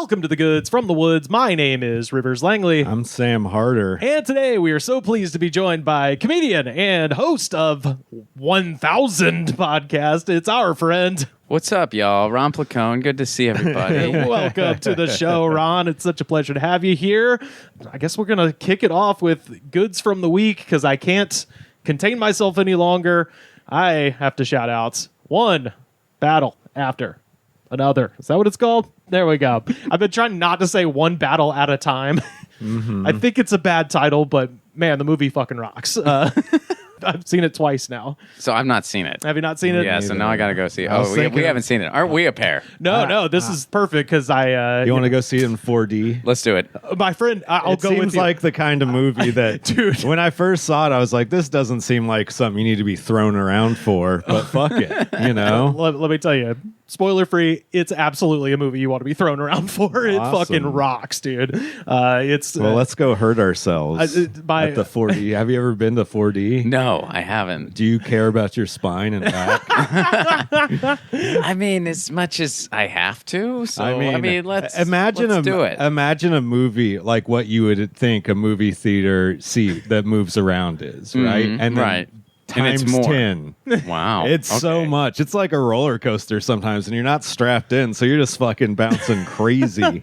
Welcome to the Goods from the Woods. My name is Rivers Langley. I'm Sam Harder. And today we are so pleased to be joined by comedian and host of 1000 podcast. It's our friend. What's up, y'all? Ron Placone. Good to see everybody. Welcome to the show, Ron. It's such a pleasure to have you here. I guess we're going to kick it off with Goods from the Week because I can't contain myself any longer. I have to shout out one battle after another. Is that what it's called? There we go. I've been trying not to say one battle at a time. I think it's a bad title, but man, the movie fucking rocks. I've seen it twice now. So I've not seen it. Have you not seen it? Yeah, so now I got to go see it. Oh, we haven't seen it. Aren't we a pair? No, this is perfect because I... you want to go see it in 4D? Let's do it. My friend, I'll go with you. It seems like the kind of movie that... Dude. When I first saw it, I was like, this doesn't seem like something you need to be thrown around for, but fuck it, you know? Let me tell you, spoiler free, it's absolutely a movie you want to be thrown around for. It fucking rocks, dude. Well, let's go hurt ourselves at the 4D. Have you ever been to 4D? No, I haven't. Do you care about your spine and back? I mean, as much as I have to. So I mean let's do it. Imagine a movie like what you would think a movie theater seat that moves around is, right? And then times and it's more. 10. Wow. It's so much. It's like a roller coaster sometimes, and you're not strapped in, so you're just fucking bouncing crazy.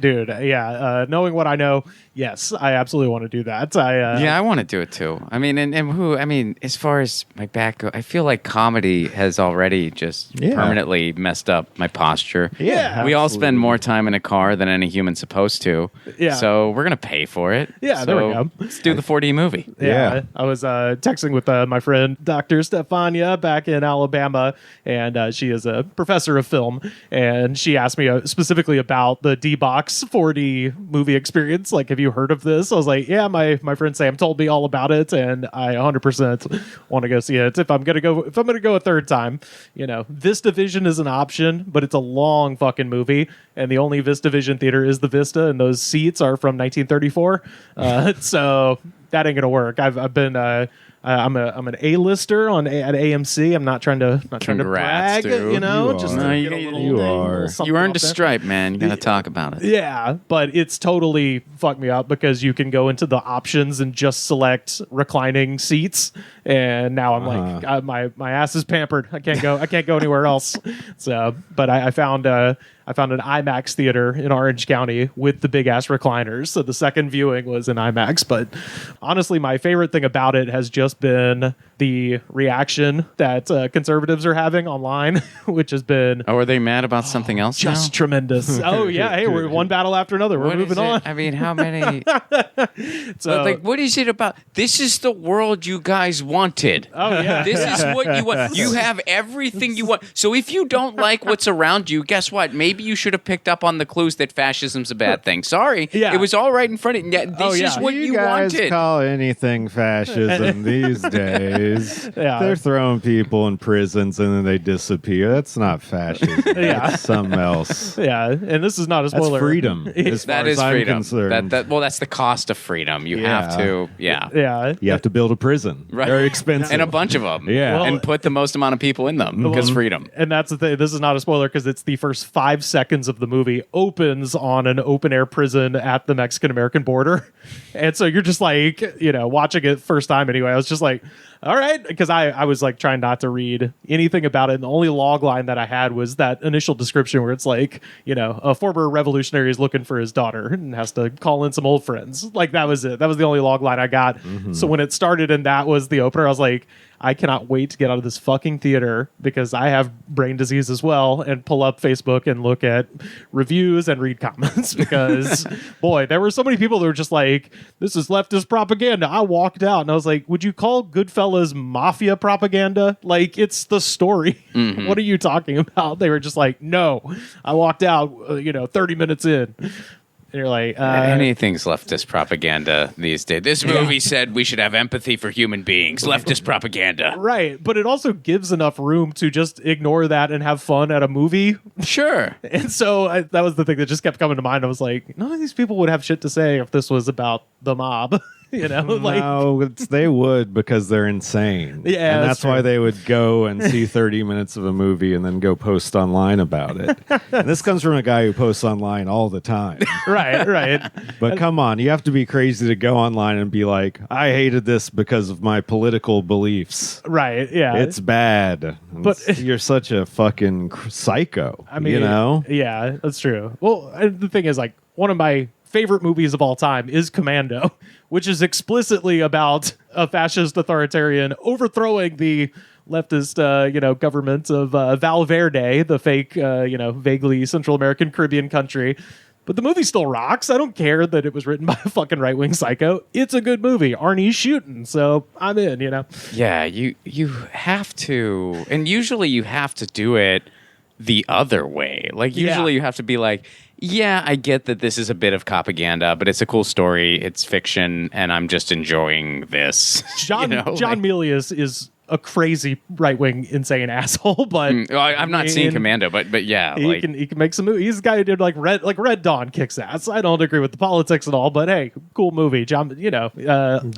Dude, yeah. Knowing what I know, yes, I absolutely want to do that. I want to do it too. I mean, as far as my back goes, I feel like comedy has already just permanently messed up my posture. Yeah. We all spend more time in a car than any human's supposed to. Yeah. So we're going to pay for it. Yeah, there we go. Let's do the 4D movie. Yeah. I was texting with my friend, Dr. Stefania, back in Alabama, and she is a professor of film, and she asked me specifically about the D-Box 4D movie experience. Like, have you heard of this? I was like, yeah, my friend Sam told me all about it, and I 100% want to go see it. If I'm gonna go a third time, Vista Vision is an option, but it's a long fucking movie, and the only Vista Vision theater is the Vista, and those seats are from 1934. So that ain't gonna work. I've been I'm an A-lister at AMC. I'm not trying to brag, dude. You are. You earned a stripe, man. You got to talk about it. Yeah, but it's totally fucked me up because you can go into the options and just select reclining seats, and now I'm like, my ass is pampered. I can't go anywhere else. So, but I found an IMAX theater in Orange County with the big ass recliners. So the second viewing was in IMAX. But honestly, my favorite thing about it has just been the reaction that conservatives are having online, which has been... Oh, are they mad about something else just tremendous. Oh, yeah. Hey, we're one battle after another. We're moving on. I mean, how many... So, what is it about? This is the world you guys wanted. Oh, yeah. This is what you want. You have everything you want. So if you don't like what's around you, guess what? Maybe you should have picked up on the clues that fascism's a bad thing. Sorry. Yeah. It was all right in front of you. Yeah, this is what you guys wanted. Call anything fascism these days. Yeah. They're throwing people in prisons and then they disappear. That's not fascism. That's something else. Yeah, and this is not a spoiler. That's freedom. As that far is as I'm freedom. concerned. That's the cost of freedom. You have to, Yeah. You have to build a prison. Right. Very expensive. And a bunch of them. Yeah. Well, and put the most amount of people in them because freedom. And that's the thing. This is not a spoiler because it's the first 5 seconds of the movie opens on an open air prison at the Mexican-American border. And so you're just like, watching it first time anyway. I was just like, all right, because I was like trying not to read anything about it. And the only log line that I had was that initial description where it's like, a former revolutionary is looking for his daughter and has to call in some old friends. Like that was it. That was the only log line I got. So when it started and that was the opener, I was like, I cannot wait to get out of this fucking theater because I have brain disease as well and pull up Facebook and look at reviews and read comments because boy, there were so many people that were just like, this is leftist propaganda. I walked out and I was like, would you call Goodfellas mafia propaganda? Like it's the story. What are you talking about? They were just like, no. I walked out, 30 minutes in. And you're like... anything's leftist propaganda these days. This movie said we should have empathy for human beings. Leftist propaganda. Right, but it also gives enough room to just ignore that and have fun at a movie. Sure. And so that was the thing that just kept coming to mind. I was like, none of these people would have shit to say if this was about the mob. No, they would because they're insane. Yeah, and that's why they would go and see 30 minutes of a movie and then go post online about it. And this comes from a guy who posts online all the time. Right. But come on, you have to be crazy to go online and be like, I hated this because of my political beliefs. Right, yeah. It's bad. But you're such a fucking psycho. I mean, yeah, that's true. Well, the thing is, like, one of my favorite movies of all time is Commando, which is explicitly about a fascist authoritarian overthrowing the leftist, government of Valverde, the fake, vaguely Central American Caribbean country. But the movie still rocks. I don't care that it was written by a fucking right-wing psycho. It's a good movie. Arnie's shooting, so I'm in, Yeah, you have to, and usually you have to do it the other way. Like, usually you have to be like, yeah, I get that this is a bit of propaganda, but it's a cool story. It's fiction, and I'm just enjoying this. John Milius is a crazy right-wing insane asshole, but I'm not seeing Commando, but yeah, he can make some movies. He's a guy who did like Red Dawn kicks ass. I don't agree with the politics at all, but hey, cool movie. John, do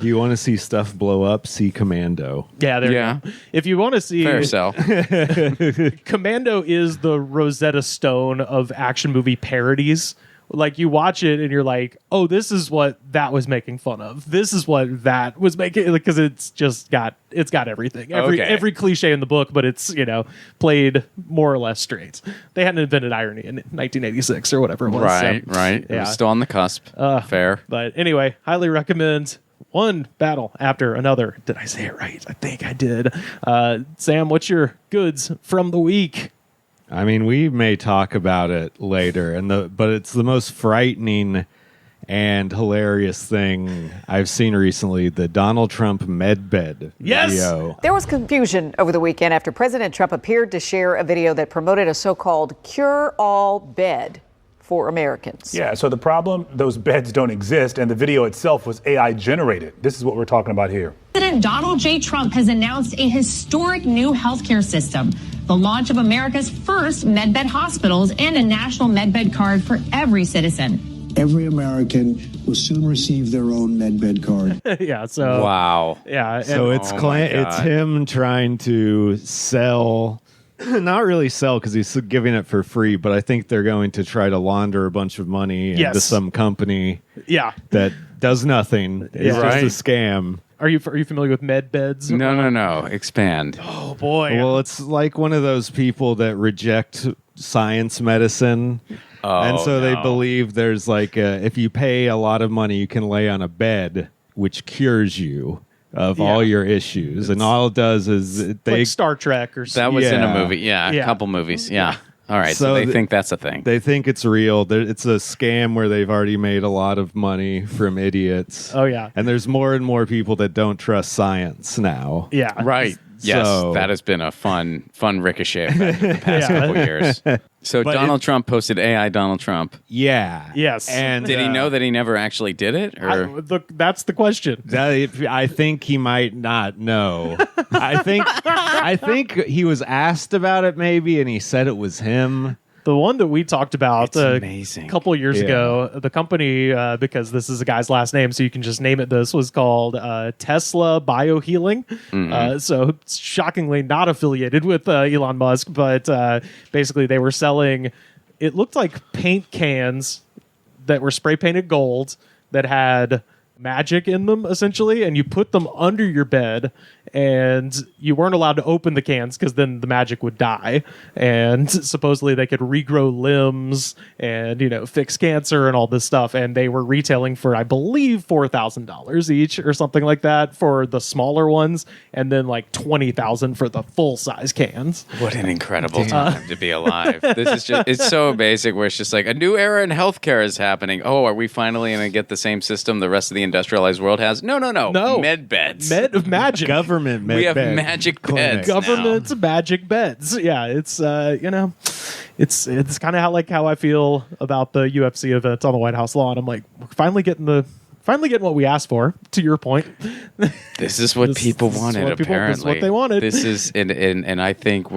you want to see stuff blow up? See Commando. Yeah, there you go. If you want to see fair sell. Commando is the Rosetta Stone of action movie parodies. Like, you watch it and you're like, oh, this is what that was making fun of. This is what that was making, because it's got everything. Every cliche in the book, but it's, played more or less straight. They hadn't invented irony in 1986 or whatever it was. Right. Yeah. It was still on the cusp. Fair. But anyway, highly recommend one battle after another. Did I say it right? I think I did. Sam, what's your goods from the week? I mean, we may talk about it later, but it's the most frightening and hilarious thing I've seen recently, the Donald Trump medbed video. There was confusion over the weekend after President Trump appeared to share a video that promoted a so-called cure-all bed for Americans. Yeah, so the problem, those beds don't exist, and the video itself was AI generated. This is what we're talking about here. President Donald J. Trump has announced a historic new healthcare system, the launch of America's first medbed hospitals and a national medbed card for every citizen. Every American will soon receive their own medbed card. Yeah, so... Wow. Yeah. So it's him trying to sell... Not really sell, because he's giving it for free, but I think they're going to try to launder a bunch of money into some company that does nothing. It's just a scam. Are you familiar with med beds? No. Expand. Oh, boy. Well, it's like one of those people that reject science medicine. And so they believe there's like if you pay a lot of money, you can lay on a bed, which cures you of all your issues. And all it does is like Star Trek or something. That was in a movie. A couple movies. Yeah. All right, so they think that's a thing. They think it's real. It's a scam where they've already made a lot of money from idiots. Oh, yeah. And there's more and more people that don't trust science now. Yeah. Right. Yes, that has been a fun ricochet effect in the past couple years. So Donald Trump posted AI Donald Trump. Yeah. Yes. And did he know that he never actually did it? Or that's the question. I think he might not know. I think he was asked about it maybe, and he said it was him. The one that we talked about a couple of years ago, the company, because this is a guy's last name, so you can just name it this, was called Tesla Biohealing. Mm-hmm. So shockingly not affiliated with Elon Musk, but basically they were selling, it looked like paint cans that were spray painted gold that had magic in them, essentially, and you put them under your bed, and you weren't allowed to open the cans because then the magic would die. And supposedly they could regrow limbs and, fix cancer and all this stuff. And they were retailing for, I believe, $4,000 each or something like that for the smaller ones, and then like $20,000 for the full size cans. What an incredible time to be alive. This is just—it's so basic. Where it's just like a new era in healthcare is happening. Oh, are we finally going to get the same system the rest of the industrialized world has? No. Med beds. Magic. Government med We have bed magic clinics. beds. Government magic beds. Yeah, it's it's kind of how I feel about the UFC event on the White House lawn. I'm like, we're finally getting what we asked for. To your point, this is what people wanted. Apparently, this is what they wanted. This is, and I think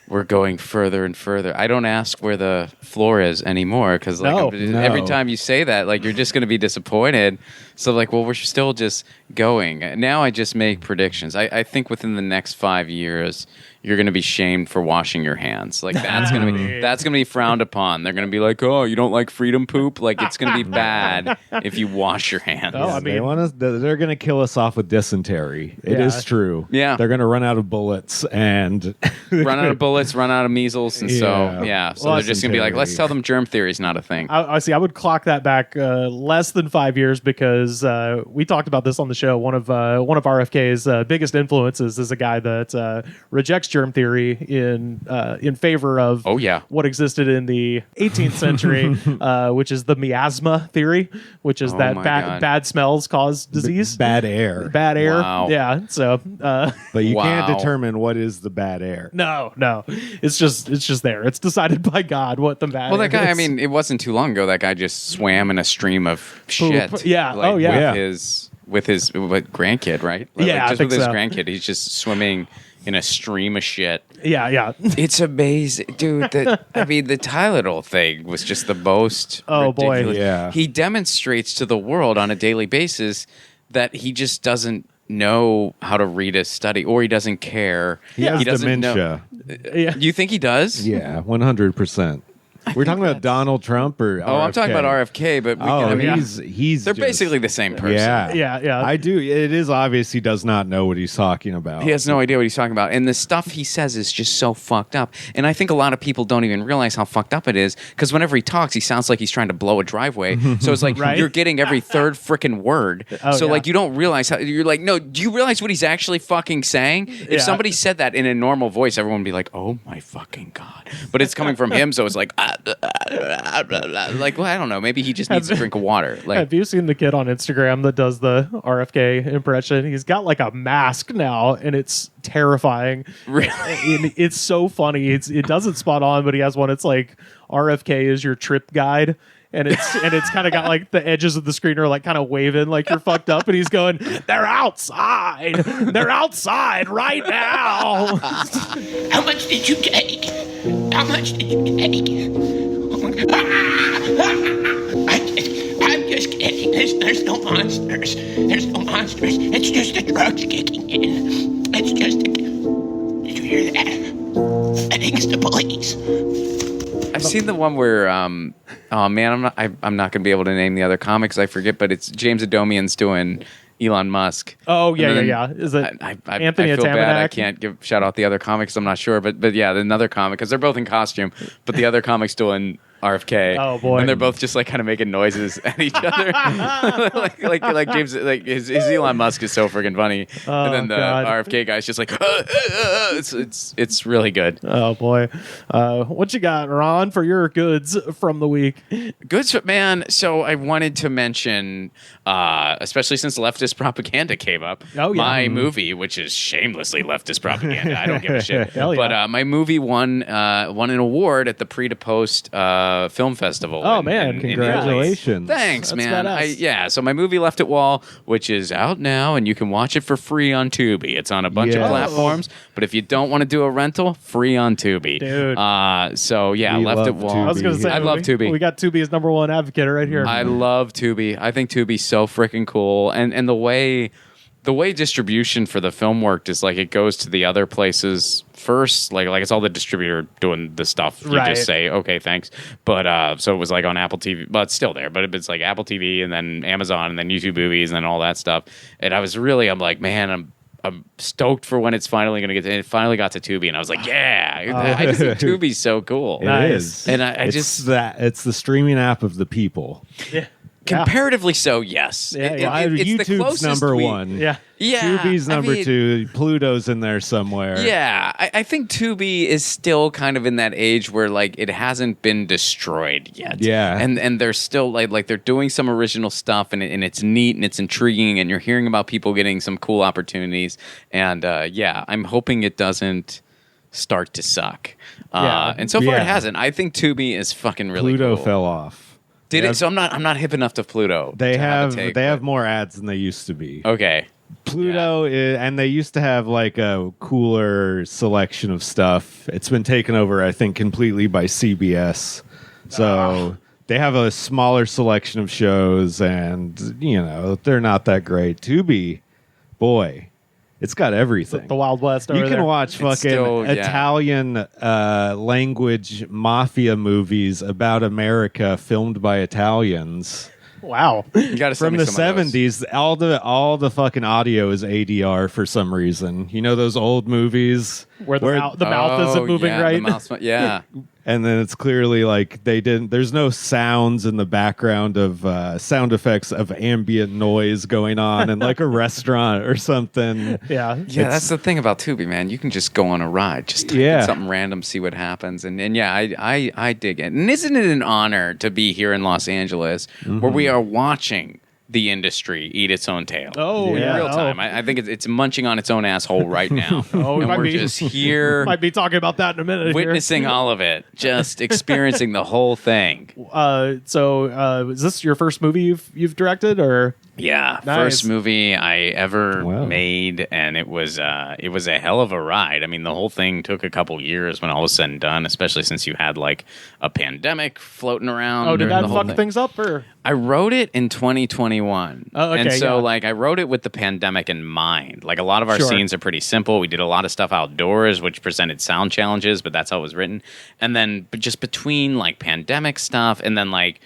we're going further and further. I don't ask where the floor is anymore because like every time you say that, like you're just going to be disappointed. So like, well, we're still just going. Now I just make predictions. I think within the next 5 years, you're going to be shamed for washing your hands. Like that's going to be frowned upon. They're going to be like, oh, you don't like freedom poop? Like it's going to be bad if you wash your hands. Oh, I mean, they're going to kill us off with dysentery. It is true. Yeah. They're going to run out of bullets and run out of bullets, run out of measles. And so they're just going to be like, let's tell them germ theory is not a thing. I see. I would clock that back less than 5 years because we talked about this on the show. One of RFK's biggest influences is a guy that rejects germ theory in favor of what existed in the 18th century, which is the miasma theory, which is that bad smells cause disease. Bad air. Wow. Yeah. So, but you can't determine what is the bad air. No. It's just there. It's decided by God what the bad air is. Well, that guy, I mean, it wasn't too long ago that guy just swam in a stream of shit. Yeah. Like, with his grandkid, right? Yeah, just with his grandkid, he's just swimming in a stream of shit. Yeah. It's amazing, dude. The Tylenol thing was just the most ridiculous. Boy. Yeah. He demonstrates to the world on a daily basis that he just doesn't know how to read a study, or he doesn't care. He has doesn't dementia. Yeah. You think he does? Yeah, 100%. We're talking about Donald Trump or RFK? I'm talking about RFK, but they're basically the same person. Yeah. I do. It is obvious he does not know what he's talking about. He has no idea what he's talking about. And the stuff he says is just so fucked up. And I think a lot of people don't even realize how fucked up it is because whenever he talks, he sounds like he's trying to blow a driveway. So it's like you're getting every third freaking word. Like you don't realize how you're like, no, do you realize what he's actually fucking saying? If somebody said that in a normal voice, everyone would be like, oh my fucking God. But it's coming from him, so it's like, like, well, I don't know. Maybe he just needs a drink of water. Like, have you seen the kid on Instagram that does the RFK impression? He's got like a mask now, and it's terrifying. Really? It's so funny. It doesn't spot on, but he has one. It's like RFK is your trip guide. And it's kind of got like the edges of the screen are like kind of waving like you're fucked up, and he's going, "They're outside! They're outside right now!" How much did you take? How much did you take? I'm just kidding. There's no monsters. There's no monsters. It's just the drugs kicking in. It's just. Did you hear that? I think it's the police. I've seen the one where, oh man, I'm not going to be able to name the other comics. I forget, but it's James Adomian's doing Elon Musk. Oh yeah. Is it Anthony I feel Atamanak? bad. I can't shout out the other comics. I'm not sure, but yeah, another comic because they're both in costume, but the other comic's doing RFK. Oh boy! And they're both just like kind of making noises at each other, like James, like his Elon Musk is so freaking funny, and then the RFK guy's just like, it's really good. Oh boy, what you got, Ron, for your goods from the week? Goods, man. So I wanted to mention, especially since leftist propaganda came up, my movie, which is shamelessly leftist propaganda. I don't give a shit. But my movie won an award at the Pre to Post Film Festival. Oh man, congratulations! Thanks, man. So my movie Left at Wall, which is out now, and you can watch it for free on Tubi. It's on a bunch of platforms, but if you don't want to do a rental, free on Tubi. Dude. So yeah, Left at Wall. I was gonna say, I love Tubi. We got Tubi as number one advocate right here. I love Tubi. I think Tubi's so freaking cool, and the way distribution for the film worked is like it goes to the other places first, like it's all the distributor doing the stuff. You just say okay, thanks. But so it was like on Apple TV, but it's still there. But it's like Apple TV and then Amazon and then YouTube movies and then all that stuff. And I'm like, man, I'm stoked for when it's finally going to get to. It finally got to Tubi, and I was like, yeah, I just think Tubi's so cool. It is, and it's the streaming app of the people. Yeah. Comparatively so, yes. Yeah, it's YouTube's the closest number one. Yeah. Tubi's number two. Pluto's in there somewhere. Yeah, I think Tubi is still kind of in that age where like it hasn't been destroyed yet. Yeah, and they're still like they're doing some original stuff, and it's neat and it's intriguing, and you're hearing about people getting some cool opportunities. And I'm hoping it doesn't start to suck. And so far it hasn't. I think Tubi is fucking really Pluto cool. fell off. Did it? So I'm not hip enough to Pluto. They have more ads than they used to be. Okay. Pluto, and they used to have like a cooler selection of stuff. It's been taken over, I think, completely by CBS. So they have a smaller selection of shows, and they're not that great. Tubi, boy, it's got everything. The Wild West. You can watch fucking still, Italian language mafia movies about America filmed by Italians. Wow. You got to From the 70s, all the fucking audio is ADR for some reason. You know those old movies where the mouth isn't moving right? Yeah. And then it's clearly like there's no sounds in the background of sound effects of ambient noise going on in like a restaurant or something. Yeah. Yeah, that's the thing about Tubi, man. You can just go on a ride. Just type in something random, see what happens. And yeah, I dig it. And isn't it an honor to be here in Los Angeles where we are watching the industry eat its own tail in real time? I think it's munching on its own assoll right now. And we're just here. Might be talking about that in a minute. Witnessing all of it, just experiencing the whole thing. So is this your first movie you've directed, or? Yeah, Nice. First movie I ever made, and it was a hell of a ride. I mean, the whole thing took a couple years when all was said and done, especially since you had like a pandemic floating around. Oh, did that fuck things up? Or I wrote it in 2021. Oh, okay, and so like I wrote it with the pandemic in mind. Like a lot of our scenes are pretty simple. We did a lot of stuff outdoors, which presented sound challenges, but that's how it was written. And then just between like pandemic stuff and then like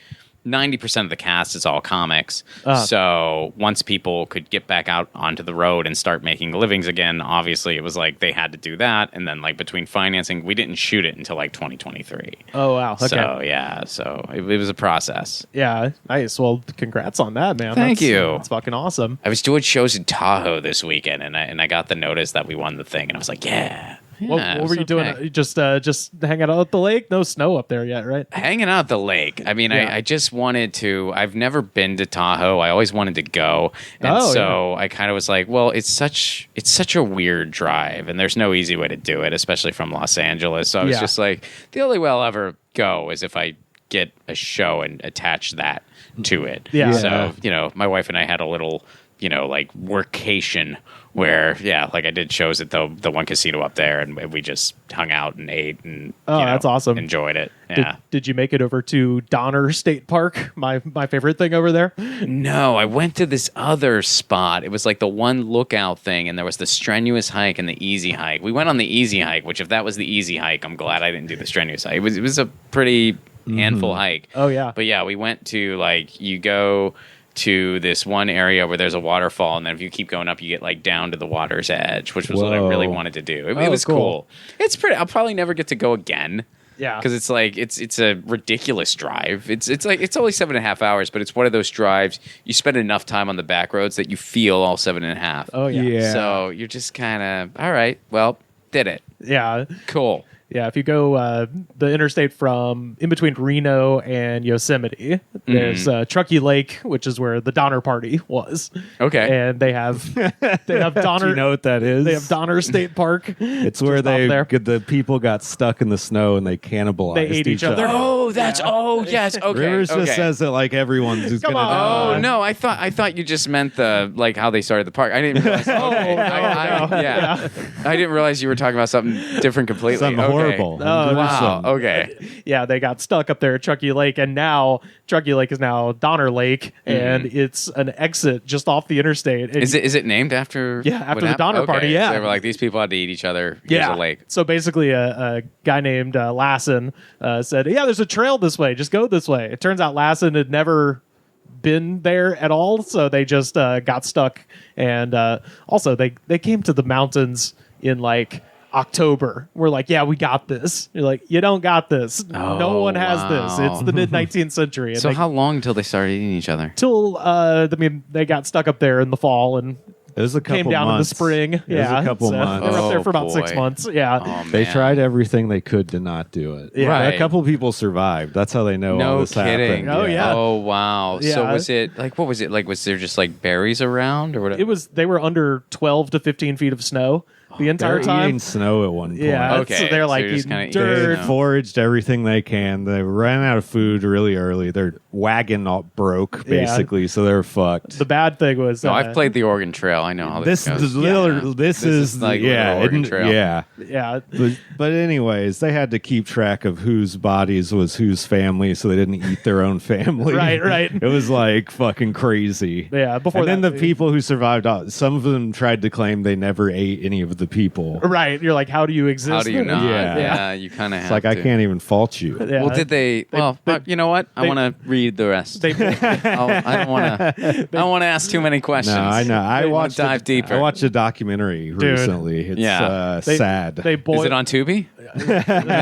90% of the cast is all comics. So once people could get back out onto the road and start making livings again, obviously it was like they had to do that. And then like between financing, we didn't shoot it until like 2023. Oh, wow. Okay. So yeah, it was a process. Yeah, nice. Well, congrats on that, man. Thank you. That's fucking awesome. I was doing shows in Tahoe this weekend, and I got the notice that we won the thing, and I was like, yeah. What were you doing? Just hanging out at the lake? No snow up there yet, right? Hanging out at the lake. I mean, I just wanted to. I've never been to Tahoe. I always wanted to go, and I kind of was like, well, it's such a weird drive, and there's no easy way to do it, especially from Los Angeles. So I was just like, the only way I'll ever go is if I get a show and attach that to it. Yeah. So my wife and I had a little like workation where like I did shows at the one casino up there, and we just hung out and ate and that's awesome. Enjoyed it. Yeah. Did you make it over to Donner State Park? My favorite thing over there. No, I went to this other spot. It was like the one lookout thing, and there was the strenuous hike and the easy hike. We went on the easy hike, which if that was the easy hike, I'm glad I didn't do the strenuous hike. It was a pretty handful hike. Oh yeah. But yeah, we went to like you go to this one area where there's a waterfall, and then if you keep going up, you get like down to the water's edge, which was what I really wanted to do. It was cool. It's pretty. I'll probably never get to go again. Yeah, because it's like it's a ridiculous drive. It's like it's only 7.5 hours, but it's one of those drives you spend enough time on the back roads that you feel all 7.5. Oh yeah. So you're just kind of all right. Well, did it. Yeah. Cool. Yeah, if you go the interstate from in between Reno and Yosemite, there's Truckee Lake, which is where the Donner Party was. Okay, and they have Donner. Do you know what that is? They have Donner State Park. It's where the people got stuck in the snow and they cannibalized. They ate each other. Oh, that's yes. Okay, Rivers just says that like everyone's who's Come gonna on. die. Oh no, I thought you just meant the like how they started the park. I didn't realize. Okay. I didn't realize you were talking about something different completely. Something horrible. Oh, wow. Okay. Yeah, they got stuck up there at Truckee Lake, and now Truckee Lake is now Donner Lake, and it's an exit just off the interstate. And is it named after? Yeah, after the Donner Party. Yeah, so they were like, these people had to eat each other. Here's a lake. So basically, a guy named Lassen said, "Yeah, there's a trail this way. Just go this way." It turns out Lassen had never been there at all, so they just got stuck. And also, they came to the mountains in like October. We're like, yeah, we got this. You're like, you don't got this. No one has this. It's the mid 19th century. And so how long until they started eating each other? Till they got stuck up there in the fall and it was a couple came down months. in the spring. It was a couple months. They were up there for about 6 months. Yeah. Oh, they tried everything they could to not do it. Yeah. Right. A couple people survived. That's how they know all this kidding. happened. Oh, yeah. Oh wow. Yeah. So was it like what was it like? Was there just like berries around or whatever? They were under 12 to 15 feet of snow. the entire They're time. eating snow at one point. Yeah, Okay, so they're so like you're just eating kinda eating dirt. snow. They foraged everything they can. They ran out of food really early. Their wagon all broke, Yeah. basically, so they're fucked. The bad thing was No, I've played the Oregon Trail. I know how this this is goes. this is like yeah, the Oregon it- Trail. yeah. yeah. But anyways, they had to keep track of whose bodies was whose family, so they didn't eat their own family. Right. It was like fucking crazy. Yeah, before and then that, the people who survived, some of them tried to claim they never ate any of the people. Right. You're like, how do you exist? How do you not? Yeah. Yeah, you kind of have It's like to. I can't even fault you. Yeah. Well, did they? You know what? I they- want to read the rest. They, I don't want to. I don't want to ask too many questions. No, I know. I watched dive deeper. I watched a documentary recently. It's Yeah. sad. They Is boiled. it on Tubi?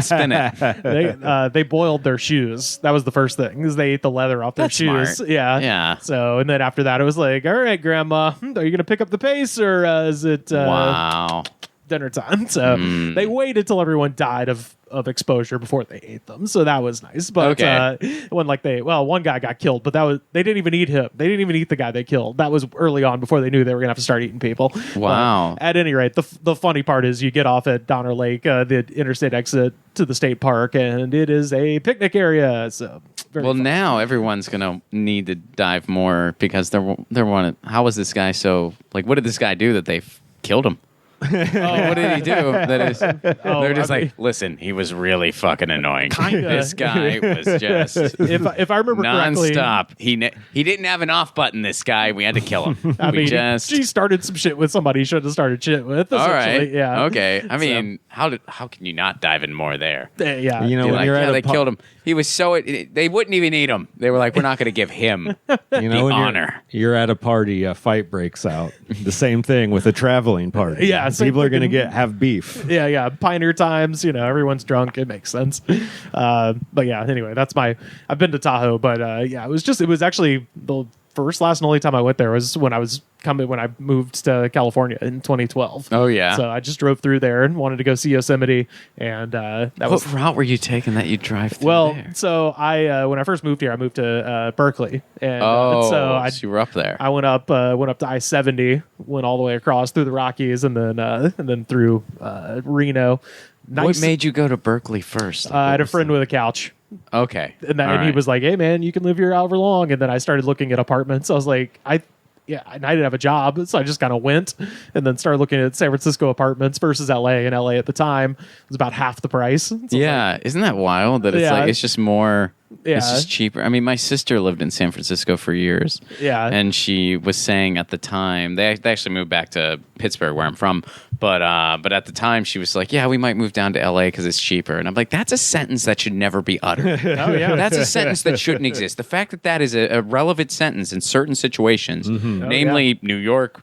Spin it. They boiled their shoes. That was the first thing, is they ate the leather off their That's shoes. smart. Yeah. Yeah. So, and then after that, it was like, all right, Grandma, are you going to pick up the pace, or is it Wow. dinner time? So Hmm. they waited till everyone died of exposure before they ate them. So that was nice. But Okay. when one guy got killed, but they didn't even eat him. They didn't even eat the guy they killed. That was early on, before they knew they were gonna have to start eating people. Wow. But at any rate, the funny part is you get off at Donner Lake, the interstate exit to the state park, and it is a picnic area. So very Well, fun. now everyone's gonna need to dive more because they're wanting. How was this guy so? Like, what did this guy do that they killed him? What did he do? That is, they're just I mean- like, listen, he was really fucking annoying. Kinda. This guy was just if I remember correctly, nonstop. He didn't have an off button. This guy, we had to kill him. I we mean, just she started some shit with somebody he should have started shit with. all essentially. right, Yeah. okay. I mean, how can you not dive in more there? Yeah. You know, Be when like, you're at they a killed him. He was so they wouldn't even eat him. They were like, we're not going to give him You know, the when honor. you're at a party, a fight breaks out. The same thing with a traveling party. Yeah, same people are going to fucking- have beef. Yeah. Pioneer times, everyone's drunk. It makes sense. But yeah, anyway, I've been to Tahoe, but yeah, it was actually the first, last, and only time I went there was when I moved to California in 2012. Oh, yeah. So I just drove through there and wanted to go see Yosemite, and that was. What route were you taking that you drive through Well, there? so I when I first moved here, I moved to Berkeley, and So so you were up there. I went up to I-70, went all the way across through the Rockies, and then through Reno. Nice. What made you go to Berkeley first? I had a friend with a couch, Okay. and All he right. was like, "Hey, man, you can live here however long." And then I started looking at apartments. I was like, and I didn't have a job, so I just kind of went and then started looking at San Francisco apartments versus LA. And LA at the time was about half the price. So it's Yeah, isn't that wild? That it's Yeah. like it's just more. Yeah. It's just cheaper. I mean, my sister lived in San Francisco for years. Yeah. and she was saying at the time they actually moved back to Pittsburgh, where I'm from. But at the time she was like, "Yeah, we might move down to LA because it's cheaper." And I'm like, "That's a sentence that should never be uttered. Oh, yeah. That's a sentence that shouldn't exist. The fact that is a relevant sentence in certain situations, namely New York,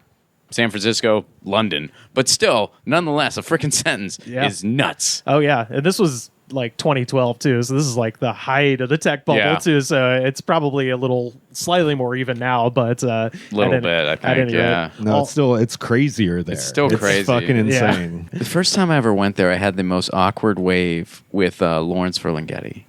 San Francisco, London, but still, nonetheless, a freaking sentence Yeah. is nuts." Oh yeah, and this was like 2012 too, so this is like the height of the tech bubble Yeah. too. So it's probably a little slightly more even now, but Little bit, I at think, any rate, yeah. No, it's crazier there. It's still crazy. fucking Yeah. insane. The first time I ever went there, I had the most awkward wave with Lawrence Ferlinghetti.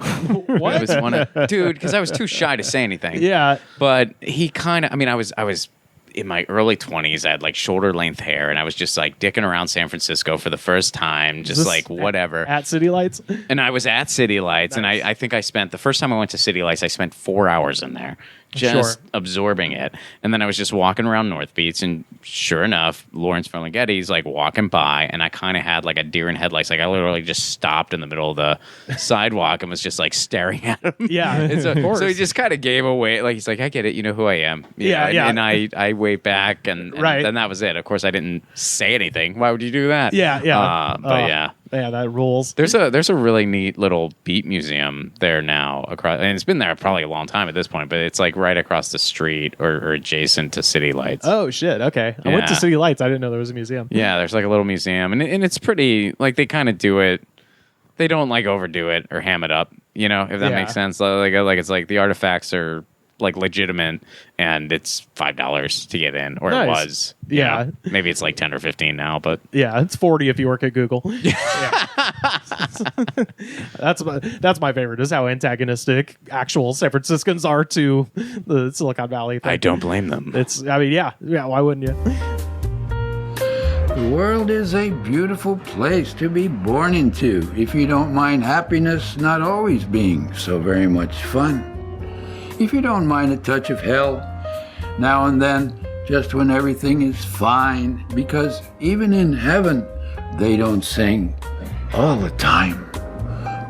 What? It was dude, because I was too shy to say anything. Yeah. But he kind of, I was in my early 20s. I had like shoulder length hair, and I was just like dicking around San Francisco for the first time, just This like whatever. At City Lights. And I was at City Lights, and I think I spent the first time I went to City Lights, I spent 4 hours in there just Sure. absorbing it. And then I was just walking around North Beach, and sure enough, Lawrence Ferlinghetti's like walking by, and I kind of had like a deer in headlights. Like I literally just stopped in the middle of the sidewalk and was just like staring at him. Yeah, And so, of course. so he just kind of gave away, like he's like, "I get it, you know who I am." You Yeah, know? yeah. And I waved back, and Right. then that was it. Of course, I didn't say anything. Why would you do that? Yeah, yeah. But Oh, yeah. Yeah, that rules. There's a really neat little beat museum there now across, and it's been there probably a long time at this point, but it's like right across the street or adjacent to City Lights. Oh shit. Okay, I went to Yeah. City Lights. I didn't know there was a museum. Yeah, there's like a little museum, and it's pretty, like they kind of do it. They don't like overdo it or ham it up, you know, if that Yeah. makes sense. Like it's like the artifacts are like legitimate, and it's $5 to get in, or Nice. it was. you Yeah. know. Maybe it's like 10 or 15 now, but Yeah, it's 40 if you work at Google. Yeah. That's my favorite, is how antagonistic actual San Franciscans are to the Silicon Valley thing. I don't blame them. It's, I mean, yeah, why wouldn't you? The world is a beautiful place to be born into, if you don't mind happiness not always being so very much fun. If you don't mind a touch of hell now and then, just when everything is fine, because even in heaven, they don't sing all the time.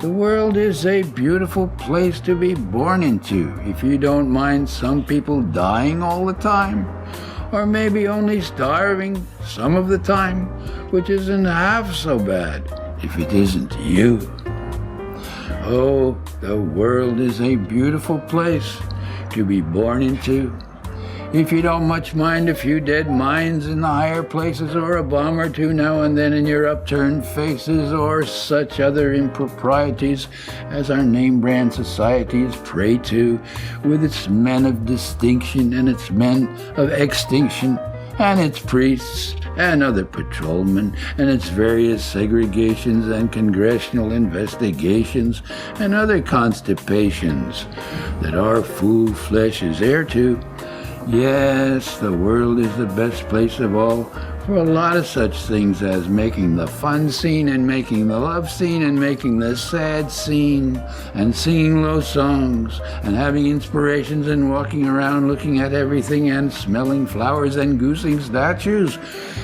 The world is a beautiful place to be born into, if you don't mind some people dying all the time, or maybe only starving some of the time, which isn't half so bad if it isn't you. Oh, the world is a beautiful place to be born into, if you don't much mind a few dead minds in the higher places, or a bomb or two now and then in your upturned faces, or such other improprieties as our name brand societies prey to, with its men of distinction and its men of extinction, and its priests and other patrolmen, and its various segregations and congressional investigations and other constipations that our fool flesh is heir to. Yes, the world is the best place of all for a lot of such things as making the fun scene and making the love scene and making the sad scene and singing low songs and having inspirations and walking around looking at everything and smelling flowers and goosing statues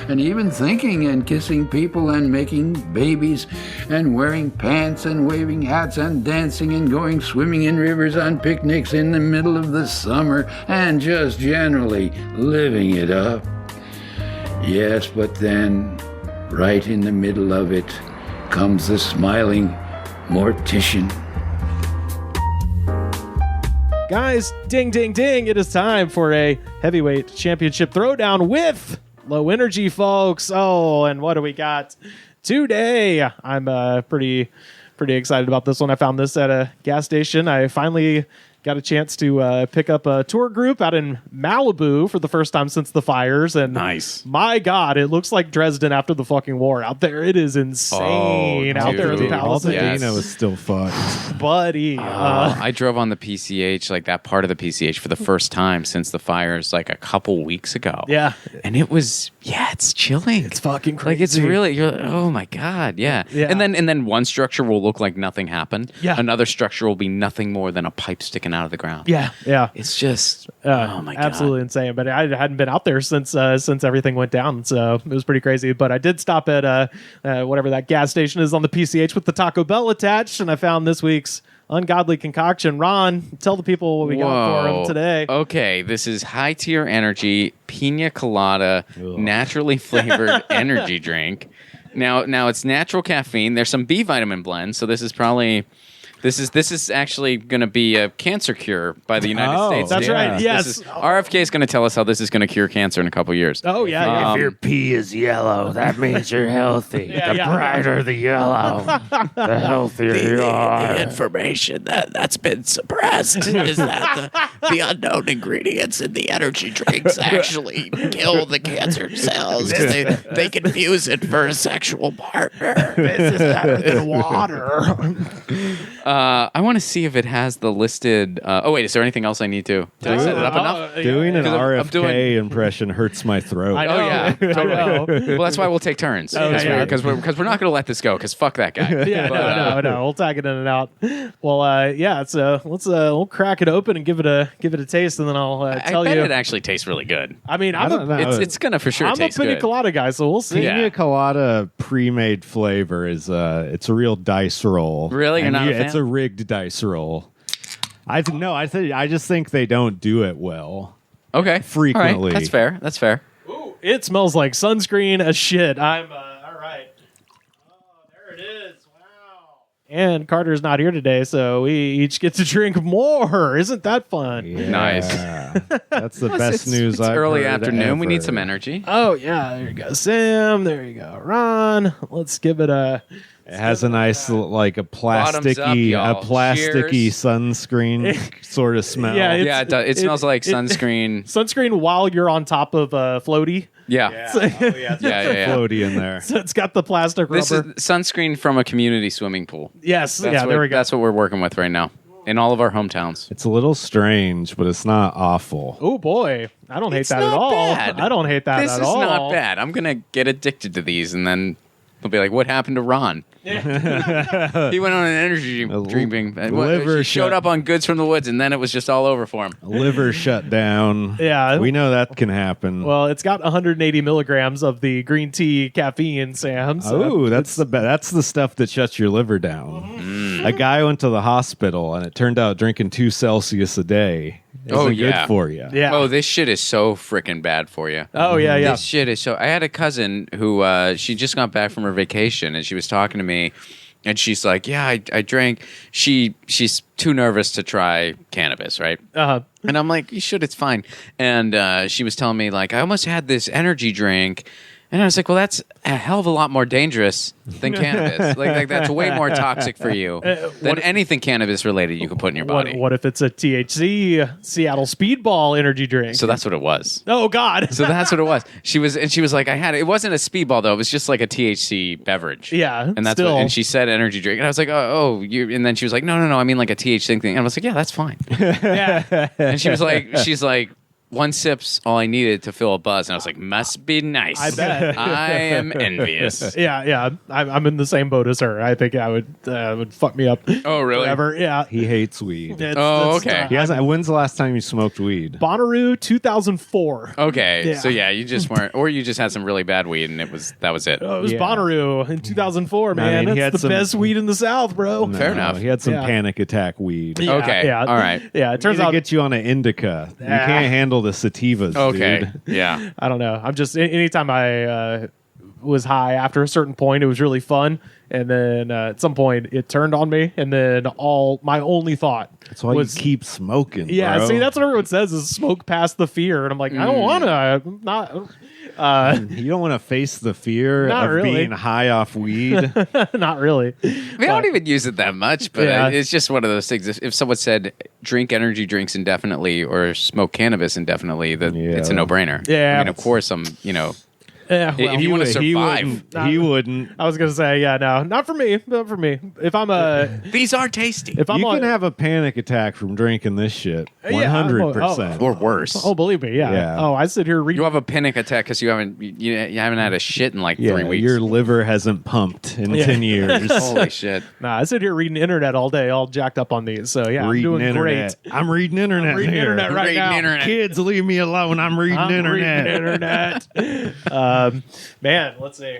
and even thinking and kissing people and making babies and wearing pants and waving hats and dancing and going swimming in rivers on picnics in the middle of the summer and just generally living it up. Yes, but then, right in the middle of it, comes the smiling mortician. Guys, ding, ding, ding. It is time for a heavyweight championship throwdown with Low Energy, folks. Oh, and what do we got today? I'm pretty excited about this one. I found this at a gas station. I finally got a chance to pick up a tour group out in Malibu for the first time since the fires. And nice. My God, it looks like Dresden after the fucking war out there. It is insane out there in the Palisades. Altadena was still fucked. Buddy. I drove on the PCH, like that part of the PCH, for the first time since the fires, like a couple weeks ago. Yeah. And it was, it's chilling. It's fucking crazy. Like it's really, you're like, oh my God, yeah. And then one structure will look like nothing happened. Yeah. Another structure will be nothing more than a pipe sticking out of the ground. Yeah. It's just, oh my God. Absolutely insane. But I hadn't been out there since everything went down. So it was pretty crazy. But I did stop at whatever that gas station is on the PCH with the Taco Bell attached. And I found this week's ungodly concoction. Ron, tell the people what we got for them today. Okay, this is high tier energy pina colada, naturally flavored energy drink. Now it's natural caffeine. There's some B vitamin blends, so this is probably. This is actually going to be a cancer cure by the United States. That's right. Yes. RFK is going to tell us how this is going to cure cancer in a couple years. Oh, yeah. If your pee is yellow, that means you're healthy. The brighter the yellow, the healthier you are. The information that's been suppressed is that the unknown ingredients in the energy drinks actually kill the cancer cells. They confuse it for a sexual partner. This is better than water. I want to see if it has the listed. Wait, is there anything else I need to? Did I set it up enough? Doing an RFK impression hurts my throat. I know. Oh yeah, totally. Well, that's why we'll take turns because we're not going to let this go. Because fuck that guy. Yeah, no, we'll tag it in and out. Well, so we'll crack it open and give it a taste, and then I'll tell I bet you. it actually tastes really good. I mean, I don't know. It's gonna for sure I'm taste a pina good. colada guy, so we'll see. Pina colada pre-made flavor is it's a real dice roll. Really? You're not a fan? It's a rigged dice roll. I just think they don't do it well. Okay, frequently. All right. That's fair. Ooh, it smells like sunscreen as shit. I'm all right. Oh, there it is. Wow. And Carter's not here today, so we each get to drink more. Isn't that fun? Yeah. Nice. That's the best news It's I've early heard afternoon. We ever. need some energy. Oh yeah, there you go, Sam. There you go, Ron. Let's give it a. It has a nice, like a Bottoms up, y'all. plasticky Cheers. sunscreen sort of smell. Yeah, It does. It smells like sunscreen. Sunscreen while you're on top of floaty. Yeah. yeah. Floaty in there. So it's got the plastic rubber. This is sunscreen from a community swimming pool. Yes. That's yeah. There we go. That's what we're working with right now. in all of our hometowns. It's a little strange, but it's not awful. Oh boy, I don't hate It's that at not all. bad. I don't hate that This at is all. not bad. I'm gonna get addicted to these, and then they'll be like, "What happened to Ron?" He went on an energy drinking. liver He showed shut- up on Goods from the Woods, and then it was just all over for him. Liver shut down. Yeah. We know that can happen. Well, it's got 180 milligrams of the green tea caffeine, Sam. So Oh, that's the stuff that shuts your liver down. A guy went to the hospital, and it turned out drinking 2 Celsius a day isn't good for you. Yeah. Oh, this shit is so freaking bad for you. Oh, yeah. This shit is so. I had a cousin who she just got back from her vacation, and she was talking to me, and she's like, "Yeah, I drank." She's too nervous to try cannabis, right? And I'm like, "You should. It's fine." And she was telling me like, "I almost had this energy drink." And I was like, well, that's a hell of a lot more dangerous than cannabis. like that's way more toxic for you than anything cannabis related you can put in your body. What if it's a THC Seattle Speedball energy drink? So that's what it was. Oh God. So that's what it was. She was like, I had it. It wasn't a Speedball though. It was just like a THC beverage. Yeah. And that's still. and she said energy drink. And I was like, you. And then she was like, no. I mean like a THC thing. And I was like, yeah, that's fine. Yeah. And she's like. 1 sip's all I needed to feel a buzz, and I was like, "Must be nice." I bet. I am envious. Yeah. I'm in the same boat as her. I think I would fuck me up. Oh, really? Whatever. Yeah. He hates weed. Okay. He hasn't. When's the last time you smoked weed? Bonnaroo 2004. Okay, Yeah. so yeah, you just weren't, or you just had some really bad weed, and that was it. Oh, it was Yeah. Bonnaroo in 2004, man. he had That's the some- best weed in the South, bro. No, Fair enough. He had some Yeah. panic attack weed. Yeah, Okay, Yeah. all right. Yeah. It turns Turns out. get you on an indica. You Ah. can't handle the sativas, Okay, dude. yeah. I don't know. I'm just anytime I was high after a certain point, it was really fun, and then at some point it turned on me, and then my only thought That's why was you keep smoking. yeah. bro. See, that's what everyone says is smoke past the fear, and I'm like, I don't want to. I'm not. You don't want to face the fear Not of really. being high off weed. Not really. We don't even use it that much, but Yeah. it's just one of those things. If someone said drink energy drinks indefinitely or smoke cannabis indefinitely, that it's a no-brainer. Yeah. I mean, of course, Yeah. If Well, you want to He survive, wouldn't. I was gonna say, yeah, no, not for me. Not for me. If I'm these are tasty. if I'm You on, can have a panic attack from drinking this shit. Yeah, 100%. or worse. oh, believe me, yeah. Yeah. Oh, I sit here reading. You have a panic attack because you haven't had a shit in like Yeah, 3 weeks. your liver hasn't pumped in Yeah. 10 years. Holy shit! Nah, I sit here reading internet all day, all jacked up on these. So yeah, reading I'm doing internet. great. I'm reading internet I'm reading here. internet right Reading now. internet. Kids, leave me alone. I'm reading I'm internet. reading internet. Man, let's see.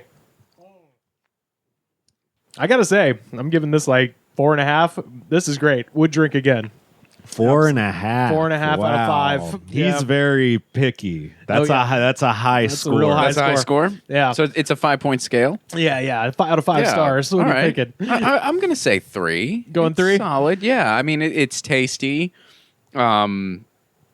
I gotta say, I'm giving this like 4.5. This is great. Would drink again. 4.5. 4.5 out of Wow. 5. He's Yeah. very picky. That's Oh, yeah. that's a high That's a score. real high That's a high score. Yeah. So it's a 5-point scale. Yeah. 5 out of 5 Yeah. stars. What All are you right. thinking? I'm gonna say 3. Going It's 3? solid. Yeah. I mean, it's tasty.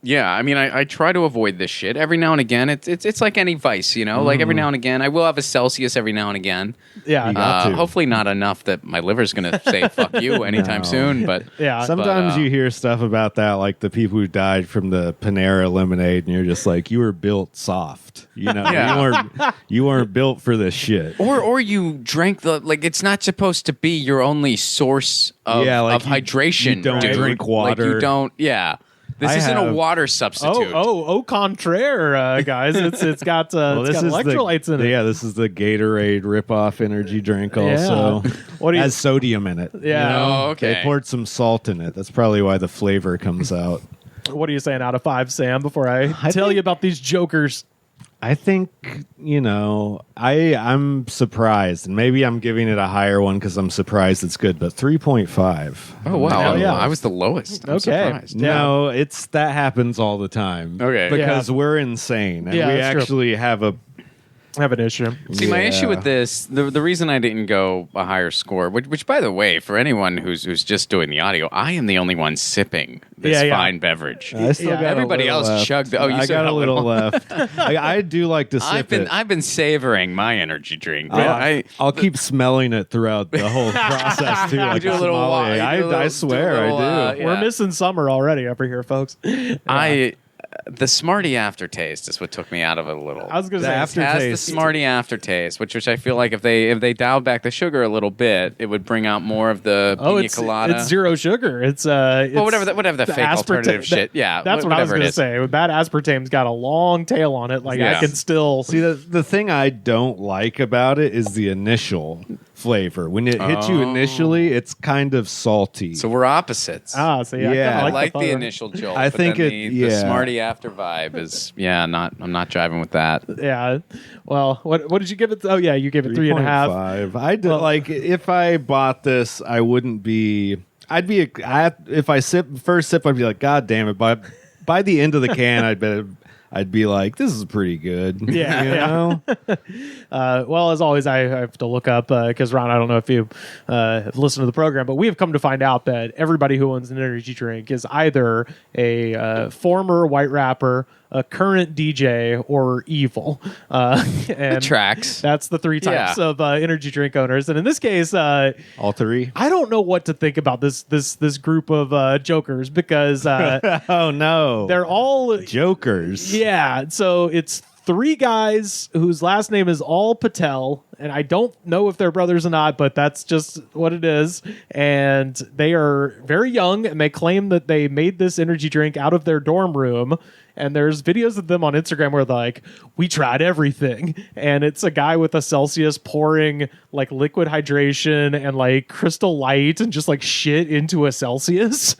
Yeah, I mean, I try to avoid this shit every now and again. It's like any vice, you know. Like every now and again, I will have a Celsius every now and again. Yeah. You got to. Hopefully, not enough that my liver's gonna say "fuck you" anytime No. soon. But Yeah. Sometimes you hear stuff about that, like the people who died from the Panera lemonade, and you're just like, you were built soft. You know, Yeah. you weren't built for this shit. or you drank it's not supposed to be your only source of, Yeah, like of hydration. you don't dude. drink Like you water. don't. Yeah, this I isn't a have- water substitute. au contraire, guys. It's got Well, it's got electrolytes in it. Yeah, this is the Gatorade ripoff energy drink. Also, What do you- has sodium in it. Yeah. Oh, okay. They poured some salt in it. That's probably why the flavor comes out. What are you saying out of 5, Sam? Before I tell think- you about these jokers. I think, I'm surprised, and maybe I'm giving it a higher one because I'm surprised it's good, but 3.5. Oh wow! Hell yeah. I was the lowest. I'm Okay. surprised. No, that happens all the time. Okay. Because Yeah. we're insane, and Yeah, we that's true. actually have a. I have an issue. See, my issue Yeah. with this, the reason I didn't go a higher score, which by the way, for anyone who's just doing the audio, I am the only one sipping this Yeah. fine beverage. I still got Everybody a little else left. chugged. Oh, you I still got got a little left. I do like to sip it. I've been savoring my energy drink. I'll keep smelling it throughout the whole process too. Like do a little sommelier. wine, do a little- I swear do a little, I do. Yeah. We're missing summer already over here, folks. I The Smarty aftertaste is what took me out of it a little. I was going to say, It has the Smarty aftertaste, which I feel like if they dialed back the sugar a little bit, it would bring out more of the pina colada. It's zero sugar. It's whatever the fake alternative shit. Yeah, that's what I was going to say. That aspartame's got a long tail on it. Like I can still see the thing I don't like about it is the initial flavor. When it hits you initially, it's kind of salty. So we're opposites. So I like the initial jolt. I think the Smarty after vibe is I'm not jiving with that. Yeah. Well, what did you give it? Oh yeah, you gave it 3.5. I did like if I bought this, I wouldn't be. If I first sip, I'd be like, God damn it! But by the end of the can, I'd be like, this is pretty good. Yeah. You know? Well, as always, I have to look up because Ron, I don't know if you have listened to the program, but we have come to find out that everybody who owns an energy drink is either a former white rapper, a current DJ, or evil. And tracks. That's the three types of energy drink owners. And in this case, all three. I don't know what to think about this group of jokers because oh no, they're all jokers. Yeah, so it's three guys whose last name is all Patel, and I don't know if they're brothers or not, but that's just what it is. And they are very young, and they claim that they made this energy drink out of their dorm room. And there's videos of them on Instagram where they're like, we tried everything. And it's a guy with a Celsius pouring like liquid hydration and like Crystal Light and just like shit into a Celsius.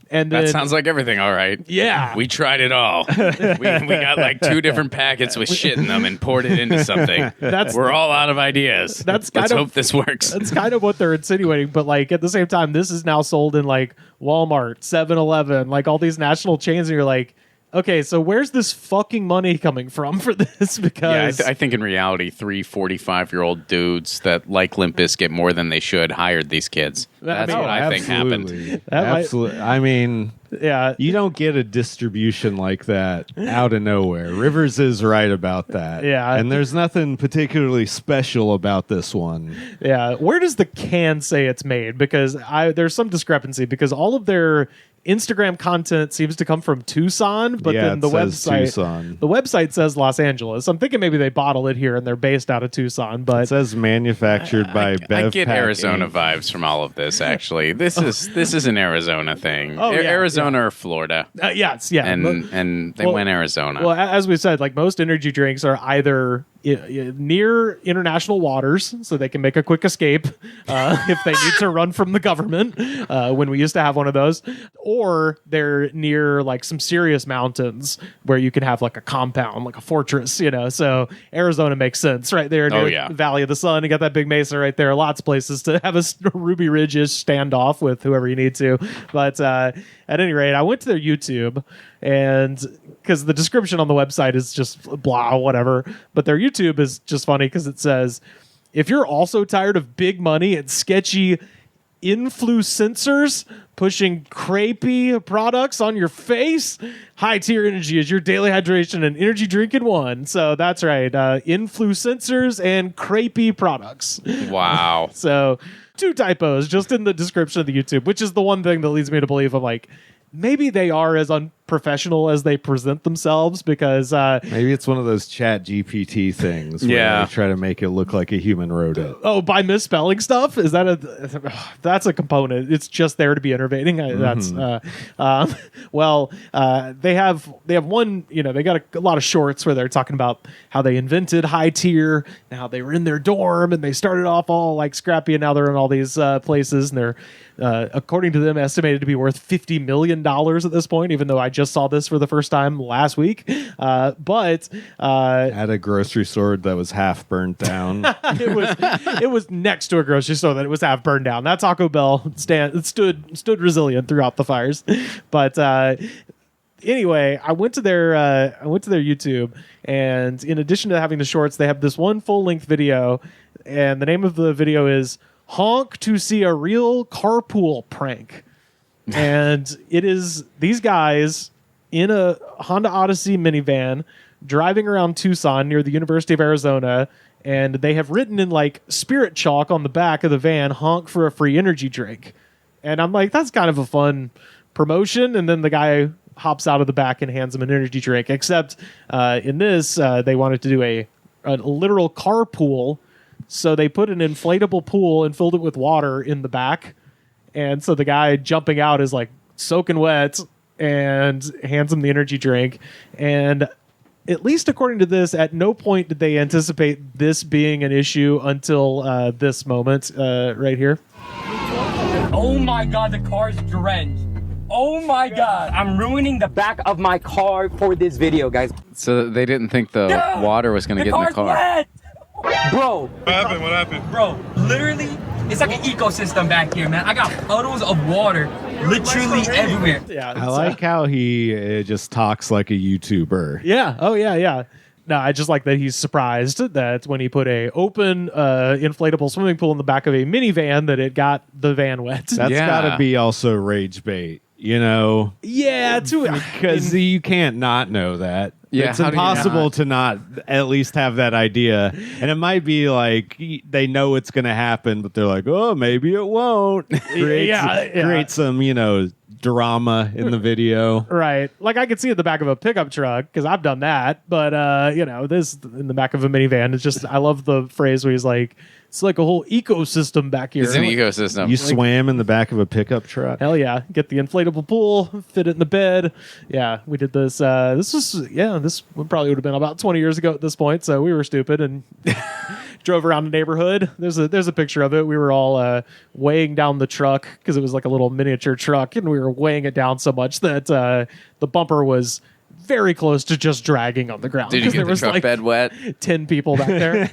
And then, that sounds like everything, all right. Yeah. We tried it all. we got like 2 different packets with shit in them and poured it into something. We're all out of ideas. Let's hope this works. That's kind of what they're insinuating. But like at the same time, this is now sold in like Walmart, 7-Eleven, like all these national chains. And you're like, okay, so where's this fucking money coming from for this? Because I think in reality, 3 45-year-old dudes that like Limp Bizkit more than they should hired these kids. That's what I think happened. Absolutely. I mean, yeah, you don't get a distribution like that out of nowhere. Rivers is right about that. Yeah. And there's nothing particularly special about this one. Yeah. Where does the can say it's made? Because there's some discrepancy because all of their Instagram content seems to come from Tucson, but then the website says Los Angeles. I'm thinking maybe they bottle it here and they're based out of Tucson, but it says manufactured by Bev. I get Arizona vibes from all of this. Actually, this is an Arizona thing. Arizona or Florida. Yes, and they went Arizona. Well, as we said, like most energy drinks are either near international waters, so they can make a quick escape if they need to run from the government. When we used to have one of those. Or they're near like some serious mountains where you can have like a compound, like a fortress, So Arizona makes sense right there near Valley of the Sun. You got that big mesa right there. Lots of places to have a Ruby Ridge-ish standoff with whoever you need to. But at any rate, I went to their YouTube and because the description on the website is just blah, whatever. But their YouTube is just funny because it says, if you're also tired of big money and sketchy influencers pushing crepey products on your face, High Tier Energy is your daily hydration and energy drink in one. So that's right, influencers and crepey products. Wow. So 2 typos just in the description of the YouTube, which is the one thing that leads me to believe I'm like, maybe they are as unprofessional as they present themselves because maybe it's one of those Chat GPT things where they try to make it look like a human wrote it. Oh, by misspelling stuff? Is that that's a component? It's just there to be innovating. That's they have one. They got a lot of shorts where they're talking about how they invented High Tier and how they were in their dorm and they started off all like scrappy and now they're in all these places and they're according to them estimated to be worth $50 million at this point, even though I just saw this for the first time last week. But at a grocery store that was half burnt down. it was next to a grocery store that it was half burned down. That Taco Bell stood resilient throughout the fires. But anyway, I went to their YouTube, and in addition to having the shorts, they have this one full-length video, and the name of the video is "Honk to See a Real Carpool Prank." And it is these guys in a Honda Odyssey minivan driving around Tucson near the University of Arizona, and they have written in like spirit chalk on the back of the van, "Honk for a free energy drink." And I'm like, that's kind of a fun promotion. And then the guy hops out of the back and hands him an energy drink. Except in this, they wanted to do a literal carpool. So they put an inflatable pool and filled it with water in the back. And so the guy jumping out is like soaking wet and hands him the energy drink. And at least according to this, at no point did they anticipate this being an issue until this moment right here. Oh my God, the car's drenched. Oh my God, I'm ruining the back of my car for this video, guys. So they didn't think the water was going to get in the car. Wet. Bro. What happened? Bro, literally, it's like an ecosystem back here, man. I got puddles of water literally everywhere. Yeah, I like how he just talks like a YouTuber. Yeah. Oh, yeah. No, I just like that he's surprised that when he put a open inflatable swimming pool in the back of a minivan that it got the van wet. That's got to be also rage bait, you know? Yeah, because you can't not know that. Yeah, it's impossible to not at least have that idea. And it might be like they know it's going to happen, but they're like, oh, maybe it won't. Create some, drama in the video. Right. Like I could see it in the back of a pickup truck because I've done that. But, this in the back of a minivan, it's just, I love the phrase where he's like, it's like a whole ecosystem back here. It's an ecosystem. You swam in the back of a pickup truck? Hell yeah. Get the inflatable pool, fit it in the bed. Yeah, we did this. This probably would have been about 20 years ago at this point. So we were stupid and drove around the neighborhood. There's a picture of it. We were all weighing down the truck because it was like a little miniature truck. And we were weighing it down so much that the bumper was very close to just dragging on the ground. Did you get there the was truck like bed wet? 10 people back there.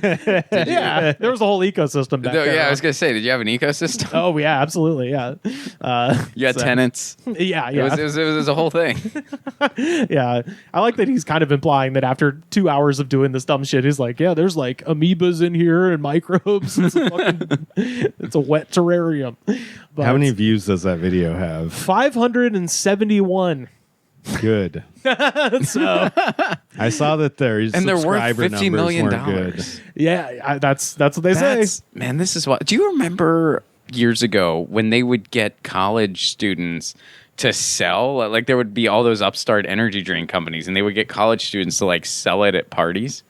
Yeah, there was a whole ecosystem back there. Yeah, I was going to say, did you have an ecosystem? Oh, yeah, absolutely, yeah. You had tenants? Yeah. It was a whole thing. Yeah, I like that he's kind of implying that after 2 hours of doing this dumb shit, he's like, yeah, there's like amoebas in here and microbes. It's a wet terrarium. But how many views does that video have? 571. Good. So I saw that their and they're worth $50 million. Good. Yeah, that's what they say. Man, this is what. Do you remember years ago when they would get college students to sell? Like there would be all those upstart energy drink companies, and they would get college students to like sell it at parties.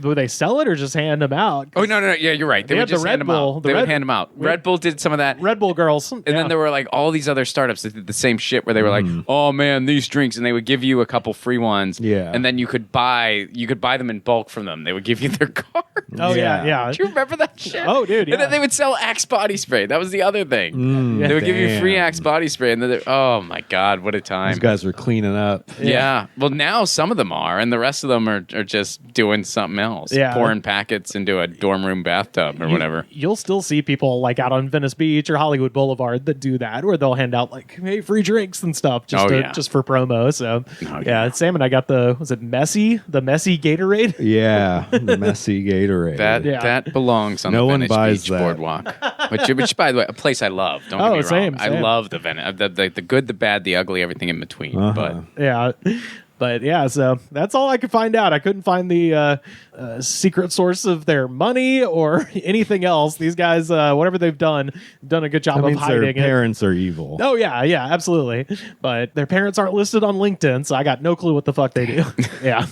Would they sell it or just hand them out? Oh, no. Yeah, you're right. They would just hand them out. They would hand them out. Red Bull did some of that. Red Bull girls. And then there were like all these other startups that did the same shit where they were like, oh man, these drinks. And they would give you a couple free ones. Yeah. And then you could buy them in bulk from them. They would give you their card. Oh, yeah. Do you remember that shit? Oh, dude, yeah. And then they would sell Axe body spray. That was the other thing. They would give you free Axe body spray. And then oh my God, what a time. These guys were cleaning up. Yeah. Well, now some of them are, and the rest of them are just doing something else. Yeah. Pouring packets into a dorm room bathtub or whatever. You'll still see people like out on Venice Beach or Hollywood Boulevard that do that, where they'll hand out like, hey, free drinks and stuff just for promo. So Sam and I got the messy Gatorade? Yeah, the messy Gatorade. That belongs on the Venice Beach boardwalk. which, by the way, a place I love. Don't get me wrong. Same. I love the Venice, the good, the bad, the ugly, everything in between. But yeah, so that's all I could find out. I couldn't find the secret source of their money or anything else. These guys, whatever they've done a good job of hiding their it. parents are evil. Oh, yeah, absolutely. But their parents aren't listed on LinkedIn, so I got no clue what the fuck they do. Yeah.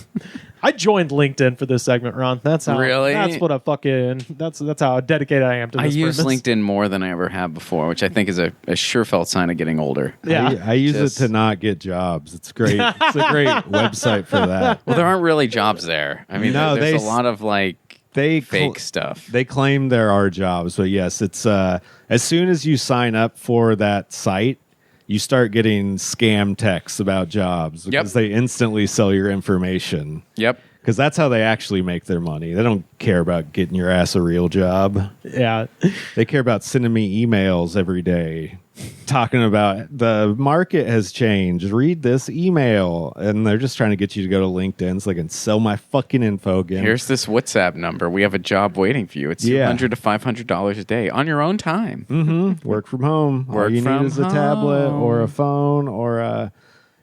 I joined LinkedIn for this segment, Ron. That's how. Really? That's what I fucking. That's how dedicated I am to this. I use premise. LinkedIn more than I ever have before, which I think is a surefelt sign of getting older. Yeah, I use it to not get jobs. It's great. It's a great website for that. Well, there aren't really jobs there. I mean, there's a lot of like fake stuff. They claim there are jobs, but yes, it's as soon as you sign up for that site, you start getting scam texts about jobs because they instantly sell your information. Yep. Because that's how they actually make their money. They don't care about getting your ass a real job. Yeah. They care about sending me emails every day talking about the market has changed. Read this email. And they're just trying to get you to go to LinkedIn so they can sell my fucking info again. Here's this WhatsApp number. We have a job waiting for you. It's $200 to $500 a day on your own time. Mm-hmm. Work from home. All you need is a tablet or a phone or a...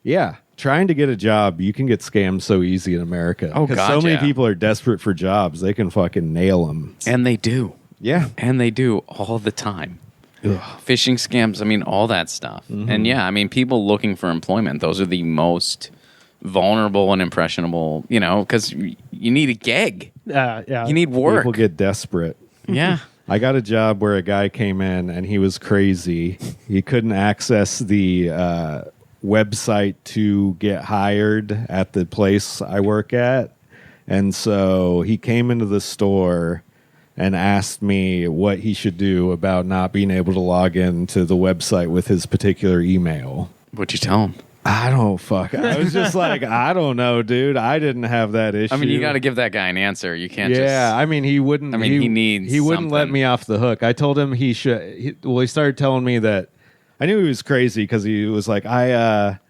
Yeah. Trying to get a job, you can get scammed so easy in America. Oh, God, so many people are desperate for jobs. They can fucking nail them. And they do. Yeah. And they do all the time. phishing scams. I mean, all that stuff. And yeah, I mean, people looking for employment. Those are the most vulnerable and impressionable. Because you need a gig. Yeah. You need work. People get desperate. Yeah. I got a job where a guy came in and he was crazy. He couldn't access the website to get hired at the place I work at. And so he came into the store and asked me what he should do about not being able to log into the website with his particular email. What'd you tell him? I was just like, I don't know, dude. I didn't have that issue. I mean, you got to give that guy an answer. You can't Yeah, I mean, he wouldn't. I mean, he needs He wouldn't let something. me off the hook. I told him he should. He started telling me that I knew he was crazy because he was like, I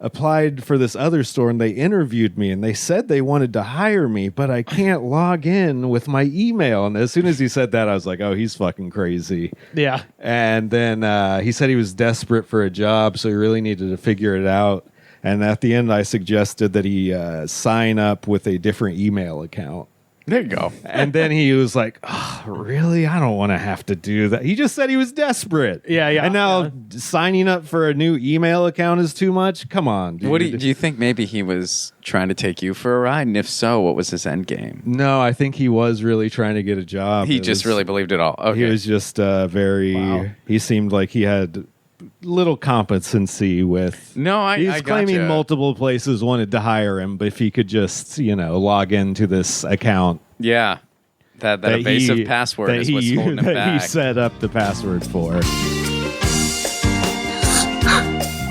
applied for this other store and they interviewed me and they said they wanted to hire me, but I can't log in with my email. And as soon as he said that, I was like, oh, he's fucking crazy. Yeah. And then he said he was desperate for a job, so he really needed to figure it out. And at the end, I suggested that he sign up with a different email account. There you go. And then he was like, oh, really? I don't want to have to do that. He just said he was desperate. Yeah. And now signing up for a new email account is too much? Come on, dude. What do you think? Maybe he was trying to take you for a ride? And if so, what was his end game? No, I think he was really trying to get a job. He just really believed it all. Okay. He was just he seemed like he had little competency with. No, he's claiming gotcha. multiple places wanted to hire him, but if he could just, log into this account. Yeah. That evasive password is what's holding him back. He set up the password for.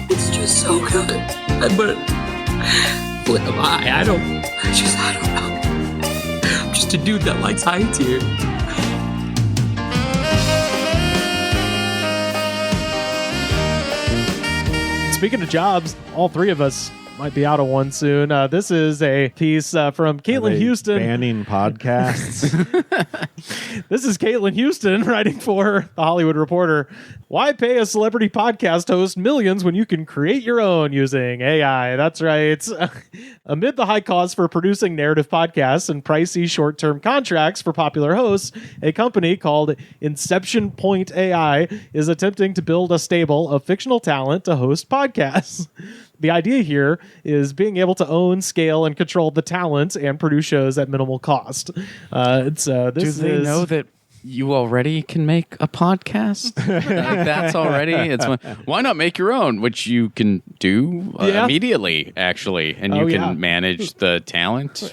It's just so good. But what am I? I don't know. I'm just a dude that likes high tier. Speaking of jobs, all three of us might be out of one soon. This is a piece from Caitlin Houston. Banning podcasts. This is Caitlin Houston writing for The Hollywood Reporter. Why pay a celebrity podcast host millions when you can create your own using AI? That's right. Amid the high cost for producing narrative podcasts and pricey short-term contracts for popular hosts, a company called Inception Point AI is attempting to build a stable of fictional talent to host podcasts. The idea here is being able to own, scale, and control the talent and produce shows at minimal cost. Do they know that you already can make a podcast? That's already. Why not make your own, which you can do immediately, actually, and you can manage the talent.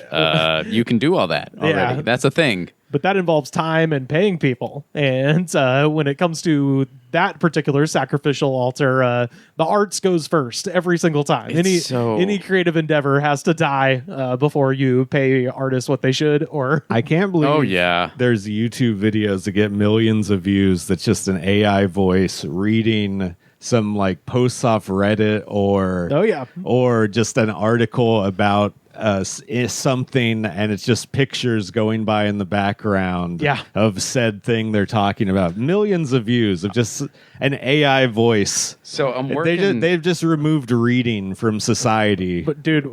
You can do all that already. That's a thing. But that involves time and paying people. And when it comes to that particular sacrificial altar, the arts goes first every single time. Any creative endeavor has to die before you pay artists what they should. Or I can't believe there's YouTube videos that get millions of views that's just an AI voice reading some like posts off Reddit or just an article about something, and it's just pictures going by in the background of said thing they're talking about. Millions of views of just an AI voice. So I'm working. They've just removed reading from society. But dude,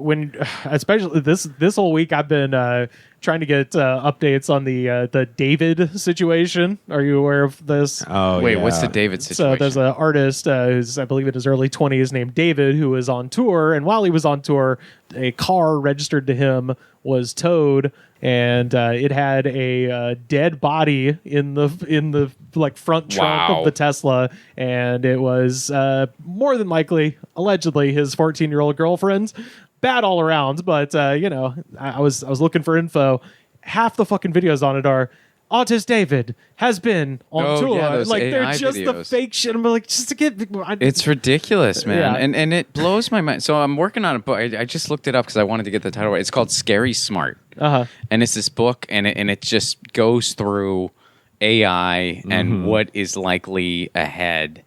especially this whole week, I've been trying to get updates on the David situation. Are you aware of this? Oh, wait, what's the David situation? So there's an artist who's, I believe, in his early 20s named David, who was on tour, and while he was on tour, a car registered to him was towed, and it had a dead body in the like front trunk of the Tesla, and it was more than likely, allegedly, his 14-year-old girlfriend. Bad all around, but I was looking for info. Half the fucking videos on it are Autist David has been on tour. Those like AI they're just videos. the fake shit. I'm like, just to get. It's ridiculous, man, and it blows my mind. So I'm working on a book. I just looked it up because I wanted to get the title right. It's called Scary Smart, and it's this book, and it just goes through AI and what is likely ahead.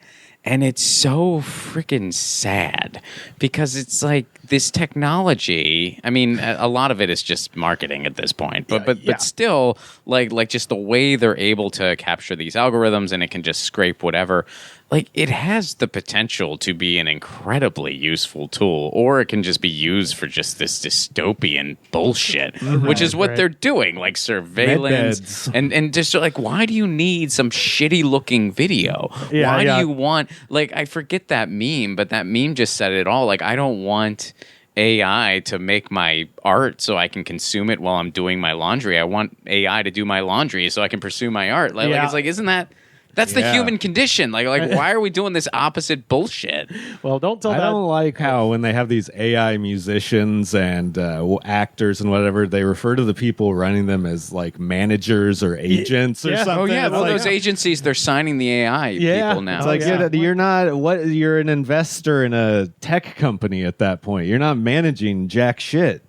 And it's so freaking sad because it's like this technology, I mean, a lot of it is just marketing at this point, but still, like just the way they're able to capture these algorithms and it can just scrape whatever. Like, it has the potential to be an incredibly useful tool, or it can just be used for just this dystopian bullshit, which is what they're doing, like surveillance and just like, why do you need some shitty looking video? Why do you want, like, I forget that meme, but that meme just said it all. Like, I don't want AI to make my art so I can consume it while I'm doing my laundry. I want AI to do my laundry so I can pursue my art. Like it's like, isn't that... That's the human condition. Like, why are we doing this opposite bullshit? Well, don't tell I don't like how when they have these AI musicians and actors and whatever, they refer to the people running them as like managers or agents or something. Oh yeah, well, like, those agencies, they're signing the AI people now. It's like you're not what you're an investor in a tech company at that point. You're not managing jack shit.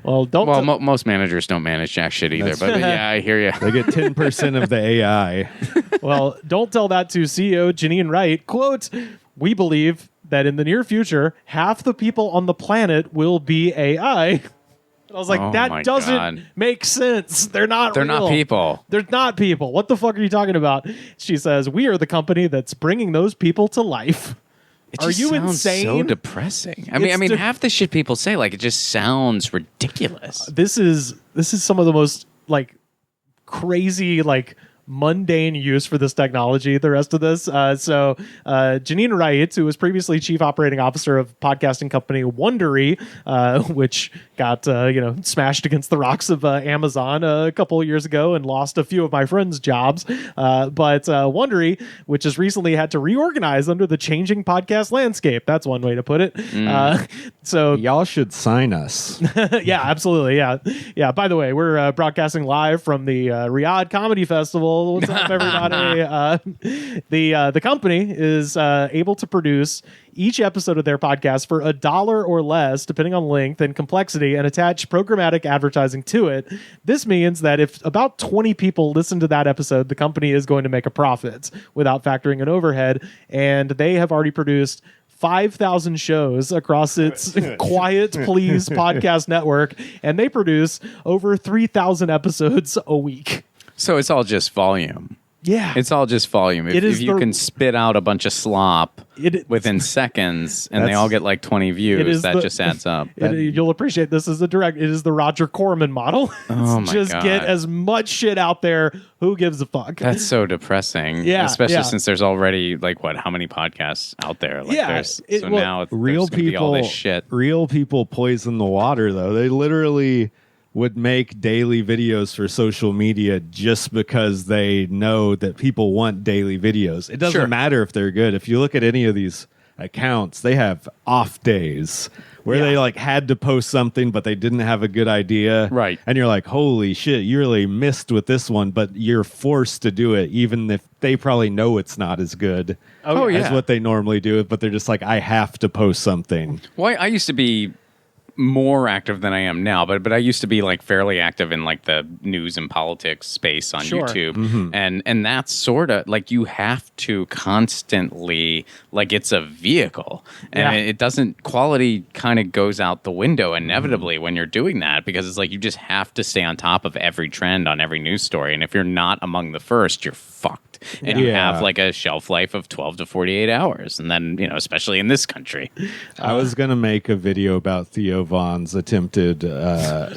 Well, most managers don't manage jack shit either. But yeah, I hear you. They get 10% of the AI. Well, don't tell that to CEO Janine Wright. Quote, "We believe that in the near future, half the people on the planet will be AI." And I was like, that doesn't make sense. They're not people. They're not people. What the fuck are you talking about? She says, "We are the company that's bringing those people to life." It just sounds so depressing. I mean, half the shit people say, like, it just sounds ridiculous. This is some of the most like crazy, like mundane use for this technology. The rest of this, so Janine Wright, who was previously chief operating officer of podcasting company Wondery, which got smashed against the rocks of Amazon a couple of years ago and lost a few of my friends' jobs. But Wondery, which has recently had to reorganize under the changing podcast landscape. That's one way to put it. So y'all should sign us. Yeah, absolutely. Yeah. By the way, we're broadcasting live from the Riyadh Comedy Festival. What's up, everybody? The company is able to produce each episode of their podcast for $1 or less, depending on length and complexity, and attach programmatic advertising to it. This means that if about 20 people listen to that episode, the company is going to make a profit without factoring in overhead. And they have already produced 5,000 shows across its Quiet Please podcast network, and they produce over 3,000 episodes a week. So it's all just volume. Yeah. It's all just volume. If you can spit out a bunch of slop within seconds and they all get like 20 views, that just adds up. You'll appreciate this as it is the Roger Corman model. Just get as much shit out there. Who gives a fuck? That's so depressing. Yeah. Especially since there's already how many podcasts out there? Now real people, all this shit. Real people poison the water though. They literally would make daily videos for social media just because they know that people want daily videos. It doesn't matter if they're good. If you look at any of these accounts, they have off days where they had to post something, but they didn't have a good idea. Right. And you're like, holy shit, you really missed with this one, but you're forced to do it, even if they probably know it's not as good as what they normally do. But they're just like, I have to post something. Well, I used to be more active than I am now, but I used to be fairly active in the news and politics space on YouTube. Mm-hmm. And that's sort of you have to constantly it's a vehicle, and it doesn't, quality kind of goes out the window inevitably when you're doing that, because it's you just have to stay on top of every trend on every news story, and if you're not among the first, you're fucked. And you have a shelf life of 12 to 48 hours. And then, especially in this country. I was going to make a video about Theo Vaughn's attempted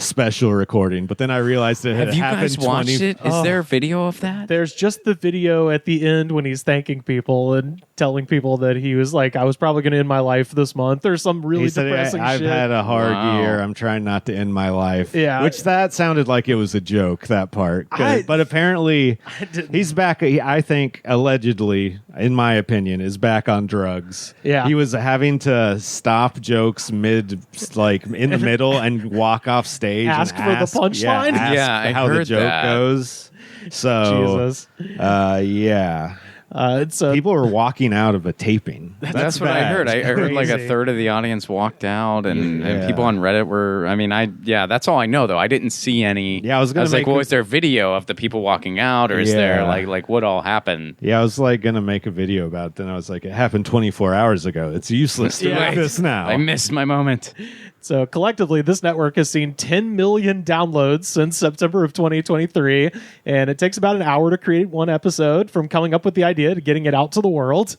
special recording, but then I realized it had happened. Have you guys watched it? Is there a video of that? There's just the video at the end when he's thanking people and telling people that he was I was probably going to end my life this month, or some really depressing I've shit. had a hard year. I'm trying not to end my life. Yeah. Which that sounded like it was a joke, that part. But apparently he's back. I think allegedly, in my opinion, is back on drugs. Yeah. He was having to stop jokes in the middle and walk off stage ask and for the punchline. I how heard the joke goes. So Jesus. People were walking out of a taping. That's what I heard. I heard a third of the audience walked out, and people on Reddit were. That's all I know though. I didn't see any. Yeah, I was going to make. Is there video of the people walking out, or is there what all happened? Yeah, I was going to make a video about it. Then I was like, it happened 24 hours ago. It's useless to make this now. I missed my moment. So collectively, this network has seen 10 million downloads since September of 2023, and it takes about an hour to create one episode from coming up with the idea to getting it out to the world.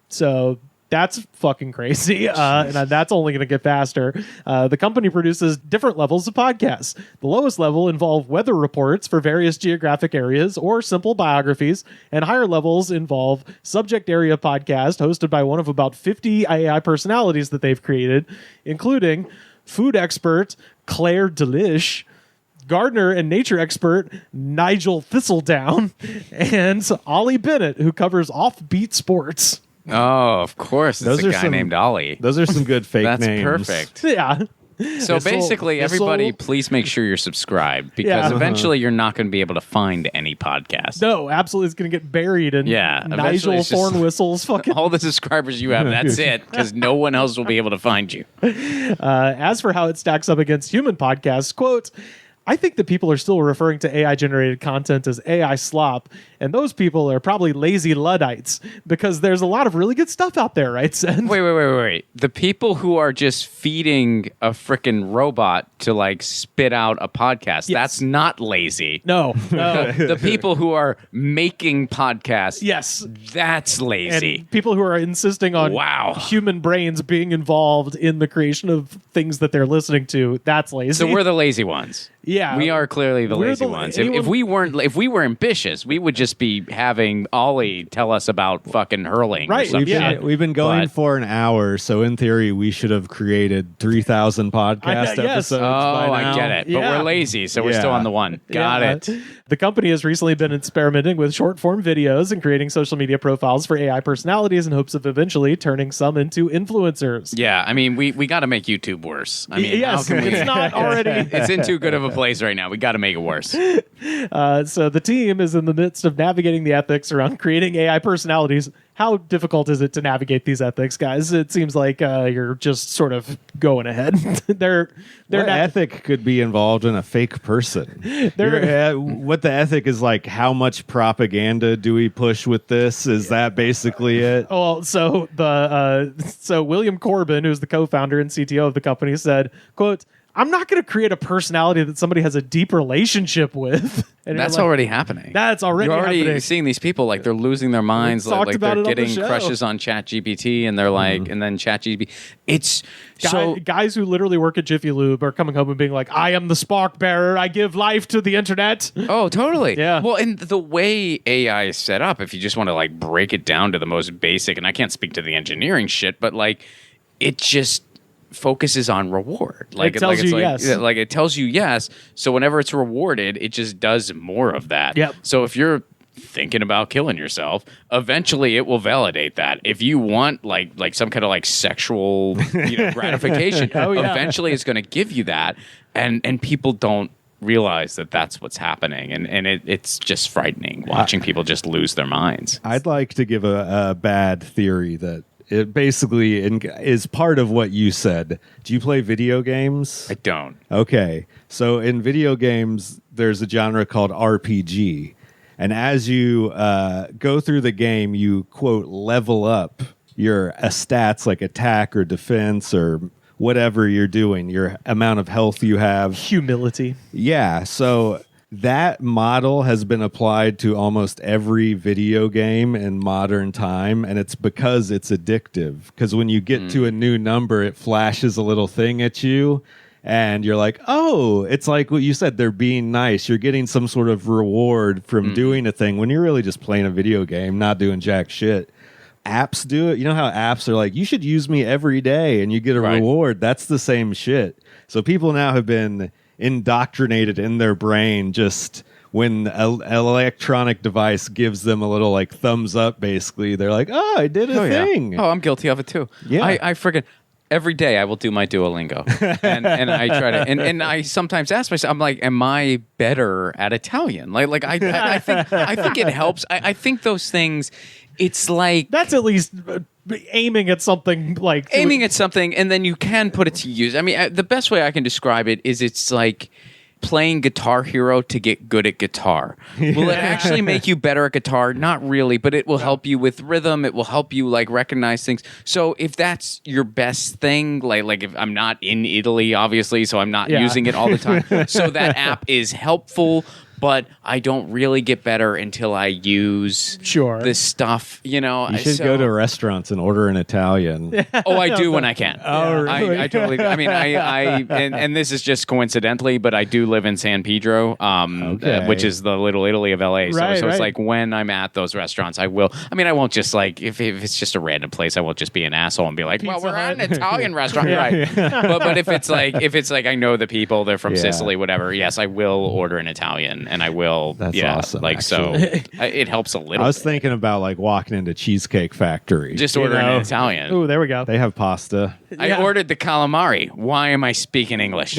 So that's fucking crazy, and that's only going to get faster. The company produces different levels of podcasts. The lowest level involve weather reports for various geographic areas or simple biographies, and higher levels involve subject area podcast hosted by one of about 50 AI personalities that they've created, including food expert Claire Delish, gardener and nature expert Nigel Thistledown, and Ollie Bennett, who covers offbeat sports. Oh, of course. There's a guy named Ollie. Those are some good fake That's names. Perfect. Yeah. So basically, everybody, please make sure you're subscribed, because eventually you're not going to be able to find any podcast. No, absolutely. It's going to get buried in Nigel Thornwhistle's fucking... All the subscribers you have, that's it, because no one else will be able to find you. As for how it stacks up against human podcasts, quote, I think that people are still referring to AI-generated content as AI slop, and those people are probably lazy Luddites, because there's a lot of really good stuff out there, right, Sen? Wait. The people who are just feeding a frickin' robot to, like, spit out a podcast, that's not lazy. No. The people who are making podcasts, yes, that's lazy. And people who are insisting on human brains being involved in the creation of things that they're listening to, that's lazy. So we're the lazy ones. Yeah, we are clearly the lazy ones. If we were ambitious, we would just be having Ollie tell us about fucking hurling. Right. Or some shit. We've been going for an hour, so in theory, we should have created 3,000 podcast episodes. Oh, by now. I get it. But we're lazy, so we're still on the one. Got it. The company has recently been experimenting with short-form videos and creating social media profiles for AI personalities in hopes of eventually turning some into influencers. Yeah, I mean, we got to make YouTube worse. I mean, yes, how can we? It's not already. It's in too good of a place right now. We got to make it worse. So the team is in the midst of navigating the ethics around creating AI personalities. How difficult is it to navigate these ethics, guys? It seems like you're just sort of going ahead. What ethic could be involved in a fake person? What the ethic is like, how much propaganda do we push with this? Is that basically it? Well, so William Corbin, who's the co-founder and CTO of the company, said, quote, I'm not going to create a personality that somebody has a deep relationship with. And that's already happening. That's already happening. You're already seeing these people, like, they're losing their minds. Like they're getting crushes on ChatGPT, and they're like, and then ChatGPT. It's guys who literally work at Jiffy Lube are coming home and being like, I am the spark bearer. I give life to the internet. Oh, totally. Yeah. Well, and the way AI is set up, if you just want to, like, break it down to the most basic, and I can't speak to the engineering shit, but, like, it just focuses on reward. Like, it tells you yes. Like, it tells you yes. So whenever it's rewarded, it just does more of that. Yep. So if you're thinking about killing yourself, eventually it will validate that. If you want like some kind of like sexual gratification, eventually it's going to give you that. And people don't realize that that's what's happening, and it's just frightening watching people just lose their minds. I'd like to give a bad theory that it basically is part of what you said. Do you play video games? I don't. Okay. So in video games, there's a genre called RPG. And as you go through the game, you, quote, level up your stats like attack or defense or whatever you're doing, your amount of health you have. Humility. Yeah. So that model has been applied to almost every video game in modern time, and it's because it's addictive. Because when you get to a new number, it flashes a little thing at you, and you're like, oh, it's like what you said, they're being nice. You're getting some sort of reward from doing a thing when you're really just playing a video game, not doing jack shit. Apps do it. You know how apps are like, you should use me every day, and you get a reward. That's the same shit. So people now have been indoctrinated in their brain just when an electronic device gives them a little like thumbs up, basically they're like, oh, I did a thing. Yeah. Oh, I'm guilty of it too. Yeah. I friggin' every day I will do my Duolingo, and I try to, and I sometimes ask myself, I'm like, am I better at Italian? Like I think it helps. I think those things, it's like, that's at least aiming at something, and then you can put it to use. I mean, the best way I can describe it is it's like playing Guitar Hero to get good at guitar. Will it actually make you better at guitar? Not really, but it will help you with rhythm. It will help you like recognize things. So if that's your best thing, like if I'm not in Italy, obviously, so I'm not using it all the time. So that app is helpful. But I don't really get better until I use this stuff, You should go to restaurants and order in Italian. Oh, I do when I can. Oh, really? I totally do. I mean, and this is just coincidentally, but I do live in San Pedro, which is the Little Italy of LA. So it's like when I'm at those restaurants, I will. I mean, I won't just like if it's just a random place, I won't just be an asshole and be like, well, we're at an Italian restaurant, right? But if it's like I know the people, they're from Sicily, whatever. Yes, I will order an Italian. And I will. That's awesome. Like actually. so, it helps a little. I was thinking about like walking into Cheesecake Factory, just ordering an Italian. Ooh, there we go. They have pasta. I ordered the calamari. Why am I speaking English?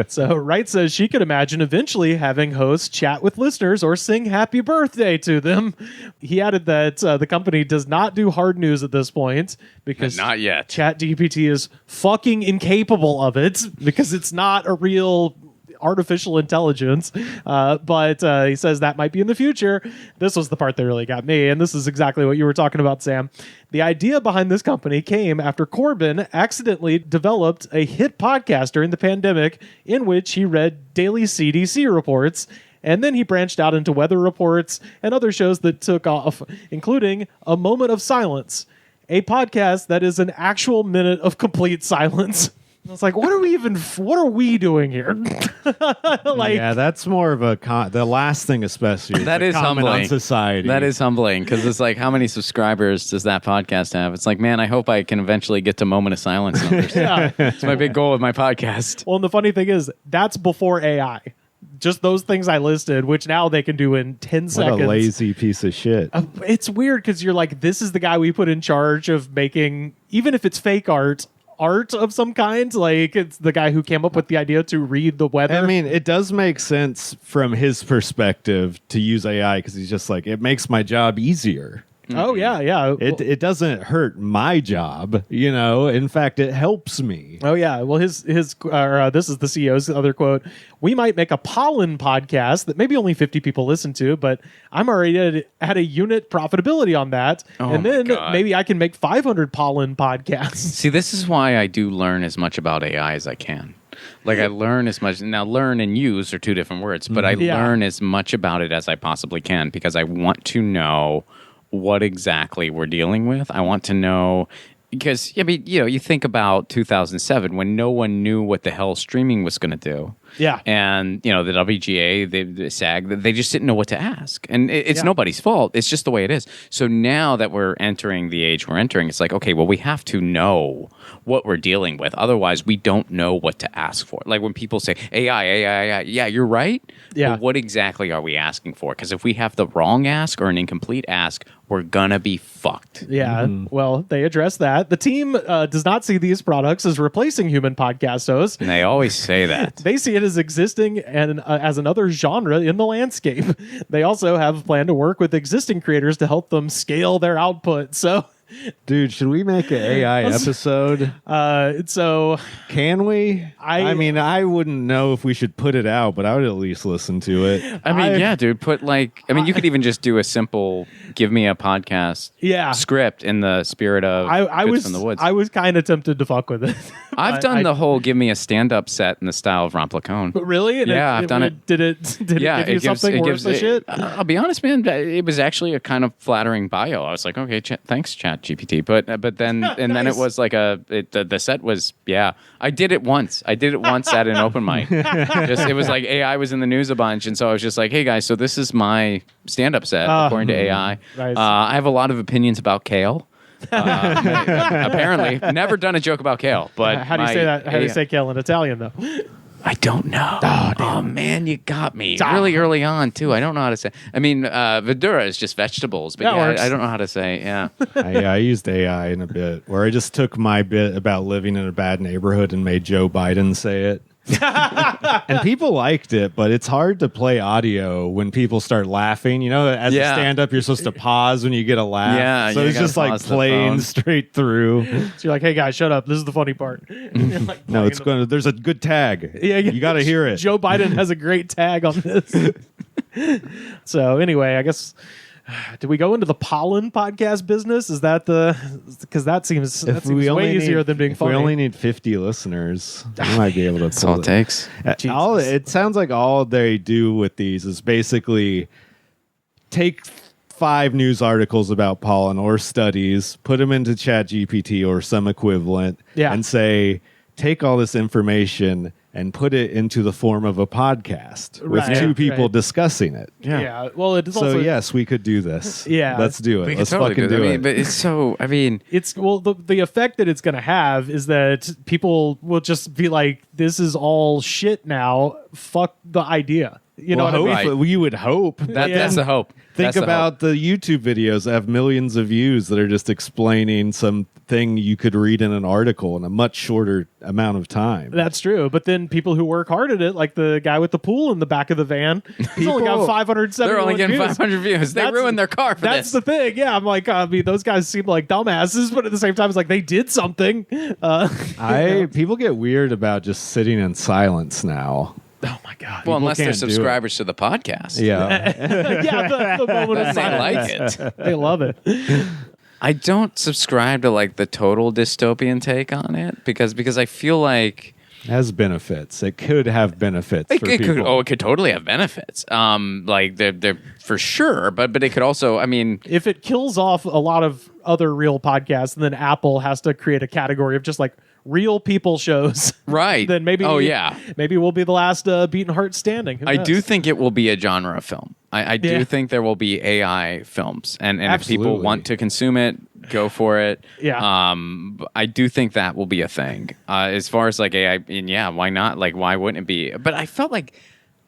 So Wright says she could imagine eventually having hosts chat with listeners or sing happy birthday to them. He added that the company does not do hard news at this point because not yet. ChatGPT is fucking incapable of it because it's not a real artificial intelligence, but he says that might be in the future. This was the part that really got me, and this is exactly what you were talking about, Sam. The idea behind this company came after Corbin accidentally developed a hit podcast during the pandemic in which he read daily CDC reports, and then he branched out into weather reports and other shows that took off, including A Moment of Silence, a podcast that is an actual minute of complete silence. I was like, what are we doing here? That's more of the last thing, especially. That is humbling on society. That is humbling because it's like, how many subscribers does that podcast have? It's like, man, I hope I can eventually get to Moment of Silence numbers. It's my big goal with my podcast. Well, and the funny thing is, that's before AI. Just those things I listed, which now they can do in 10 seconds. What a lazy piece of shit. It's weird because you're like, this is the guy we put in charge of making, even if it's fake art of some kind, like it's the guy who came up with the idea to read the weather. I mean, it does make sense from his perspective to use AI because he's just like, it makes my job easier. Oh yeah. It doesn't hurt my job, In fact, it helps me. Oh yeah. Well, this is the CEO's other quote. We might make a pollen podcast that maybe only 50 people listen to, but I'm already at a unit profitability on that, and then maybe I can make 500 pollen podcasts. See, this is why I do learn as much about AI as I can. Like I learn as much. Now, learn and use are two different words, but I learn as much about it as I possibly can because I want to know what exactly we're dealing with. I want to know because, I mean, you think about 2007 when no one knew what the hell streaming was going to do. Yeah. And, the WGA, the SAG, they just didn't know what to ask. And it's nobody's fault. It's just the way it is. So now that we're entering the age we're entering, it's like, okay, well, we have to know what we're dealing with. Otherwise, we don't know what to ask for. Like when people say, AI, yeah, you're right. Yeah. But what exactly are we asking for? Because if we have the wrong ask or an incomplete ask, we're gonna be fucked. Yeah, well, they address that. The team does not see these products as replacing human podcast hosts. And they always say that. They see it as existing and as another genre in the landscape. They also have a plan to work with existing creators to help them scale their output. So, dude, should we make an AI episode? So can we? I mean, I wouldn't know if we should put it out, but I would at least listen to it. I mean, yeah, dude. You could even just do a simple "give me a podcast" script in the spirit of Goods from the Woods. I was kind of tempted to fuck with it. I've done the whole "give me a stand-up" set in the style of Ron Placone. But really? Yeah, I've done it. Did it give you something worth the shit? I'll be honest, man. It was actually a kind of flattering bio. I was like, okay, thanks, ChatGPT. But then then it was like the set was I did it once. at an open mic. It was like AI was in the news a bunch, and so I was just like, hey guys, so this is my stand-up set according to AI. Nice. I have a lot of opinions about kale. Apparently, never done a joke about kale. But how do you say that? How do you say kale in Italian though? I don't know. Oh man, you got me really early on too. I don't know how to say. I mean, verdura is just vegetables, but I don't know how to say. Yeah, I used AI in a bit where I just took my bit about living in a bad neighborhood and made Joe Biden say it. And people liked it, but it's hard to play audio when people start laughing. You know, as a stand-up, you're supposed to pause when you get a laugh. Yeah, so it's just like playing straight through. So you're like, hey guys, shut up. This is the funny part. Like, no, it's going to, there's a good tag. Yeah. You got to hear it. Joe Biden has a great tag on this. So anyway, I guess, did we go into the pollen podcast business? Is that because that seems way easier than being funny. If we only need 50 listeners, we might be able to That's all it takes. It sounds like all they do with these is basically take 5 news articles about pollen or studies, put them into ChatGPT or some equivalent, and say, take all this information and put it into the form of a podcast with 2 people discussing it. Yeah. Well, it's so also, yes, we could do this. Yeah. Let's do it. Let's totally fucking do it. But it's so, it's the effect that it's going to have is that people will just be like, this is all shit now. Fuck the idea. You know what I mean? Right. We would hope. That's the hope. Think about the YouTube videos that have millions of views that are just explaining something you could read in an article in a much shorter amount of time. That's true. But then people who work hard at it, like the guy with the pool in the back of the van, he's only got 570. They're only getting 500 views. They ruined their car for that's this. The thing. Yeah, I'm like, I mean, those guys seem like dumbasses, but at the same time, it's like they did something. People get weird about just sitting in silence now. Oh my God. Well, unless they're subscribers to the podcast. Yeah. Yeah, the moment of They silence. like it. They love it. I don't subscribe to like the total dystopian take on it because I feel like it has benefits. It could have benefits for people. It could totally have benefits. Like they're for sure, but it could also, I mean, if it kills off a lot of other real podcasts, then Apple has to create a category of just like real people shows. Right. Then maybe maybe we'll be the last beaten heart standing. Who I knows? do think it will be a genre film. I do think there will be AI films, and if people want to consume it, go for it. Yeah. I do think that will be a thing. As far as like AI, and why not? Like, why wouldn't it be? But I thought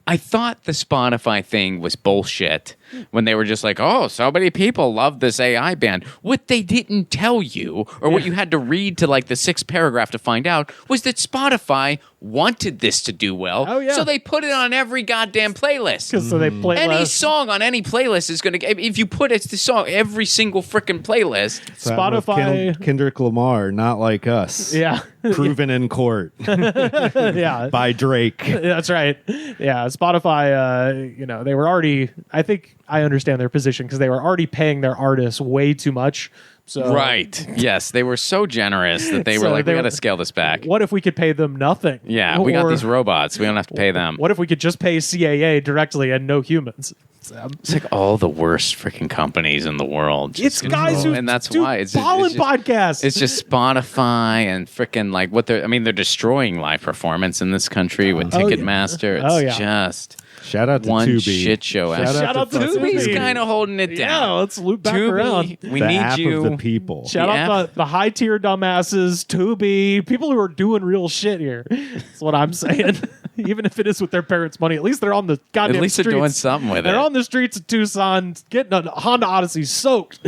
the Spotify thing was bullshit when they were just like, oh, so many people love this AI band. What they didn't tell you, or what you had to read to like the 6th paragraph to find out, was that Spotify wanted this to do well. Oh, yeah. So they put it on every goddamn playlist. So they play any less. song on any playlist is going to, if you put it's the song, every single freaking playlist. Spotify. Kendrick Lamar, not like us. Yeah. Proven in court. Yeah. By Drake. That's right. Yeah. Spotify, they were already, I think I understand their position because they were already paying their artists way too much. So, right. Yes. They were so generous that they were like, we got to scale this back. What if we could pay them nothing? Yeah. We got these robots. We don't have to pay them. What if we could just pay CAA directly and no humans? It's like all the worst freaking companies in the world. It's guys who and that's do why it's pollen podcasts. It's just Spotify and freaking like they're destroying live performance in this country with Ticketmaster. It's just shout out to one Tubi. shit show. Shout out to Tubi's Tubi. kind of holding it down. Yeah, let's loop back Tubi, around. We the need app you. of the people. Shout out the high tier dumbasses, Tubi, people who are doing real shit here. That's what I'm saying. Even if it is with their parents' money, at least they're on the goddamn At least streets. they're doing something with it. They're on the streets of Tucson getting a Honda Odyssey soaked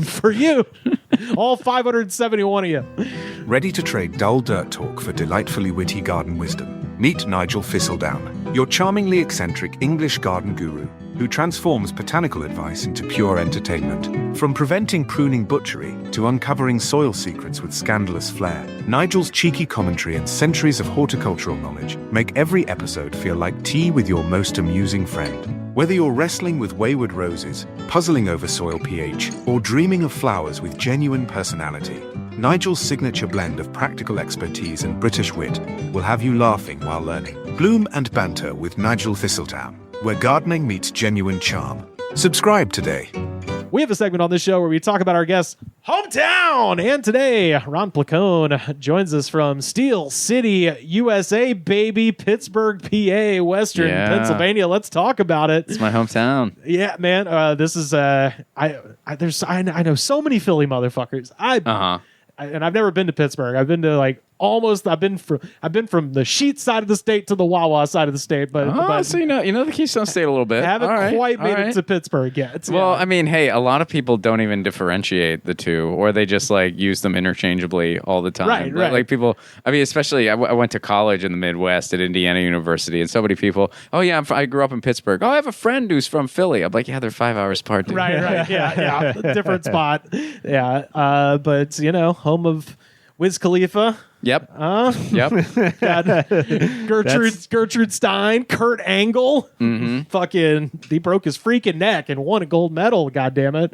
for you. All 571 of you. Ready to trade dull dirt talk for delightfully witty garden wisdom? Meet Nigel Thistledown, your charmingly eccentric English garden guru, who transforms botanical advice into pure entertainment. From preventing pruning butchery to uncovering soil secrets with scandalous flair, Nigel's cheeky commentary and centuries of horticultural knowledge make every episode feel like tea with your most amusing friend. Whether you're wrestling with wayward roses, puzzling over soil pH, or dreaming of flowers with genuine personality, Nigel's signature blend of practical expertise and British wit will have you laughing while learning. Bloom and banter with Nigel Thistledown, where gardening meets genuine charm. Subscribe today. We have a segment on this show where we talk about our guest's hometown. And today, Ron Placone joins us from Steel City, USA, baby, Pittsburgh, PA, Western Pennsylvania. Let's talk about it. It's my hometown. Yeah, man. This is I know so many Philly motherfuckers. And I've never been to Pittsburgh. I've been to like almost. I've been from the Sheetz side of the state to the Wawa side of the state, but so you know the Keystone State a little bit. Haven't quite made it to Pittsburgh yet. Well, I mean, hey, a lot of people don't even differentiate the two, or they just like use them interchangeably all the time. Right. Like people, I mean, especially I went to college in the Midwest at Indiana University, and so many people, oh yeah, I grew up in Pittsburgh. Oh, I have a friend who's from Philly. I'm like, yeah, they're 5 hours apart. Dude. Right, yeah, different spot. Yeah, but home of Wiz Khalifa. Yep. Got Gertrude Stein, Kurt Angle. Mm-hmm. Fucking, he broke his freaking neck and won a gold medal. God damn it.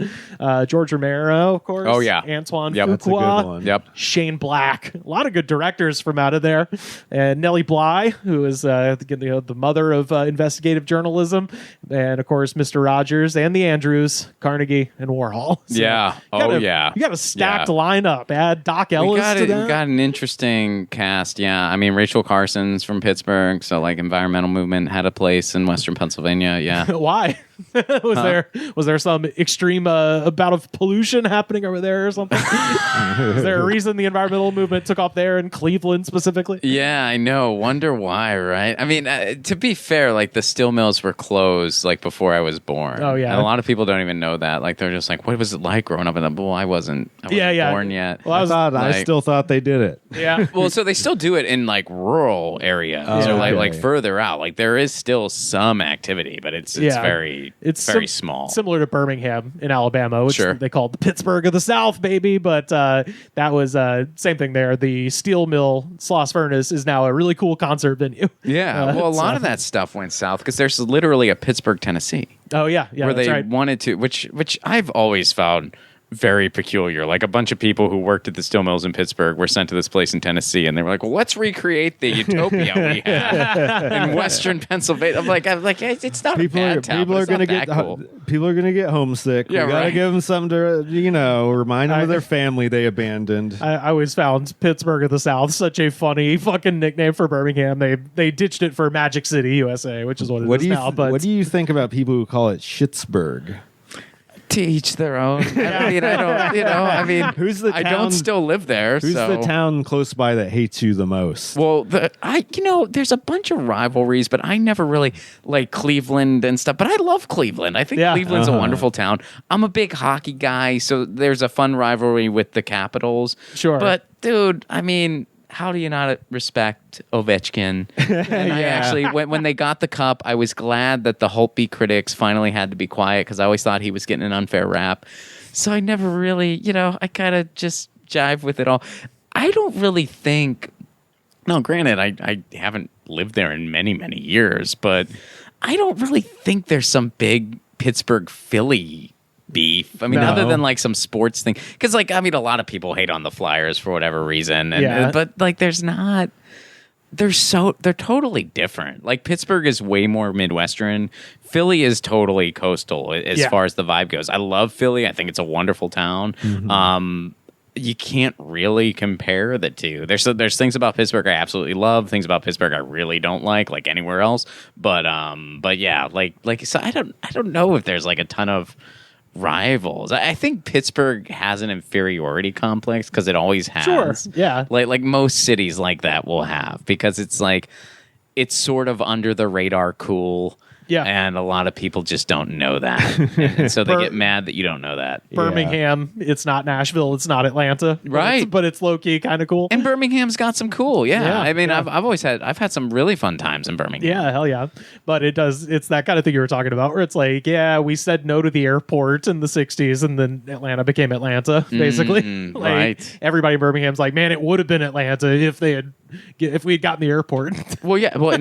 George Romero, of course. Oh yeah. Antoine Fuqua. That's a good one. Yep. Shane Black. A lot of good directors from out of there. And Nellie Bly, who is the mother of investigative journalism, and of course Mr. Rogers and the Andrews, Carnegie and Warhol. So yeah. You got a stacked lineup. Add Doc Ellis to that. We got an interesting cast. Yeah, I mean Rachel Carson's from Pittsburgh, so like environmental movement had a place in Western Pennsylvania. Yeah. Why? Was there some extreme bout of pollution happening over there or something? Is there a reason the environmental movement took off there in Cleveland specifically? Yeah, I know. Wonder why, right? I mean, to be fair, like the steel mills were closed like before I was born. Oh yeah, and a lot of people don't even know that. Like they're just like, what was it like growing up in the? Well, I wasn't born yet. Well, I still thought they did it. Yeah. Well, so they still do it in like rural areas, or like further out. Like there is still some activity, but it's very small. Similar to Birmingham in Alabama, which they called the Pittsburgh of the South, baby. But that was same thing there. The steel mill Sloss Furnace is now a really cool concert venue. Yeah, well, a lot of that stuff went south because there's literally a Pittsburgh, Tennessee. Oh yeah, where they wanted to, which I've always found very peculiar. Like a bunch of people who worked at the steel mills in Pittsburgh were sent to this place in Tennessee, and they were like, well, let's recreate the utopia we had in Western Pennsylvania. I'm like, it's not people a bad town. People are going to get people are going to get homesick. Yeah, we got to give them something to remind them of their family they abandoned. I always found Pittsburgh of the South such a funny fucking nickname for Birmingham. They ditched it for Magic City, USA, which is what it is now. But what do you think about people who call it Schittsburg? To each their own. I mean, who's the town? I don't still live there. Who's the town close by that hates you the most? Well, there's a bunch of rivalries, but I never really like Cleveland and stuff. But I love Cleveland. I think Cleveland's a wonderful town. I'm a big hockey guy, so there's a fun rivalry with the Capitals. Sure. But dude, I mean, how do you not respect Ovechkin? And I actually, when they got the cup, I was glad that the Holtby critics finally had to be quiet because I always thought he was getting an unfair rap. So I never really, I kind of just jive with it all. I don't really think, no, granted, I haven't lived there in many, many years, but I don't really think there's some big Pittsburgh-Philly beef. I mean, other than like some sports thing, because a lot of people hate on the Flyers for whatever reason, but there's not. They're totally different. Like Pittsburgh is way more Midwestern. Philly is totally coastal as far as the vibe goes. I love Philly. I think it's a wonderful town. Mm-hmm. You can't really compare the two. There's things about Pittsburgh I absolutely love. Things about Pittsburgh I really don't like anywhere else. But yeah, so I don't know if there's like a ton of rivals. I think Pittsburgh has an inferiority complex because it always has. Sure, yeah. Like most cities like that will have, because it's like it's sort of under the radar cool. Yeah. And a lot of people just don't know that. And so they get mad that you don't know that. Birmingham, it's not Nashville, it's not Atlanta. Right. But it's low-key kind of cool. And Birmingham's got some cool, I mean, I've had some really fun times in Birmingham. Yeah, hell yeah. But it's that kind of thing you were talking about where it's like, we said no to the airport in the 60s and then Atlanta became Atlanta, basically. Right. Everybody in Birmingham's like, man, it would have been Atlanta if we'd gotten the airport. Well, yeah. Well,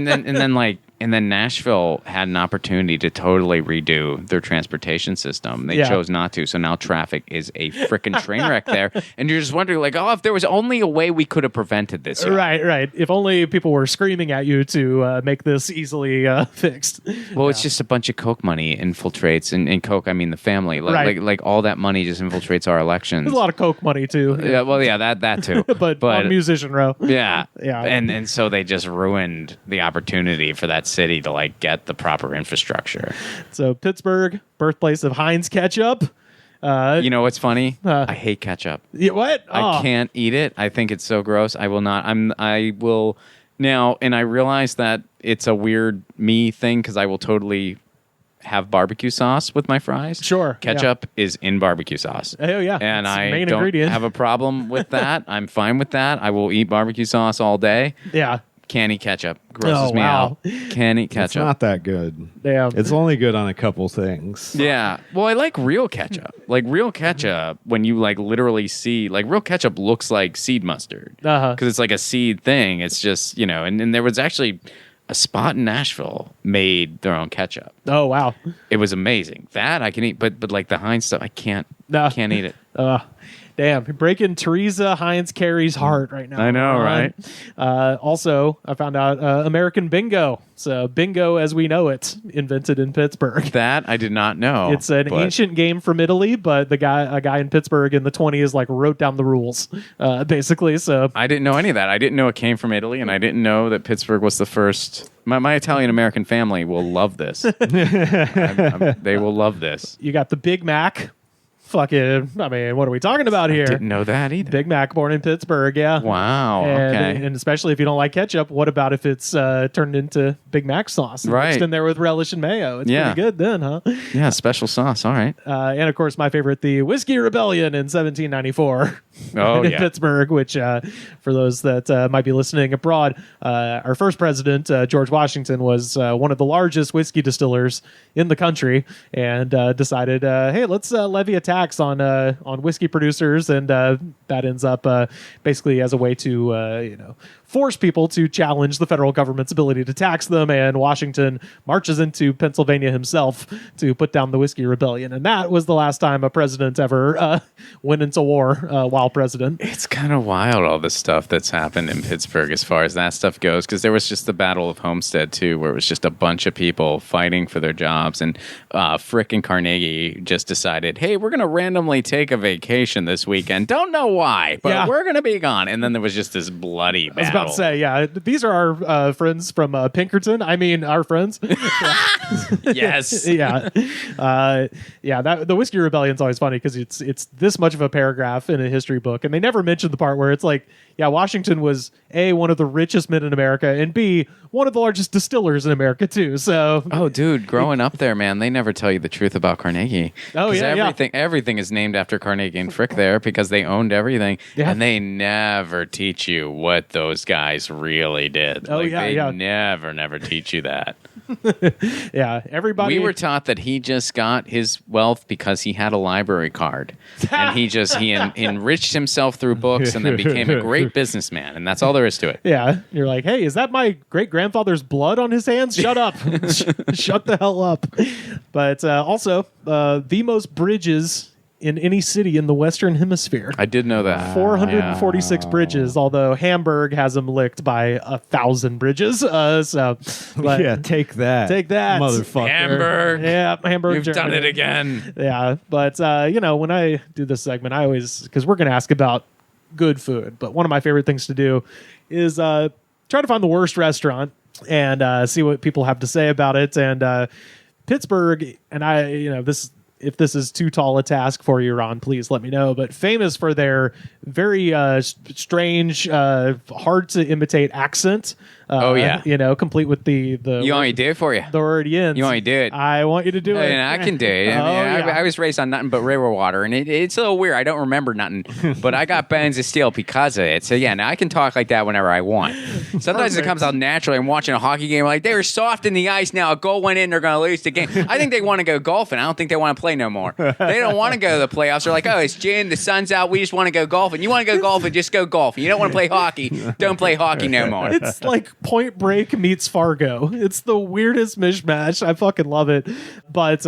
and then Nashville had an opportunity to totally redo their transportation system. They chose not to. So now traffic is a freaking train wreck there. And you're just wondering, like, if there was only a way we could have prevented this. Right. If only people were screaming at you to make this easily fixed. Well, it's just a bunch of Coke money infiltrates. And Coke, I mean the family. Like all that money just infiltrates our elections. There's a lot of Coke money, too. Yeah, well, yeah, that too. but on Musician Row. Yeah. And so they just ruined the opportunity for that city to get the proper infrastructure. So Pittsburgh, birthplace of Heinz ketchup, You know what's funny? I hate ketchup. Yeah, what? I can't eat it. I think it's so gross. I will not. I will now, and I realize that it's a weird me thing because I will totally have barbecue sauce with my fries. Sure. Ketchup is in barbecue sauce. Oh, yeah. And It's the I main don't ingredient. have a problem with that. I'm fine with that. I will eat barbecue sauce all day. Yeah. Can't eat ketchup. Grosses Oh, me wow. out. Can't eat It's ketchup. not that good. Damn. It's only good on a couple things. Yeah. Well, I like real ketchup. Like real ketchup, when you like literally see, like real ketchup looks like seed mustard. Because it's like a seed thing. It's just, and there was actually a spot in Nashville made their own ketchup. Oh, wow. It was amazing. That I can eat, but like the Heinz stuff, I can't eat it. Damn, you're breaking Teresa Heinz Carey's heart right now. I know, right? Also, I found out American Bingo. So bingo as we know it, invented in Pittsburgh. That I did not know. It's an ancient game from Italy, but a guy in Pittsburgh in the 20s wrote down the rules, basically. So I didn't know any of that. I didn't know it came from Italy, and I didn't know that Pittsburgh was the first. My Italian American family will love this. They will love this. You got the Big Mac. What are we talking about here? Didn't know that either. Big Mac, born in Pittsburgh, yeah. Wow, okay. And especially if you don't like ketchup, what about if it's turned into Big Mac sauce? And mixed in there with relish and mayo. It's pretty good then, huh? Yeah, special sauce, all right. And of course, my favorite, the Whiskey Rebellion in 1794. Oh, in yeah. Pittsburgh, which for those that might be listening abroad, our first president, George Washington, was one of the largest whiskey distillers in the country and decided, hey, let's levy a tax on whiskey producers, and that ends up basically as a way to force people to challenge the federal government's ability to tax them. And Washington marches into Pennsylvania himself to put down the Whiskey Rebellion, and that was the last time a president ever went into war while president. It's kind of wild, all the stuff that's happened in Pittsburgh as far as that stuff goes, because there was just the Battle of Homestead too, where it was just a bunch of people fighting for their jobs, and Frick and Carnegie just decided, hey, we're going to randomly take a vacation this weekend. Don't know why, but we're going to be gone. And then there was just this bloody battle. I was about to say, yeah, these are our friends from Pinkerton. I mean, our friends. Yes. Yeah. The Whiskey Rebellion's always funny because it's this much of a paragraph in a history book, and they never mention the part where it's like, yeah, Washington was A, one of the richest men in America, and B, one of the largest distillers in America too. So, oh, dude, growing up there, man, they never tell you the truth about Carnegie. Oh, yeah, everything is named after Carnegie and Frick there because they owned everything, and they never teach you what those guys really did. They never teach you that. Yeah, everybody. We were taught that he just got his wealth because he had a library card, and he enriched himself through books, and then became a great businessman, and that's all there is to it. Yeah, you're like, hey, is that my great grandfather's blood on his hands? Shut up, shut the hell up. But also, the most bridges in any city in the Western Hemisphere. I did know that. 446 bridges, although Hamburg has them licked by 1,000 bridges. Take that. Take that, motherfucker. Hamburg. Yeah, Hamburg. You've Germany. done it again. Yeah, but when I do this segment, I always, because we're going to ask about good food, but one of my favorite things to do is try to find the worst restaurant and see what people have to say about it. And Pittsburgh, and if this is too tall a task for you, Ron, please let me know. But famous for their very strange, hard to imitate accent. Complete with the. You want me to do it for you? The word ends. You want me to do it? I want you to do it. And I can do it. I was raised on nothing but river water, and it's a little weird. I don't remember nothing, but I got bones of steel because of it. So yeah, now I can talk like that whenever I want. Sometimes it comes out naturally. I'm watching a hockey game, like they were soft in the ice. Now a goal went in, they're going to lose the game. I think they want to go golfing. I don't think they want to play no more. They don't want to go to the playoffs. They're like, oh, it's June, the sun's out. We just want to go golfing. You want to go golfing? Just go golfing. You don't want to play hockey? Don't play hockey no more. It's like Point Break meets Fargo. It's the weirdest mishmash. I fucking love it. But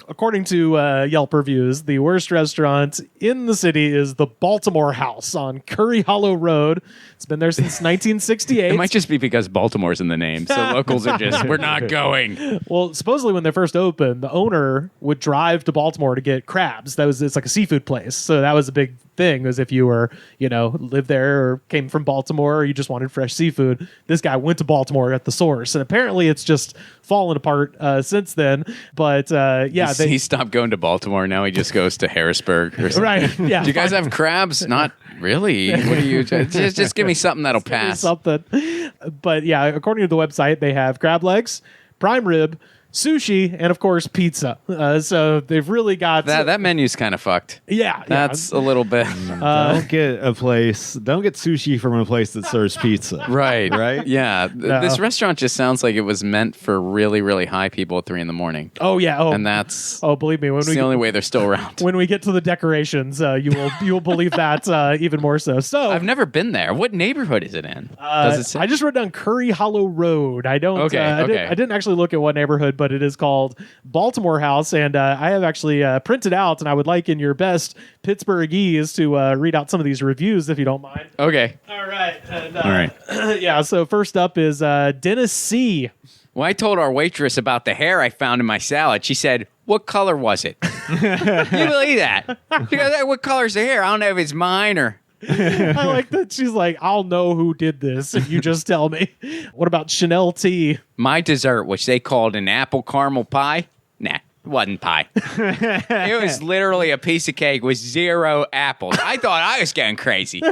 according to Yelp reviews, the worst restaurant in the city is the Baltimore House on Curry Hollow Road. It's been there since 1968. It might just be because Baltimore's in the name, so locals are just, we're not going. Well, supposedly when they first opened, the owner would drive to Baltimore to get crabs. It's like a seafood place, so that was a big thing, as if you were, lived there or came from Baltimore, or you just wanted fresh seafood. This guy went to Baltimore at the source, and apparently it's just fallen apart since then. But he stopped going to Baltimore. Now he just goes to Harrisburg or something. Right? Yeah. Do you guys have crabs? Not really. What do you? Just give me something that'll pass. Something. But yeah, according to the website, they have crab legs, prime rib, sushi, and of course pizza. So they've really got that menu's kind of fucked. Yeah, that's a little bit. Don't get sushi from a place that serves pizza. Right. Yeah. No. This restaurant just sounds like it was meant for really, really high people at 3 a.m. Oh yeah. Oh, and that's believe me, the only way they're still around. When we get to the decorations, you will believe that even more so. So I've never been there. What neighborhood is it in? Does it say? I just wrote down Curry Hollow Road. I don't. Okay. I didn't actually look at what neighborhood, but it is called Baltimore House, and I have actually printed out, and I would like in your best Pittsburghese to read out some of these reviews, if you don't mind. Okay. All right. And, All right. Yeah. So first up is Dennis C. Well, I told our waitress about the hair I found in my salad. She said, "What color was it?" You believe that? She goes, "Hey, what color's the hair? I don't know if it's mine or." I like that she's like, I'll know who did this if you just tell me. What about Chanel T? My dessert, which they called an apple caramel pie. Nah, it wasn't pie. It was literally a piece of cake with 0 apples. I thought I was going crazy.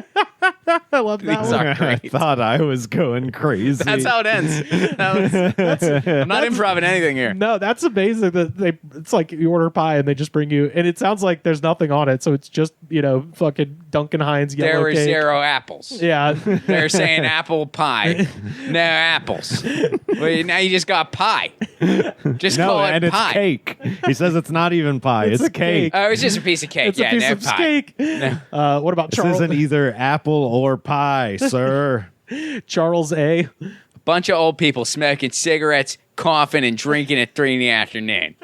I love that These one. are great. I thought I was going crazy. That's how it ends. I'm not improving anything here. No, that's amazing that it's like you order pie and they just bring you, and it sounds like there's nothing on it, so it's just fucking Duncan Hines yellow There were cake. 0 apples. Yeah. They're saying apple pie. No apples. Well, now you just got pie. Just no, call it and pie. it's cake. He says it's not even pie. It's a cake. Oh, it's just a piece of cake. It's a piece of pie. cake. No. What about This Charles? isn't either apple or pie, sir. Charles A. Bunch of old people smoking cigarettes, coughing, and drinking at 3 p.m.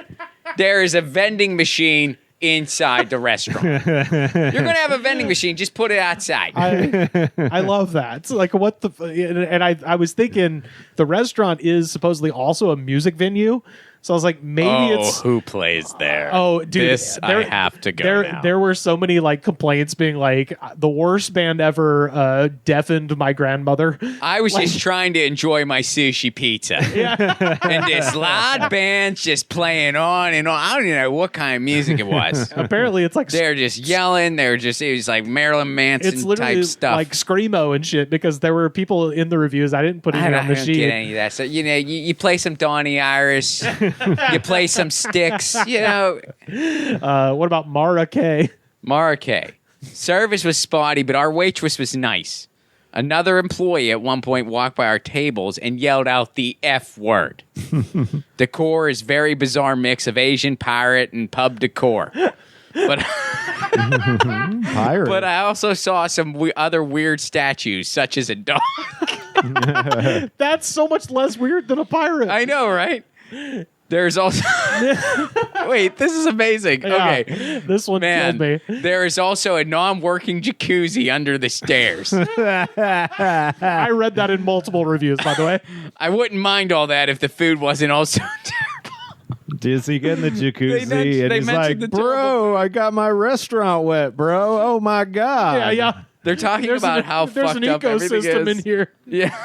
There is a vending machine inside the restaurant. You're going to have a vending machine, just put it outside. I love that. It's like, what the... And I was thinking the restaurant is supposedly also a music venue. So I was like, maybe it's... who plays there? Oh, dude. I have to go now. There were so many complaints being like, the worst band ever deafened my grandmother. I was just trying to enjoy my sushi pizza. Yeah. And this loud band's just playing on and on. I don't even know what kind of music it was. Apparently it's like... They're just yelling. It was like Marilyn Manson It's literally type stuff. like Screamo and shit, because there were people in the reviews. I didn't put it on the I don't sheet. get any of that. So, you play some Donny Iris. You play some Sticks. What about Mara K? Mara K. Service was spotty, but our waitress was nice. Another employee at one point walked by our tables and yelled out the F word. Decor is very bizarre mix of Asian, pirate, and pub decor. But Pirate. But I also saw some other weird statues, such as a dog. That's so much less weird than a pirate. I know, right? There's also... Wait, this is amazing. Yeah, okay. This one killed me. There is also a non-working jacuzzi under the stairs. I read that in multiple reviews, by the way. I wouldn't mind all that if the food wasn't also Does he get in the jacuzzi they and he's mentioned like, the bro, I got my restaurant wet, bro. Oh, my God. Yeah. They're talking about how fucked up everything is. There's an ecosystem in here. Yeah.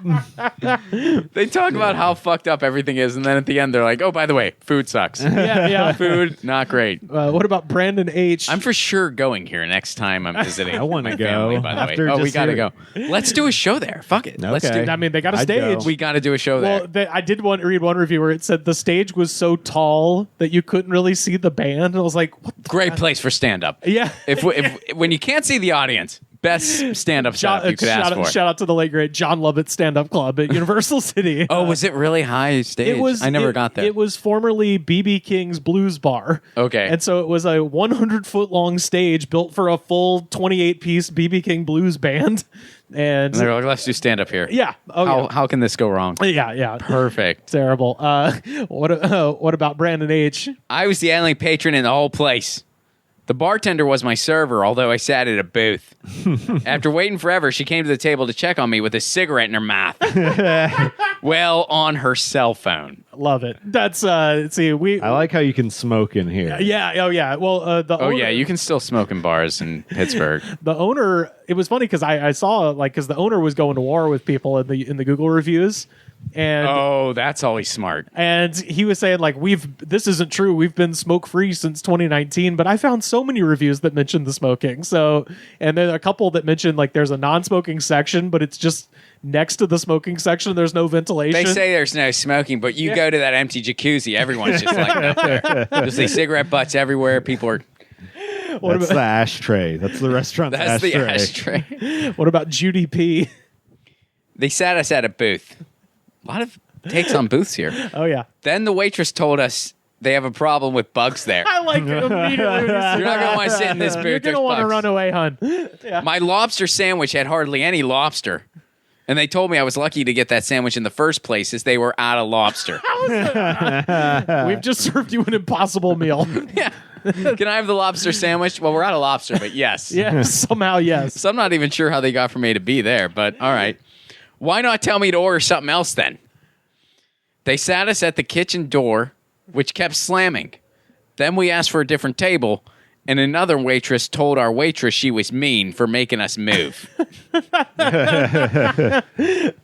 They talk about how fucked up everything is, and then at the end they're like, "Oh, by the way, food sucks." Yeah. Food not great. What about Brandon H? I'm for sure going here next time I'm visiting. I want to go. Family, by the After way. Oh, we just gotta hearing- go. Let's do a show there. Fuck it. Let's Okay. do. I mean, they got a I'd stage. go. We got to do a show there. Well, I did read one review where it said the stage was so tall that you couldn't really see the band. And I was like, what the Great place for stand up. Yeah. If when you can't see the audience, best stand up setup you could ask for. Shout out to the late great John Lovett Stand Up Club at Universal City. Oh, was it really high stage? I never got there. It was formerly BB King's Blues Bar. Okay. And so it was a 100-foot long stage built for a full 28-piece BB King blues band. And they're like, let's do stand up here. Yeah. How can this go wrong? Yeah. Perfect. Terrible. What about Brandon H? I was the only patron in the whole place. The bartender was my server, although I sat at a booth. After waiting forever, she came to the table to check on me with a cigarette in her mouth. Well, on her cell phone. Love it. That's I like how you can smoke in here. Yeah. Oh yeah. Well, the owner, you can still smoke in bars in Pittsburgh. The owner. It was funny because I saw because the owner was going to war with people in the Google reviews. And that's always smart. And he was saying like this isn't true. We've been smoke free since 2019, but I found so many reviews that mentioned the smoking. So, and then a couple that mentioned like there's a non-smoking section, but it's just next to the smoking section. There's no ventilation. They say there's no smoking, but you go to that empty jacuzzi, everyone's just like up there. There's these cigarette butts everywhere. People are. That's the ashtray. That's the restaurant's ashtray. That's the ashtray. What about Judy P? They sat us at a booth. A lot of takes on booths here. Oh, yeah. Then the waitress told us they have a problem with bugs there. I like it immediately. You're not going to want to sit in this booth. You're going to want to run away, hun. Yeah. My lobster sandwich had hardly any lobster. And they told me I was lucky to get that sandwich in the first place as they were out of lobster. We've just served you an impossible meal. Yeah. Can I have the lobster sandwich? Well, we're out of lobster, but yes. Yeah, somehow yes. So I'm not even sure how they got from A to B there, but all right. Why not tell me to order something else then? They sat us at the kitchen door, which kept slamming. Then we asked for a different table, and another waitress told our waitress she was mean for making us move.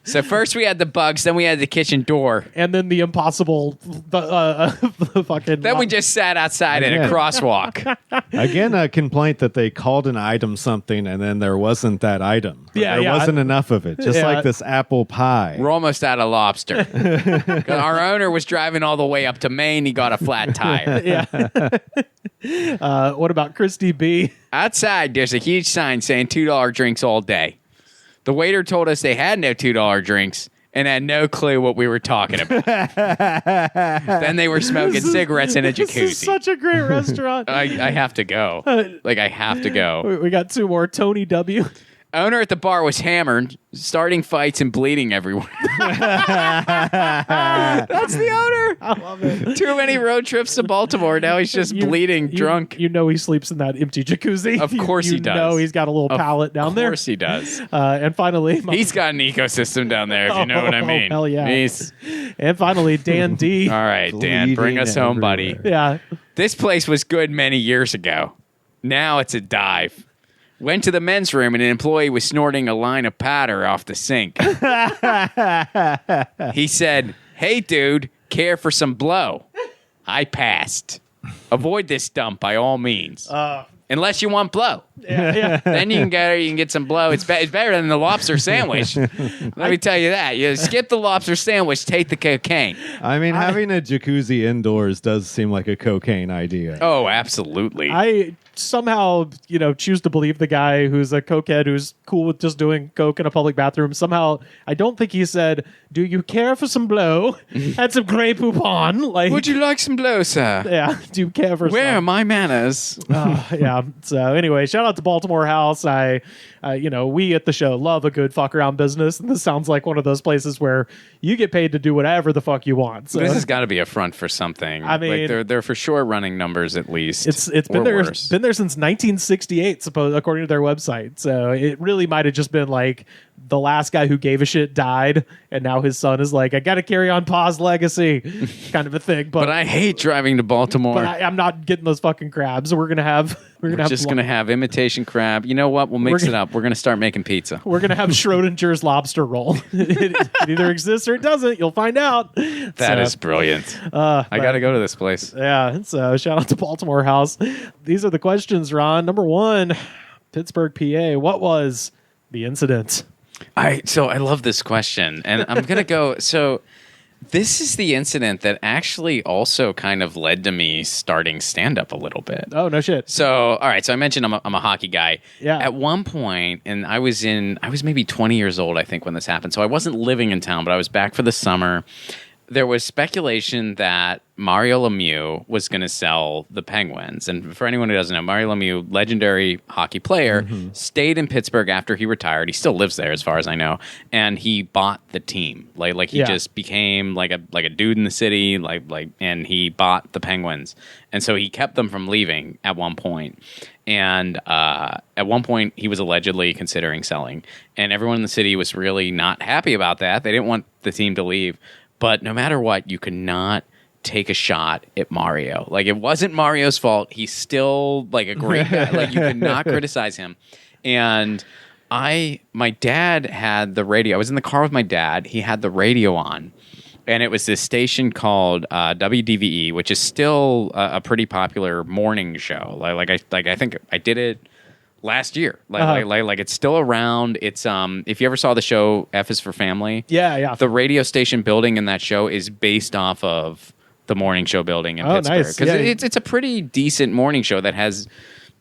So first we had the bugs, then we had the kitchen door. And then the impossible the fucking... Then we just sat outside at a crosswalk. Again, a complaint that they called an item something and then there wasn't that item. Yeah, there wasn't enough of it. Just like this apple pie. We're almost out of lobster. Our owner was driving all the way up to Maine. He got a flat tire. Yeah. What about Christy B? Outside, there's a huge sign saying $2 drinks all day. The waiter told us they had no $2 drinks and had no clue what we were talking about. Then they were smoking cigarettes in a jacuzzi. This is such a great restaurant. I have to go. I have to go. We got two more. Tony W. Owner at the bar was hammered, starting fights and bleeding everywhere. That's the owner. I love it. Too many road trips to Baltimore. Now he's just bleeding, drunk. You know he sleeps in that empty jacuzzi. Of course he does. You know he's got a little pallet down there. Of course he does. And finally... He's got an ecosystem down there, if you know what I mean. Hell yeah. He's... And finally, Dan D. All right, Dan, bring us home, buddy. Yeah. This place was good many years ago. Now it's a dive. Went to the men's room and an employee was snorting a line of powder off the sink. He said, "Hey, dude, care for some blow?" I passed. Avoid this dump by all means. Unless you want blow. Yeah. Then you can get some blow. It's better than the lobster sandwich. Let me tell you that. You skip the lobster sandwich, take the cocaine. I mean, having a jacuzzi indoors does seem like a cocaine idea. Oh, absolutely. I somehow, choose to believe the guy who's a cokehead who's cool with just doing coke in a public bathroom. Somehow, I don't think he said, "Do you care for some blow and some Grey Poupon?" Like, would you like some blow, sir? Yeah. Do you care for Where some? are my manners? Yeah. So anyway, shout out to Baltimore House. We at the show love a good fuck around business, and this sounds like one of those places where you get paid to do whatever the fuck you want. So this has got to be a front for something. I mean, they're for sure running numbers at least. It's been there since 1968, according to their website. So it really might have just been like the last guy who gave a shit died, and now his son is like, "I got to carry on Pa's legacy," kind of a thing. But I hate driving to Baltimore. But I'm not getting those fucking crabs. We're gonna have imitation crab. You know what? We'll mix it up. We're gonna start making pizza. We're gonna have Schrodinger's lobster roll. It either exists or it doesn't. You'll find out. That is brilliant. I got to go to this place. Yeah. So shout out to Baltimore House. These are the questions, Ron. Number 1, Pittsburgh, PA. What was the incident? I love this question, and I'm gonna go. So this is the incident that actually also kind of led to me starting stand-up a little bit. Oh, no shit. So all right, so I mentioned I'm a hockey guy. Yeah. At one point, and I was maybe 20 years old, I think, when this happened. So I wasn't living in town, but I was back for the summer. There was speculation that Mario Lemieux was going to sell the Penguins. And for anyone who doesn't know, Mario Lemieux, legendary hockey player, stayed in Pittsburgh after he retired. He still lives there, as far as I know. And he bought the team. Like he just became like a dude in the city. And he bought the Penguins. And so he kept them from leaving at one point. And at one point, he was allegedly considering selling. And everyone in the city was really not happy about that. They didn't want the team to leave. But no matter what, you could not take a shot at Mario. Like, it wasn't Mario's fault. He's still like a great guy. Like, you could not criticize him. And my dad had the radio. I was in the car with my dad. He had the radio on. And it was this station called WDVE, which is still a pretty popular morning show. I think I did it last year. Like it's still around. It's if you ever saw the show F is for Family. Yeah. The radio station building in that show is based off of the morning show building in Pittsburgh. Nice. Because it's a pretty decent morning show that has,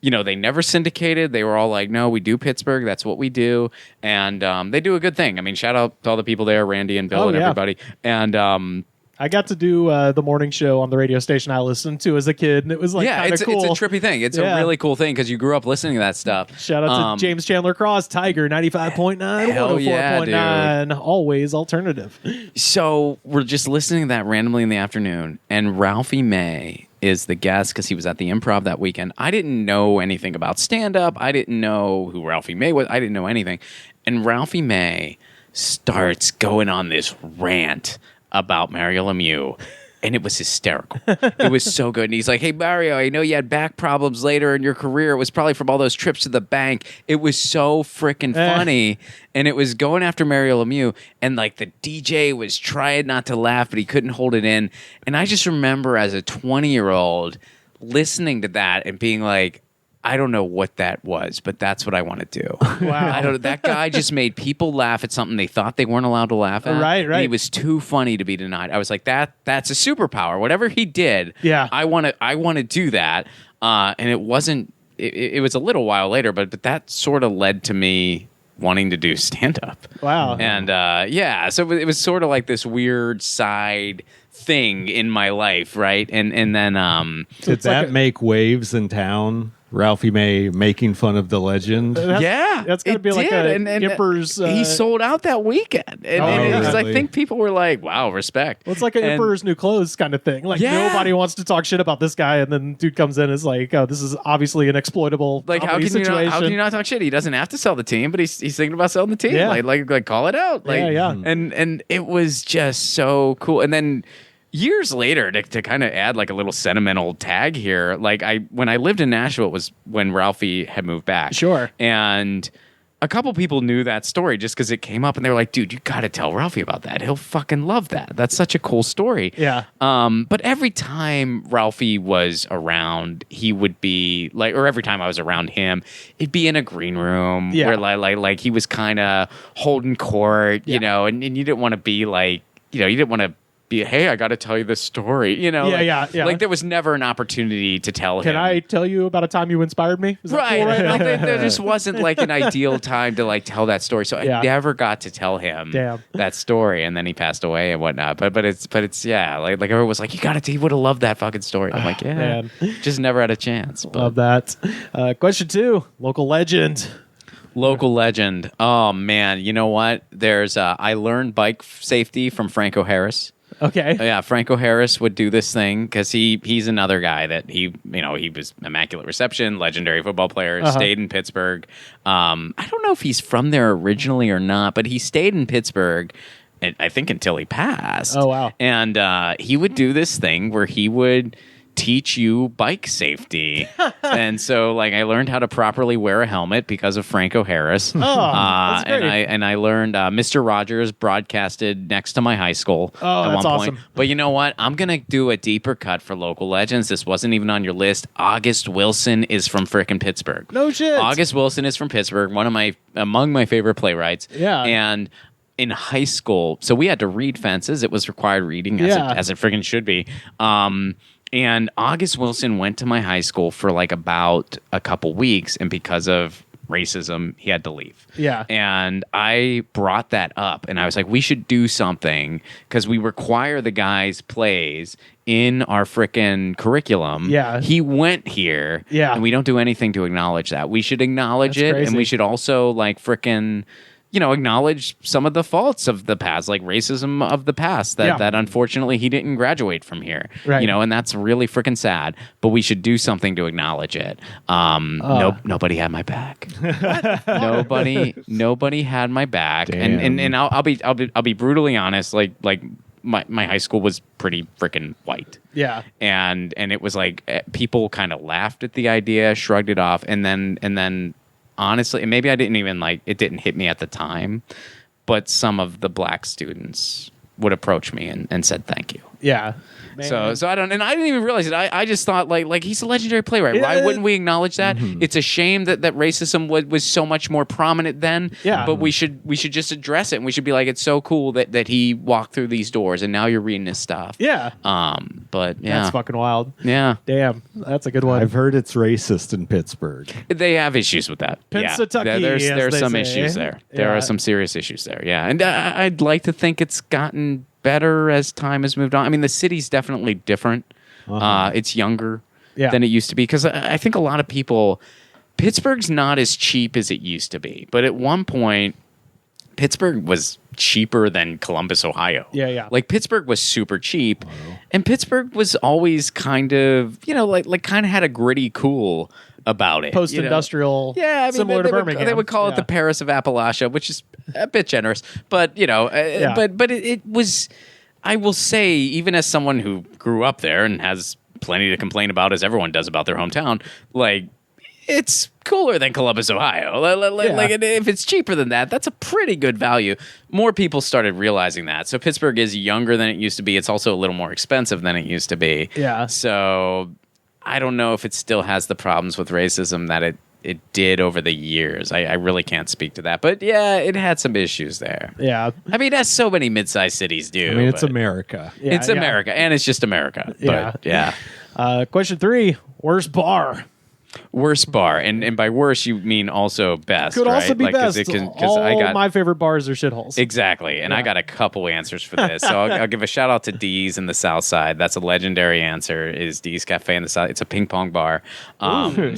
they never syndicated. They were all like, no, we do Pittsburgh. That's what we do. And they do a good thing. I mean, shout out to all the people there, Randy and Bill and everybody. And I got to do the morning show on the radio station I listened to as a kid, and it was like kind of cool. It's a trippy thing. It's a really cool thing because you grew up listening to that stuff. Shout out to James Chandler Cross, Tiger 95.9, 104.9, always alternative. So we're just listening to that randomly in the afternoon, and Ralphie May is the guest because he was at the Improv that weekend. I didn't know anything about stand-up. I didn't know who Ralphie May was. I didn't know anything. And Ralphie May starts going on this rant about Mario Lemieux, and it was hysterical. It was so good. And he's like, hey, Mario, I know you had back problems later in your career. It was probably from all those trips to the bank. It was so freaking funny. And it was going after Mario Lemieux, and like the DJ was trying not to laugh, but he couldn't hold it in. And I just remember as a 20-year-old listening to that and being like, I don't know what that was, but that's what I want to do. Wow. That guy just made people laugh at something they thought they weren't allowed to laugh at. Right. And he was too funny to be denied. I was like, that's a superpower. Whatever he did, I want to do that. And it wasn't. It was a little while later, but that sort of led to me wanting to do stand up. Wow. And so it was sort of like this weird side thing in my life, right? And then did that make waves in town? Ralphie May making fun of the legend. That's gonna be like a Emperor's. He sold out that weekend, and it was, I think people were like, "Wow, respect." Well, it's like an Emperor's New Clothes kind of thing. Like nobody wants to talk shit about this guy, and then dude comes in and is like, "Oh, this is obviously an exploitable situation." How can you not talk shit? He doesn't have to sell the team, but he's thinking about selling the team. Yeah. Like call it out. And it was just so cool. And then years later, to kind of add like a little sentimental tag here, like when I lived in Nashville, it was when Ralphie had moved back. Sure. And a couple people knew that story just because it came up, and they were like, dude, you got to tell Ralphie about that. He'll fucking love that. That's such a cool story. Yeah. But every time Ralphie was around, he would be like, or every time I was around him, it'd be in a green room where like he was kind of holding court, you know, and you didn't want to be like, you didn't want to be, hey, I got to tell you this story, Yeah. Like there was never an opportunity to tell him. Can I tell you about a time you inspired me? Is that right. cool, right? Like there just wasn't like an ideal time to like tell that story. So I never got to tell him that story, and then he passed away and whatnot. But it's like everyone was like, he would have loved that fucking story. I'm like, man. Just never had a chance. But. Love that. Question 2, local legend. Local legend. Oh man, you know what? There's I learned bike safety from Franco Harris. Okay. Yeah, Franco Harris would do this thing because he's another guy that he was immaculate reception, legendary football player, stayed in Pittsburgh. I don't know if he's from there originally or not, but he stayed in Pittsburgh, I think, until he passed. Oh, wow. And he would do this thing where he would teach you bike safety. And so like I learned how to properly wear a helmet because of Franco Harris. That's great. And I learned Mr. Rogers broadcasted next to my high school at that's one awesome. point. But you know what? I'm going to do a deeper cut for local legends. This wasn't even on your list. August Wilson is from frickin' Pittsburgh. No shit. August Wilson is from Pittsburgh, among my favorite playwrights. Yeah. And in high school, so we had to read Fences. It was required reading as it friggin' should be. And August Wilson went to my high school for like about a couple weeks, and because of racism, he had to leave. Yeah. And I brought that up, and I was like, we should do something because we require the guys' plays in our frickin' curriculum. Yeah. He went here. Yeah. And we don't do anything to acknowledge that. We should acknowledge it, crazy. and we should also like frickin', acknowledge some of the faults of the past, like racism of the past that unfortunately he didn't graduate from here. Right. And that's really freaking sad, but we should do something to acknowledge it. Nobody had my back. Nobody had my back. Damn. And I'll be brutally honest, like my high school was pretty freaking white. Yeah. And it was like people kind of laughed at the idea, shrugged it off, and then honestly, and maybe I didn't even it didn't hit me at the time, but some of the black students would approach me and said thank you. Yeah. Man. So I didn't even realize it. I just thought like he's a legendary playwright. Why wouldn't we acknowledge that? Mm-hmm. It's a shame that racism was so much more prominent then. Yeah. But we should just address it, and we should be like, it's so cool that he walked through these doors and now you're reading his stuff. Yeah. But yeah. That's fucking wild. Yeah. Damn. That's a good one. I've heard it's racist in Pittsburgh. They have issues with that. Pennsatucky, yeah. There's some say. issues there. Yeah. There are some serious issues there. Yeah. And I'd like to think it's gotten better as time has moved on. I mean, the city's definitely different. It's younger than it used to be, because I think a lot of people, Pittsburgh's not as cheap as it used to be, but at one point Pittsburgh was cheaper than Columbus, Ohio. Yeah. Like Pittsburgh was super cheap, and Pittsburgh was always kind of, like kind of had a gritty cool about it. Post-industrial, similar to Birmingham. They would call it the Paris of Appalachia, which is a bit generous, but but it was. I will say, even as someone who grew up there and has plenty to complain about, as everyone does about their hometown, like it's cooler than Columbus, Ohio. Like if it's cheaper than that, that's a pretty good value. More people started realizing that. So Pittsburgh is younger than it used to be. It's also a little more expensive than it used to be. Yeah. So I don't know if it still has the problems with racism that it did over the years. I really can't speak to that. But yeah, it had some issues there. Yeah. I mean, as so many mid-sized cities do. I mean, it's America. It's America, and it's just America. Yeah. But yeah. Question 3, worst bar? Worst bar, and by worst you mean also best. Could right? also be best. All I got my favorite bars are shitholes. Exactly, and I got a couple answers for this. So I'll give a shout out to Dee's in the South Side. That's a legendary answer. Is Dee's Cafe in the South? It's a ping pong bar. Okay.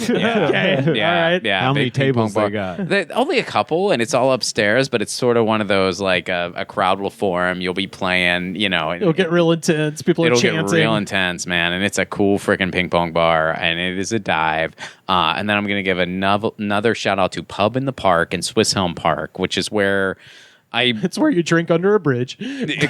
Yeah. How many tables they got? Only a couple, and it's all upstairs. But it's sort of one of those like a crowd will form. You'll be playing. It'll get real intense. People are chanting. It'll get real intense, man. And it's a cool freaking ping pong bar, and it is a dive. And then I'm going to give another shout out to Pub in the Park in Swiss Helm Park, which is where it's where you drink under a bridge.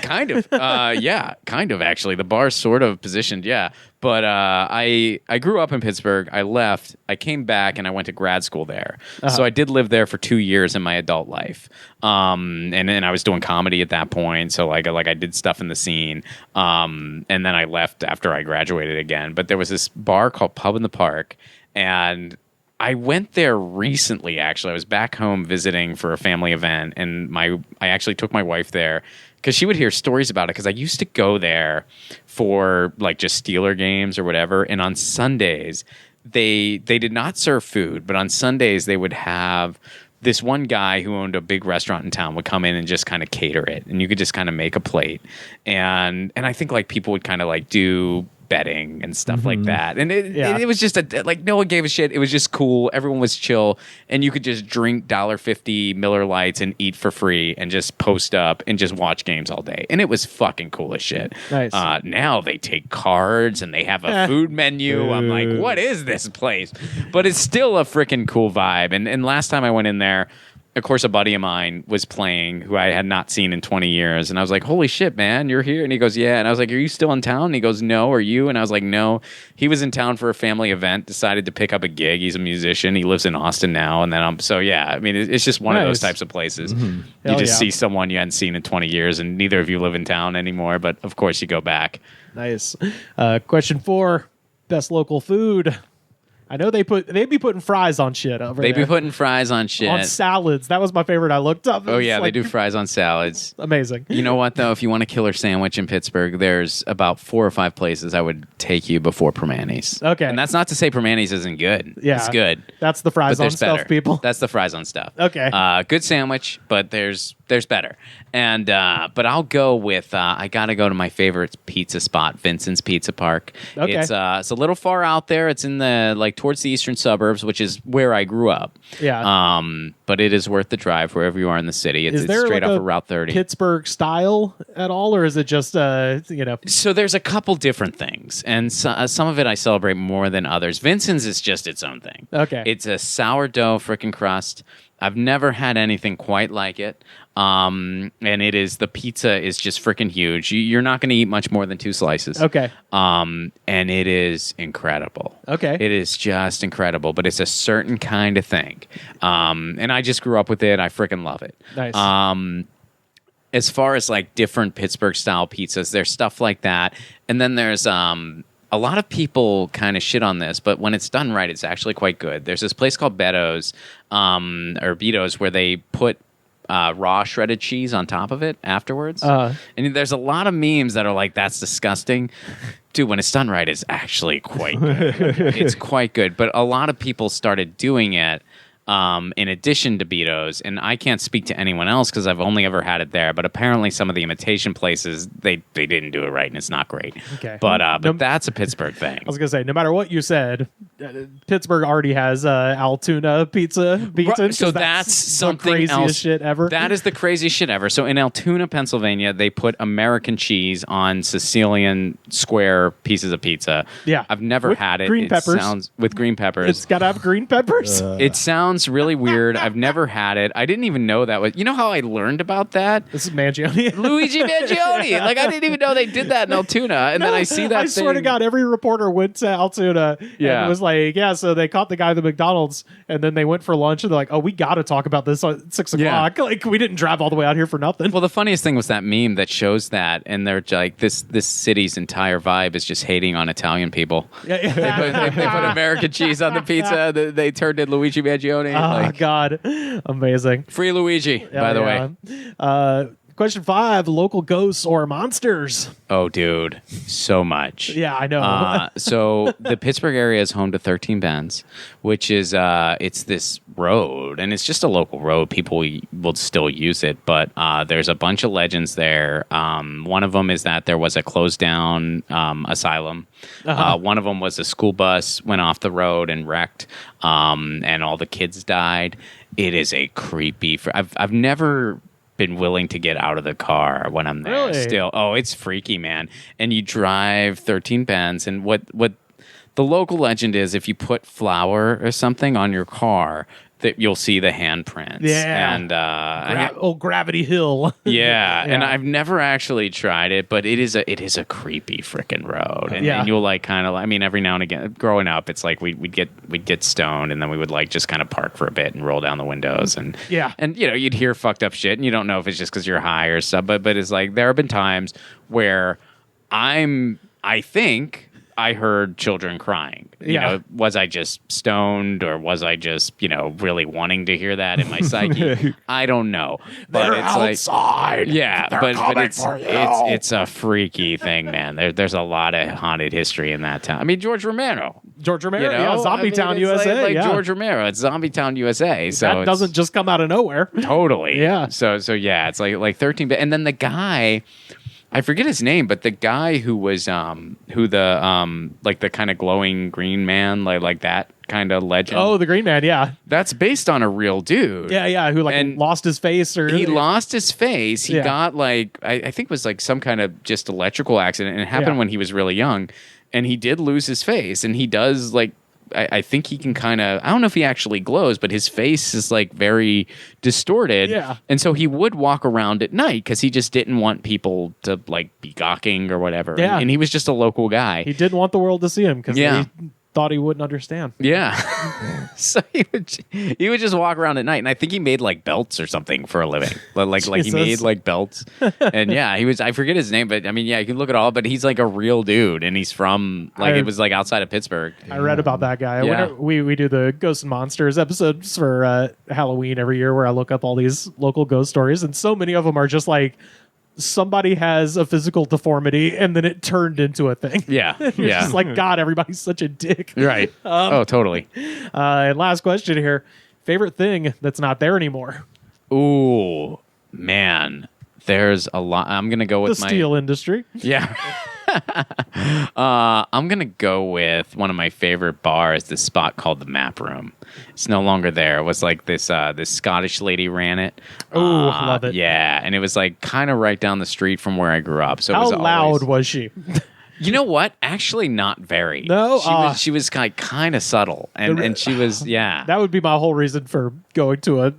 Kind of. Kind of, actually. The bar's sort of positioned, yeah. But I grew up in Pittsburgh. I left. I came back, and I went to grad school there. So I did live there for 2 years in my adult life. And then I was doing comedy at that point. So like I did stuff in the scene. And then I left after I graduated again. But there was this bar called Pub in the Park, and I went there recently, actually. I was back home visiting for a family event, and I actually took my wife there because she would hear stories about it, because I used to go there for like just Steeler games or whatever, and on Sundays they did not serve food, but on Sundays they would have this one guy who owned a big restaurant in town would come in and just kind of cater it, and you could just kind of make a plate, and I think like people would kind of like do betting and stuff like that, and it was just like no one gave a shit. It was just cool. Everyone was chill, and you could just drink $1.50 Miller Lights and eat for free and just post up and just watch games all day, and it was fucking cool as shit. Nice. Now they take cards and they have a food menu. I'm like, what is this place? But it's still a freaking cool vibe. And last time I went in there, of course, a buddy of mine was playing who I had not seen in 20 years. And I was like, holy shit, man, you're here? And he goes, yeah. And I was like, are you still in town? And he goes, no. Are you? And I was like, no. He was in town for a family event, decided to pick up a gig. He's a musician. He lives in Austin now. And then I mean, it's just one of those types of places. You just see someone you hadn't seen in 20 years, and neither of you live in town anymore. But of course, you go back. Nice. Question 4, best local food. I know they'd be putting fries on shit over there. They'd be putting fries on shit. On salads. That was my favorite. I looked up. Oh, yeah, they do fries on salads. Amazing. You know what, though? If you want a killer sandwich in Pittsburgh, there's about 4 or 5 places I would take you before Permanis. Okay. And that's not to say Permanis isn't good. Yeah. It's good. That's the fries on stuff, people. That's the fries on stuff. Okay. Good sandwich, but there's better. And but I'll go with I gotta go to my favorite pizza spot, Vincent's Pizza Park. Okay. It's a little far out there. It's in the towards the eastern suburbs, which is where I grew up. Yeah. But it is worth the drive wherever you are in the city. It's straight off of Route 30. Pittsburgh style at all, or is it just So there's a couple different things, and some of it I celebrate more than others. Vincent's is just its own thing. Okay. It's a sourdough frickin' crust. I've never had anything quite like it. And the pizza is just freaking huge. You're not going to eat much more than 2 slices. Okay. And it is incredible. Okay. It is just incredible, but it's a certain kind of thing. And I just grew up with it. I freaking love it. Nice. As far as like different Pittsburgh style pizzas, there's stuff like that. And then there's a lot of people kind of shit on this, but when it's done right, it's actually quite good. There's this place called Beto's, or Beto's, where they put raw shredded cheese on top of it afterwards. And there's a lot of memes that are like, that's disgusting. Dude, when it's done right, it's actually quite good. It's quite good. But a lot of people started doing it in addition to Beto's, and I can't speak to anyone else because I've only ever had it there. But apparently, some of the imitation places they didn't do it right, and it's not great. Okay, but that's a Pittsburgh thing. I was gonna say, no matter what you said, Pittsburgh already has Altoona pizza beaten. So that's something craziest else. shit ever. That is the craziest shit ever. So in Altoona, Pennsylvania, they put American cheese on Sicilian square pieces of pizza. Yeah, I've never had it. Green peppers. Sounds with green peppers. It's gotta have green peppers. It sounds really weird. I've never had it. I didn't even know that was. You know how I learned about that? This is Mangione. Luigi Mangione. Like I didn't even know they did that in Altoona, and then I see that. I swear to God, every reporter went to Altoona. Yeah, and it was like, so they caught the guy at the McDonald's, and then they went for lunch, and they're like, oh, we got to talk about this at 6 o'clock. Like we didn't drive all the way out here for nothing. Well, the funniest thing was that meme that shows that, and they're like, this city's entire vibe is just hating on Italian people. Yeah. They put American cheese on the pizza. They turned in Luigi Mangione. Oh God, amazing! Free Luigi, by the way. Question 5: local ghosts or monsters? Oh, dude, so much. Yeah, I know. So the Pittsburgh area is home to 13 Bends, which is it's this road, and it's just a local road. People will still use it, but there's a bunch of legends there. One of them is that there was a closed down asylum. One of them was a school bus went off the road and wrecked, and all the kids died. It is a creepy. I've never been willing to get out of the car when I'm there. Really? Still. Oh, it's freaky, man. And you drive 13 Bends, and what the local legend is, if you put flour or something on your car, that you'll see the handprints. Yeah. And Gravity Hill. yeah. And I've never actually tried it, but it is a creepy freaking road. And, and you'll like kind of, I mean, every now and again, growing up, it's like we'd get stoned, and then we would like just kind of park for a bit and roll down the windows, and you'd hear fucked up shit, and you don't know if it's just because you're high or stuff, but it's like there have been times where I think I heard children crying. You know, was I just stoned, or was I just, really wanting to hear that in my psyche? I don't know. But They're it's outside. like, yeah, They're but coming for you. it's a freaky thing, man. There's a lot of haunted history in that town. I mean, George Romero, Zombie Town, USA. Like George Romero, it's Zombie Town, USA. So that doesn't just come out of nowhere. Totally. Yeah. So yeah, it's like 13. And then the guy, I forget his name, but the guy who was like the kind of glowing green man, like that kind of legend. Oh, the Green Man, yeah. That's based on a real dude. Yeah, who lost his face, or he lost his face. He Yeah. got like I think it was like some kind of just electrical accident, and it happened when he was really young, and he did lose his face, and he does like. I think he can kind of, I don't know if he actually glows, but his face is like very distorted. Yeah. And so he would walk around at night because he just didn't want people to like be gawking or whatever. Yeah. And he was just a local guy. He didn't want the world to see him because he thought he wouldn't understand. Yeah. So he would just walk around at night, and I think he made like belts or something for a living. Like he made like belts. And I forget his name, but I mean, you can look at all, but he's like a real dude, and he's from it was like outside of Pittsburgh. I read about that guy. Yeah. We do the Ghosts and Monsters episodes for Halloween every year, where I look up all these local ghost stories, and so many of them are just like, somebody has a physical deformity and then it turned into a thing. Yeah. You're just like, God, everybody's such a dick. Right. Oh, totally. And last question here. Favorite thing that's not there anymore? Ooh, man. There's a lot. I'm going to go with the steel industry. Yeah. I'm going to go with one of my favorite bars, this spot called the Map Room. It's no longer there. It was like this Scottish lady ran it. Oh, love it. Yeah, and it was like kind of right down the street from where I grew up. So how it was loud was she? You know what? Actually, not very. No, she was kind of subtle, and she was That would be my whole reason for going to a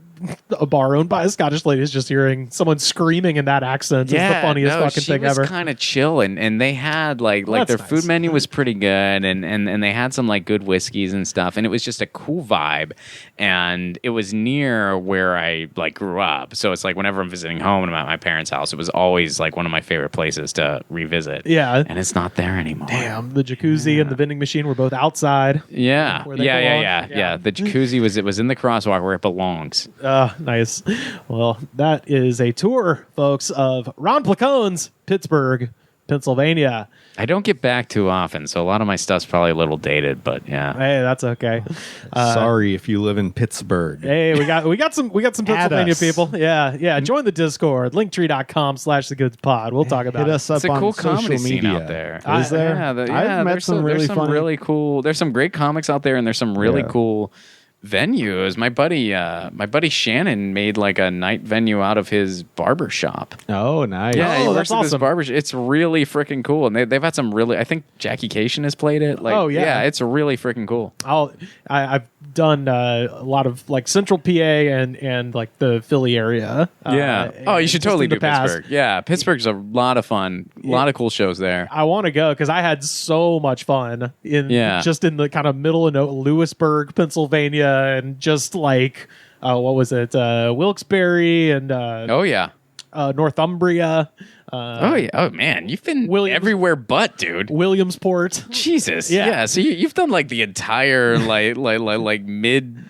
a bar owned by a Scottish lady is just hearing someone screaming in that accent is the funniest fucking thing ever. She was kind of chill, and they had like their food menu was pretty good, and they had some like good whiskeys and stuff, and it was just a cool vibe, and it was near where I like grew up, so it's like whenever I'm visiting home and I'm at my parents' house, it was always like one of my favorite places to revisit. Yeah, and it's not there anymore. Damn, the jacuzzi and the vending machine were both outside. Yeah, yeah. The jacuzzi was in the crosswalk where it belongs. Nice. Well, that is a tour, folks, of Ron Placone's Pittsburgh, Pennsylvania. I don't get back too often, so a lot of my stuff's probably a little dated, but yeah. Hey, that's okay. Sorry if you live in Pittsburgh. Hey, we got some Pennsylvania people. Yeah. Join the Discord, linktree.com/thegoods-pod. We'll talk about Hit us up it's a on cool social comedy media. scene out there. Is there? I've met some really funny. Really cool. There's some great comics out there, and there's some really cool venues. My buddy Shannon made like a night venue out of his barber shop. Oh, nice. Yeah, he works that's at this awesome. barber shop. It's really freaking cool, and they've had some really. I think Jackie Cation has played it. Like, yeah, it's really freaking cool. I've done a lot of like Central PA and like the Philly area. You should totally do Pittsburgh. Yeah, Pittsburgh's a lot of fun. A lot of cool shows there. I want to go because I had so much fun in the kind of middle of Lewisburg, Pennsylvania, and just like what was it, Wilkes-Barre and Northumbria. Oh man, you've been everywhere but, dude. Williamsport. Jesus. Yeah. So you've done like the entire like mid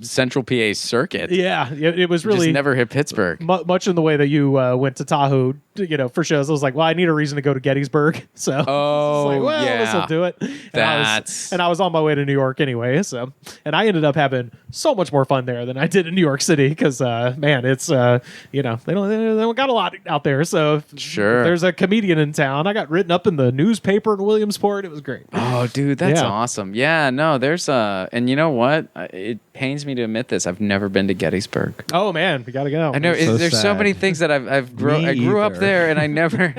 Central PA circuit. Yeah, it was really just never hit Pittsburgh. Much in the way that you went to Tahoe, for shows. I was like, well, I need a reason to go to Gettysburg, so this will do it. And I was on my way to New York anyway, so I ended up having so much more fun there than I did in New York City because man, it's they don't got a lot out there. So if there's a comedian in town, I got written up in the newspaper in Williamsport. It was great. Oh, dude, that's awesome. Yeah, no, there's and you know what? It pains me to admit this. I've never been to Gettysburg. Oh man, we gotta go. I know there's so many things that I grew up there and I never.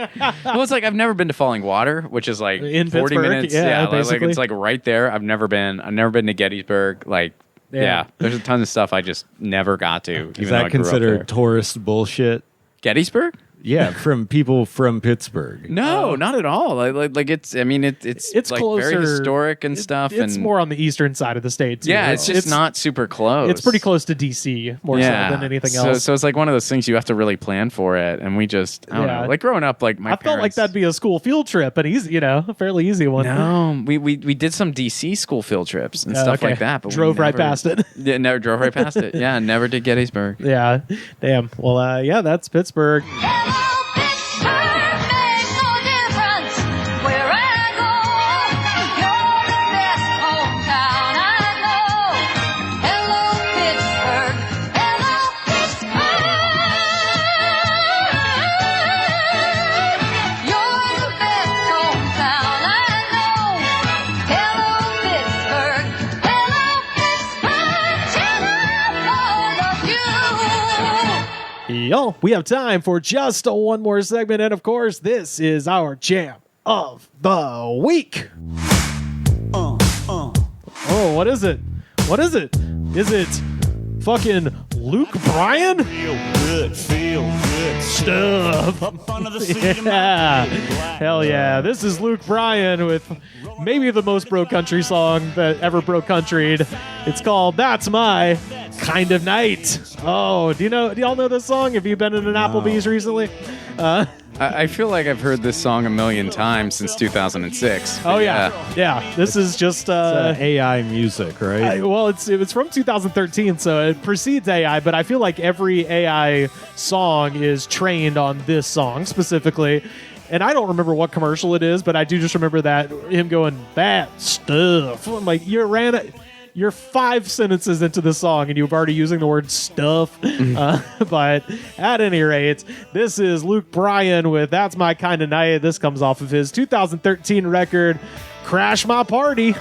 Well, it's like I've never been to Falling Water, which is like in 40 Pittsburgh? minutes. Yeah, like it's like right there. I've never been to Gettysburg. Like there's a ton of stuff I just never got to. Is that considered tourist bullshit? Gettysburg? Yeah, from people from Pittsburgh. No, not at all. Like it's. I mean, it's like closer, very historic and stuff. It's more on the eastern side of the state. Yeah, it's just not super close. It's pretty close to DC more so than anything else. So it's like one of those things you have to really plan for it, and we just I don't know. Like growing up, like I felt like that'd be a school field trip, an easy, a fairly easy one. No, we did some DC school field trips and stuff like that, but drove right past it. Yeah, never drove right past it. Yeah, never did Gettysburg. Yeah, damn. Well, that's Pittsburgh. We have time for just one more segment, and of course, this is our jam of the week. Oh, what is it? What is it? Is it fucking Luke Bryan? Feel good stuff. Up under the seat yeah. Hell yeah. This is Luke Bryan with maybe the most broke country song that ever broke country'd. It's called That's My Kind of Night. Oh, do y'all know this song? Have you been in an Applebee's recently? I feel like I've heard this song a million times since 2006. Oh yeah. This is just AI music, right? It's from 2013, so it precedes AI. But I feel like every AI song is trained on this song specifically. And I don't remember what commercial it is, but I do just remember that him going that stuff. I'm like, you're 5 sentences into the song and you've already using the word stuff. But at any rate, this is Luke Bryan with That's My Kind of Night. This comes off of his 2013 record, Crash My Party.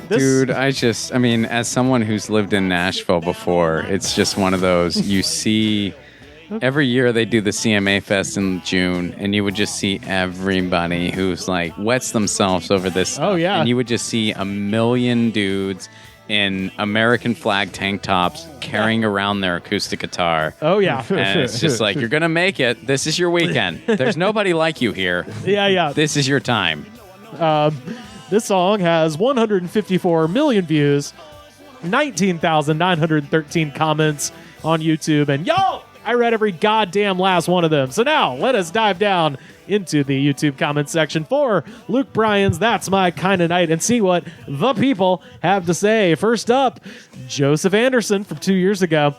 Dude, as someone who's lived in Nashville before, it's just one of those, you see... Every year they do the CMA Fest in June, and you would just see everybody who's like wets themselves over this stuff. Oh, yeah. And you would just see a million dudes in American flag tank tops carrying around their acoustic guitar. Oh, yeah. And it's just like, you're going to make it. This is your weekend. There's nobody like you here. Yeah. This is your time. This song has 154 million views, 19,913 comments on YouTube, and I read every goddamn last one of them. So now, let us dive down into the YouTube comment section for Luke Bryan's That's My Kinda Night and see what the people have to say. First up, Joseph Anderson from 2 years ago.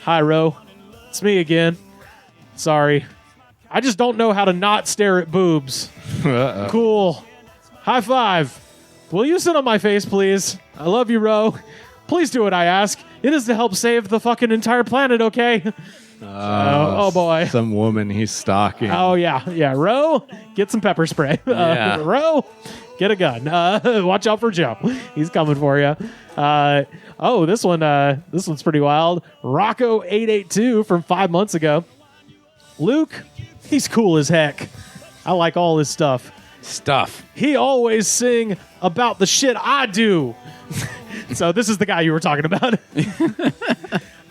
Hi, Ro. It's me again. Sorry. I just don't know how to not stare at boobs. Cool. High five. Will you sit on my face, please? I love you, Ro. Please do what I ask. It is to help save the fucking entire planet, okay? Oh boy. Some woman he's stalking. Oh, yeah. Ro, get some pepper spray. Yeah. Ro, get a gun. Watch out for Joe. He's coming for you. This one's pretty wild. Rocco882 from 5 months ago. Luke, he's cool as heck. I like all his stuff. He always sing about the shit I do. So this is the guy you were talking about.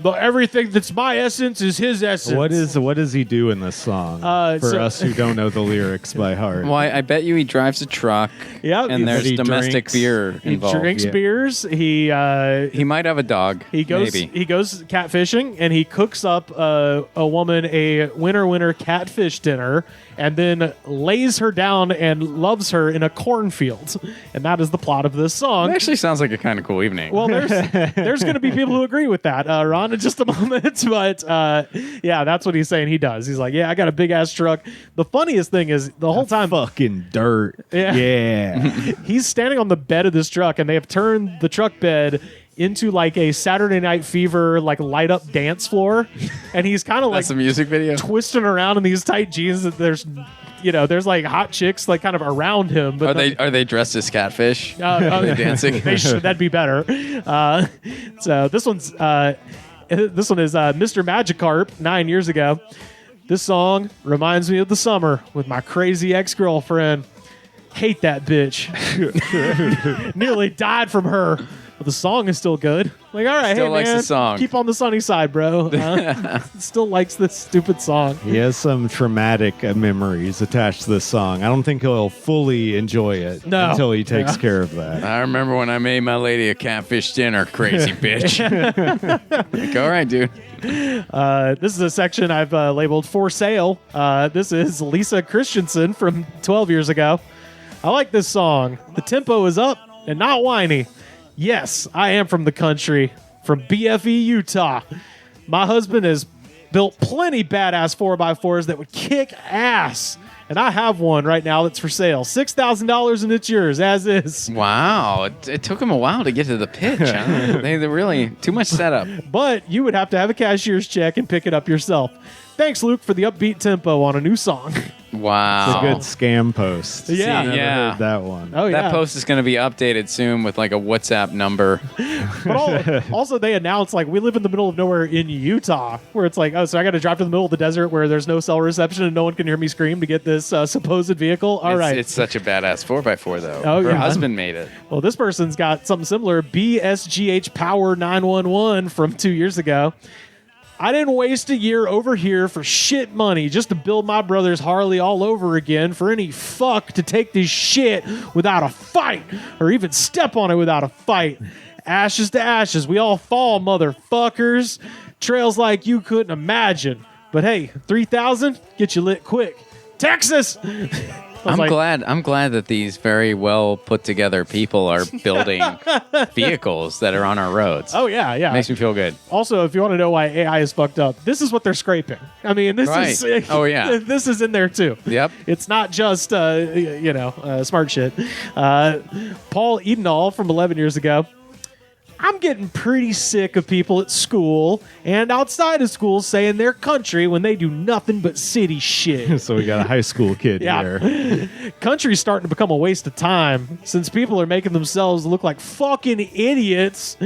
But everything that's my essence is his essence. What does he do in this song? For us who don't know the lyrics by heart. Well, I bet you he drives a truck. Yeah, and there's domestic beer involved. He drinks beers. He might have a dog. He goes catfishing, and he cooks up a woman a winter catfish dinner, and then lays her down and loves her in a cornfield. And that is the plot of this song. It actually sounds like a kind of cool evening. Well, there's going to be people who agree with that, Ron, in just a moment. But that's what he's saying he does. He's like, I got a big ass truck. The funniest thing is the whole time, fucking dirt. Yeah. He's standing on the bed of this truck, and they have turned the truck bed into like a Saturday Night Fever like light up dance floor, and he's kind of like a music video twisting around in these tight jeans. That there's like hot chicks like kind of around him. But are they dressed as catfish? Are they dancing? They should. That'd be better. So this one is Mr. Magikarp 9 years ago. This song reminds me of the summer with my crazy ex-girlfriend. Hate that bitch. Nearly died from her. But the song is still good. Like, all right, still likes man, the song. Keep on the sunny side, bro. Still likes this stupid song. He has some traumatic memories attached to this song. I don't think he'll fully enjoy it until he takes care of that. I remember when I made my lady a catfish dinner, crazy bitch. Like, all right, dude. This is a section I've labeled For Sale. This is Lisa Christensen from 12 years ago. I like this song. The tempo is up and not whiny. Yes, I am from the country, from BFE, Utah. My husband has built plenty badass 4x4s that would kick ass. And I have one right now that's for sale. $6,000 and it's yours, as is. Wow. It took them a while to get to the pitch. Huh? They're really too much setup. But you would have to have a cashier's check and pick it up yourself. Thanks, Luke, for the upbeat tempo on a new song. Wow. It's a good scam post. Yeah. Never heard that one. Oh, yeah. That post is going to be updated soon with like a WhatsApp number. But also they announced, like, we live in the middle of nowhere in Utah, where it's like, so I got to drive to the middle of the desert where there's no cell reception and no one can hear me scream to get this supposed vehicle. All right. It's such a badass 4x4, though. Oh, Her yeah. husband made it. Well, this person's got something similar. BSGH Power 911 from 2 years ago. I didn't waste a year over here for shit money just to build my brother's Harley all over again for any fuck to take this shit without a fight or even step on it without a fight. Ashes to ashes, we all fall, motherfuckers. Trails like you couldn't imagine. But hey, 3,000, get you lit quick. Texas! I'm glad that these very well put together people are building vehicles that are on our roads. Oh, yeah. Makes me feel good. Also, if you want to know why AI is fucked up, this is what they're scraping. I mean, this is... Oh, yeah. This is in there, too. Yep. It's not just, smart shit. Paul Edenall from 11 years ago. I'm getting pretty sick of people at school and outside of school saying they're country when they do nothing but city shit. So we got a high school kid here. Country's starting to become a waste of time since people are making themselves look like fucking idiots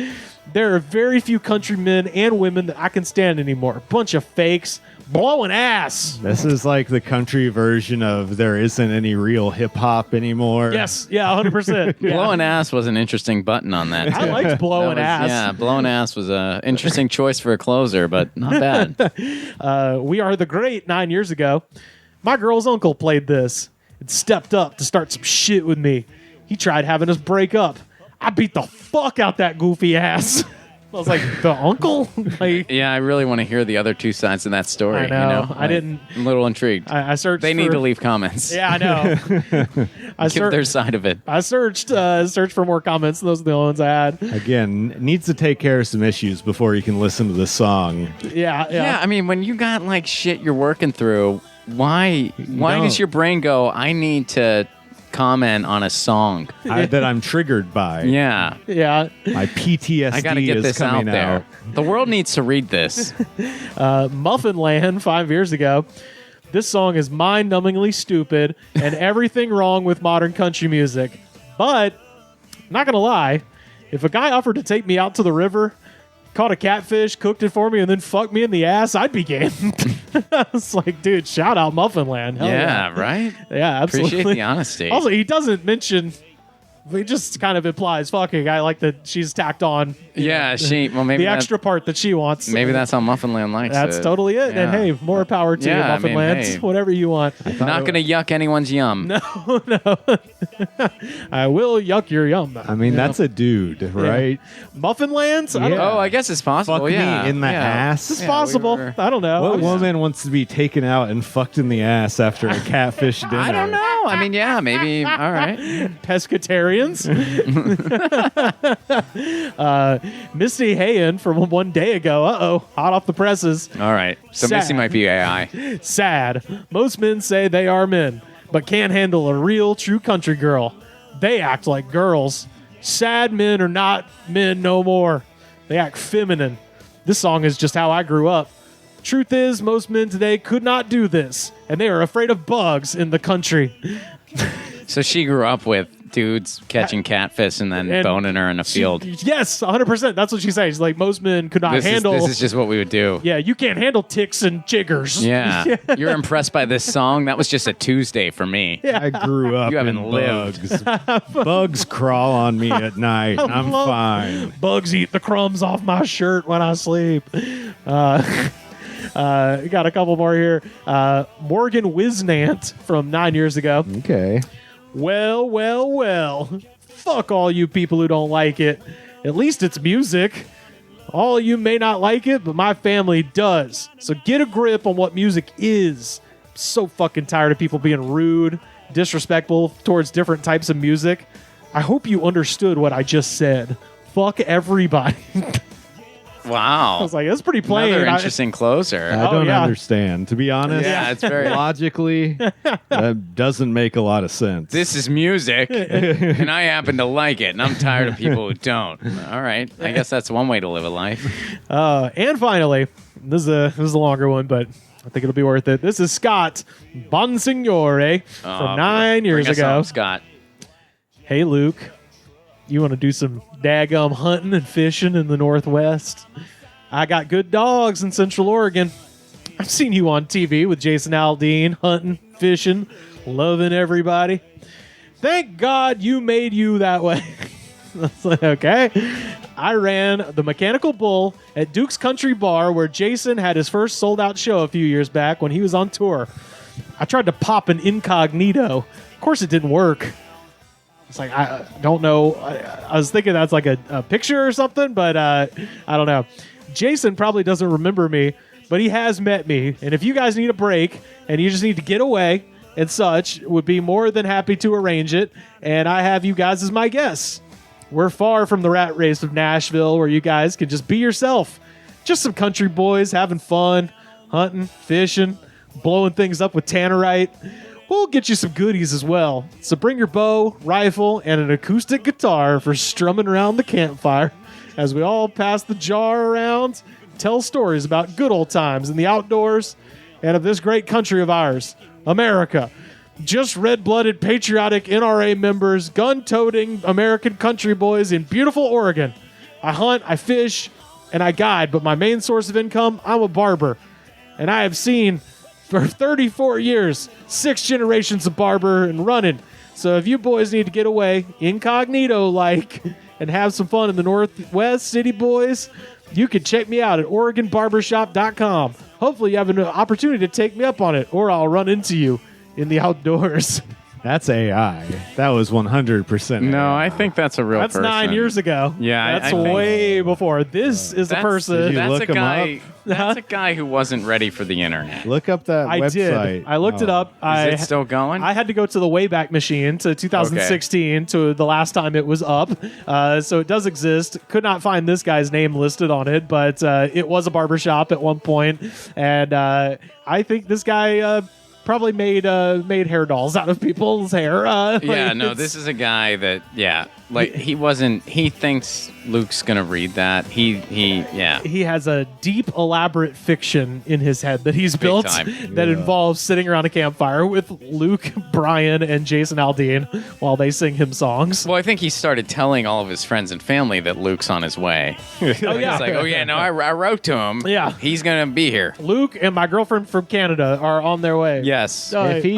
There are very few countrymen and women that I can stand anymore. Bunch of fakes. Blowing ass. This is like the country version of there isn't any real hip hop anymore. Yes, yeah, 100%. Yeah. Blowing ass was an interesting button on that. I liked blowing ass. Yeah, blowing ass was an interesting choice for a closer, but not bad. We Are the Great 9 years ago. My girl's uncle played this and stepped up to start some shit with me. He tried having us break up. I beat the fuck out that goofy ass. I was like, the uncle? Like, yeah, I really want to hear the other two sides of that story. I know. You know? I Like, didn't. I'm a little intrigued. I searched. They need to leave comments. Yeah, I know. Give their side of it. I searched for more comments. Those are the only ones I had. Again, needs to take care of some issues before you can listen to the song. Yeah. I mean, when you got like shit you're working through, why does your brain go, I need to comment on a song that I'm triggered by? Yeah. My PTSD I gotta get is this out coming there. out. The world needs to read this. Muffin Land 5 years ago. This song is mind-numbingly stupid and everything wrong with modern country music. But, not gonna lie, if a guy offered to take me out to the river, caught a catfish, cooked it for me, and then fucked me in the ass, I'd be game. It's like, dude, shout out Muffin Land. Hell Yeah, right? Yeah, absolutely. Appreciate the honesty. Also, he doesn't mention... He just kind of implies fucking. I like that she's tacked on. Yeah, maybe the extra part that she wants. Maybe that's how Muffin Land likes That's it. totally it. Yeah. And hey, more power to you, Yeah, I Muffin mean, Land. hey. Whatever you want. Not going to yuck anyone's yum. No. I will yuck your yum. I mean, that's a dude, right? Muffin Lands? I don't Oh, I guess it's possible. Fuck yeah. me in the ass. It's possible. I don't know. What woman wants to be taken out and fucked in the ass after a catfish dinner? I don't know. I mean, yeah, maybe. All right. Pescatarians. Misty Hayen from one day ago. Hot off the presses. All right. So Sad. Missy might be AI. Sad. Most men say they are men, but can't handle a real, true country girl. They act like girls. Sad men are not men no more. They act feminine. This song is just how I grew up. Truth is, most men today could not do this, and they are afraid of bugs in the country. So she grew up with dudes catching catfish and then boning her in the field. Yes, 100%. That's what she says. She's like, most men could not handle. This is just what we would do. Yeah, you can't handle ticks and jiggers. Yeah. You're impressed by this song? That was just a Tuesday for me. Yeah. I grew up You in haven't lived. bugs. Bugs crawl on me at night. I'm fine. Bugs eat the crumbs off my shirt when I sleep. Got a couple more here. Morgan Wisnant from 9 years ago. Okay. Well. Fuck all you people who don't like it. At least it's music. All of you may not like it, but my family does. So get a grip on what music is. I'm so fucking tired of people being rude, disrespectful towards different types of music. I hope you understood what I just said. Fuck everybody. Wow. I was like, that's pretty plain. Another interesting closer. I don't understand. To be honest, Yeah, it's very logically, that doesn't make a lot of sense. This is music, and I happen to like it, and I'm tired of people who don't. All right, I guess that's one way to live a life. And finally, this is a longer one, but I think it'll be worth it. This is Scott Bonsignore from 9 years Bring us ago. home, Scott. Hey, Luke, you want to do some daggum hunting and fishing in the Northwest? I got good dogs in Central Oregon. I've seen you on TV with Jason Aldean, hunting, fishing, loving everybody. Thank God you made you that way. That's like, okay. I ran the Mechanical Bull at Duke's Country Bar where Jason had his first sold-out show a few years back when he was on tour. I tried to pop an incognito. Of course it didn't work. It's like, I don't know. I was thinking that's like a picture or something, but I don't know. Jason probably doesn't remember me, but he has met me. And if you guys need a break and you just need to get away and such, would be more than happy to arrange it. And I have you guys as my guests. We're far from the rat race of Nashville where you guys can just be yourself. Just some country boys having fun, hunting, fishing, blowing things up with tannerite. We'll get you some goodies as well. So bring your bow, rifle, and an acoustic guitar for strumming around the campfire as we all pass the jar around, tell stories about good old times in the outdoors and of this great country of ours, America. Just red-blooded, patriotic NRA members, gun-toting American country boys in beautiful Oregon. I hunt, I fish, and I guide, but my main source of income, I'm a barber. And I have seen for 34 years, 6 generations of barber and running. So if you boys need to get away incognito-like and have some fun in the Northwest City, boys, you can check me out at OregonBarbershop.com. Hopefully you have an opportunity to take me up on it, or I'll run into you in the outdoors. That's AI. That was 100%. No, I think that's a real That's person. 9 years ago. Yeah, That's I think- way before. This is a person. That's look a him guy. up? That's a guy who wasn't ready for the internet. Look up that I website. did. I looked it up. Is it still going? I had to go to the Wayback Machine to 2016 to the last time it was up. So it does exist. Could not find this guy's name listed on it, but it was a barbershop at one point. And I think this guy probably made hair dolls out of people's hair. Yeah, no, this is a guy that, he thinks Luke's going to read that. He has a deep, elaborate fiction in his head that he's built time. that involves sitting around a campfire with Luke Bryan and Jason Aldean while they sing him songs. Well, I think he started telling all of his friends and family that Luke's on his way. yeah. He's like, I wrote to him. Yeah. He's going to be here. Luke and my girlfriend from Canada are on their way. Yes. If he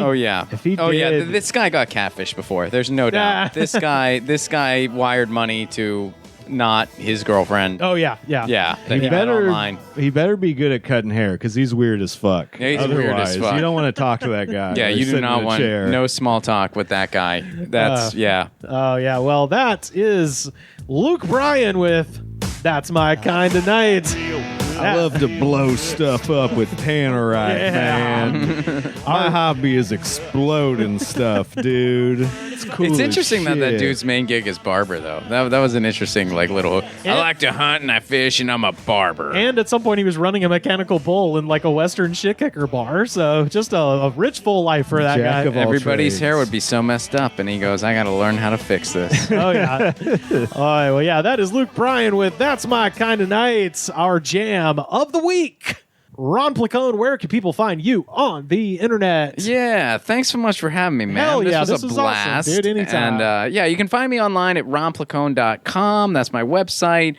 did, This guy got catfished before. There's no doubt. This guy wired money to not his girlfriend. Oh yeah. He better be good at cutting hair because he's weird as fuck. Yeah, he's weird as fuck. You don't want to talk to that guy. Yeah, you do not want no small talk with that guy. That's Oh yeah. Well, that is Luke Bryan with "That's My Kind of Night." I love to blow stuff up with tannerite, man. My hobby is exploding stuff, dude. It's cool. It's as interesting that shit. dude's main gig is barber, though. That was an interesting, little. I like to hunt and I fish and I'm a barber. And at some point, he was running a mechanical bull in a Western shit kicker bar. So just a rich, full life for that Jack guy. of all Everybody's trades. hair would be so messed up, and he goes, "I got to learn how to fix this." Oh yeah. All right. Well, yeah. That is Luke Bryan with "That's My Kind of Night," our jam of the week. Ron Placone, where can people find you on the internet? Yeah, thanks so much for having me, man. Hell yeah, this was this a was awesome, blast. dude. Anytime. And you can find me online at ronplacone.com. That's my website.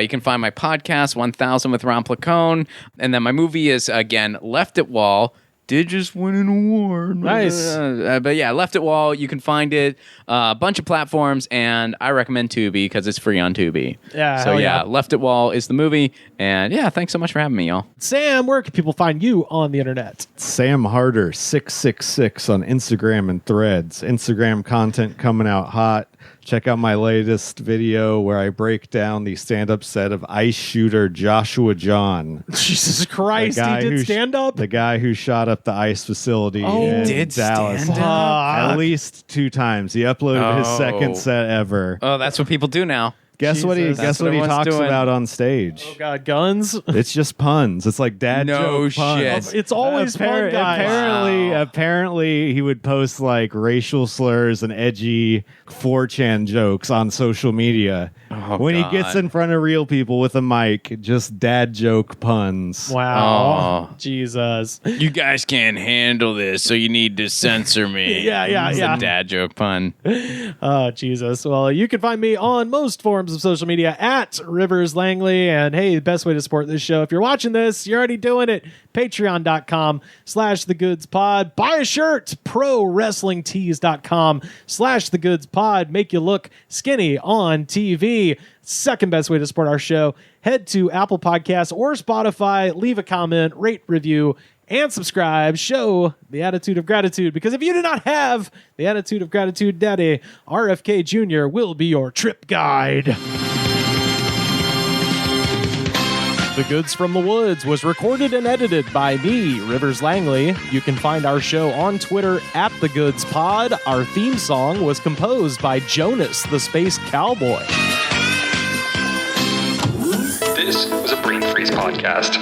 You can find my podcast, 1000 with Ron Placone. And then my movie is, again, Left at Wall. Did just win an award. Nice. But yeah, Left at Wall. You can find it a bunch of platforms, and I recommend Tubi because it's free on Tubi. Yeah. So hell yeah, Left at Wall is the movie. And yeah, thanks so much for having me, y'all. Sam, where can people find you on the internet? Sam Harder 666 on Instagram and Threads. Instagram content coming out hot. Check out my latest video where I break down the stand-up set of ice shooter Joshua John. Jesus Christ, he did stand up? The guy who shot up the ice facility in did Dallas. stand up? At least 2 times. He uploaded his second set ever. Oh, that's what people do now. Guess what he everyone's talks doing. about on stage? Oh God, guns? It's just puns. It's like dad No joke puns. shit. It's always fun, guys. Apparently, he would post racial slurs and edgy 4chan jokes on social media. Oh, when God. he gets in front of real people with a mic, just dad joke puns. Wow. Oh. Jesus. You guys can't handle this, so you need to censor me. It's a dad joke pun. Oh, Jesus. Well, you can find me on most forms of social media at Rivers Langley. And hey, the best way to support this show, if you're watching this, you're already doing it. Patreon.com/thegoods-pod. Buy a shirt. ProWrestlingTees.com/thegoods-pod. Make you look skinny on TV. Second best way to support our show. Head to Apple Podcasts or Spotify. Leave a comment, rate, review, and subscribe. Show the attitude of gratitude, because if you do not have the attitude of gratitude, Daddy, RFK Jr. will be your trip guide. The Goods from the Woods was recorded and edited by me, Rivers Langley. You can find our show on Twitter at The Goods Pod. Our theme song was composed by Jonas the Space Cowboy. This was a Brain Freeze podcast.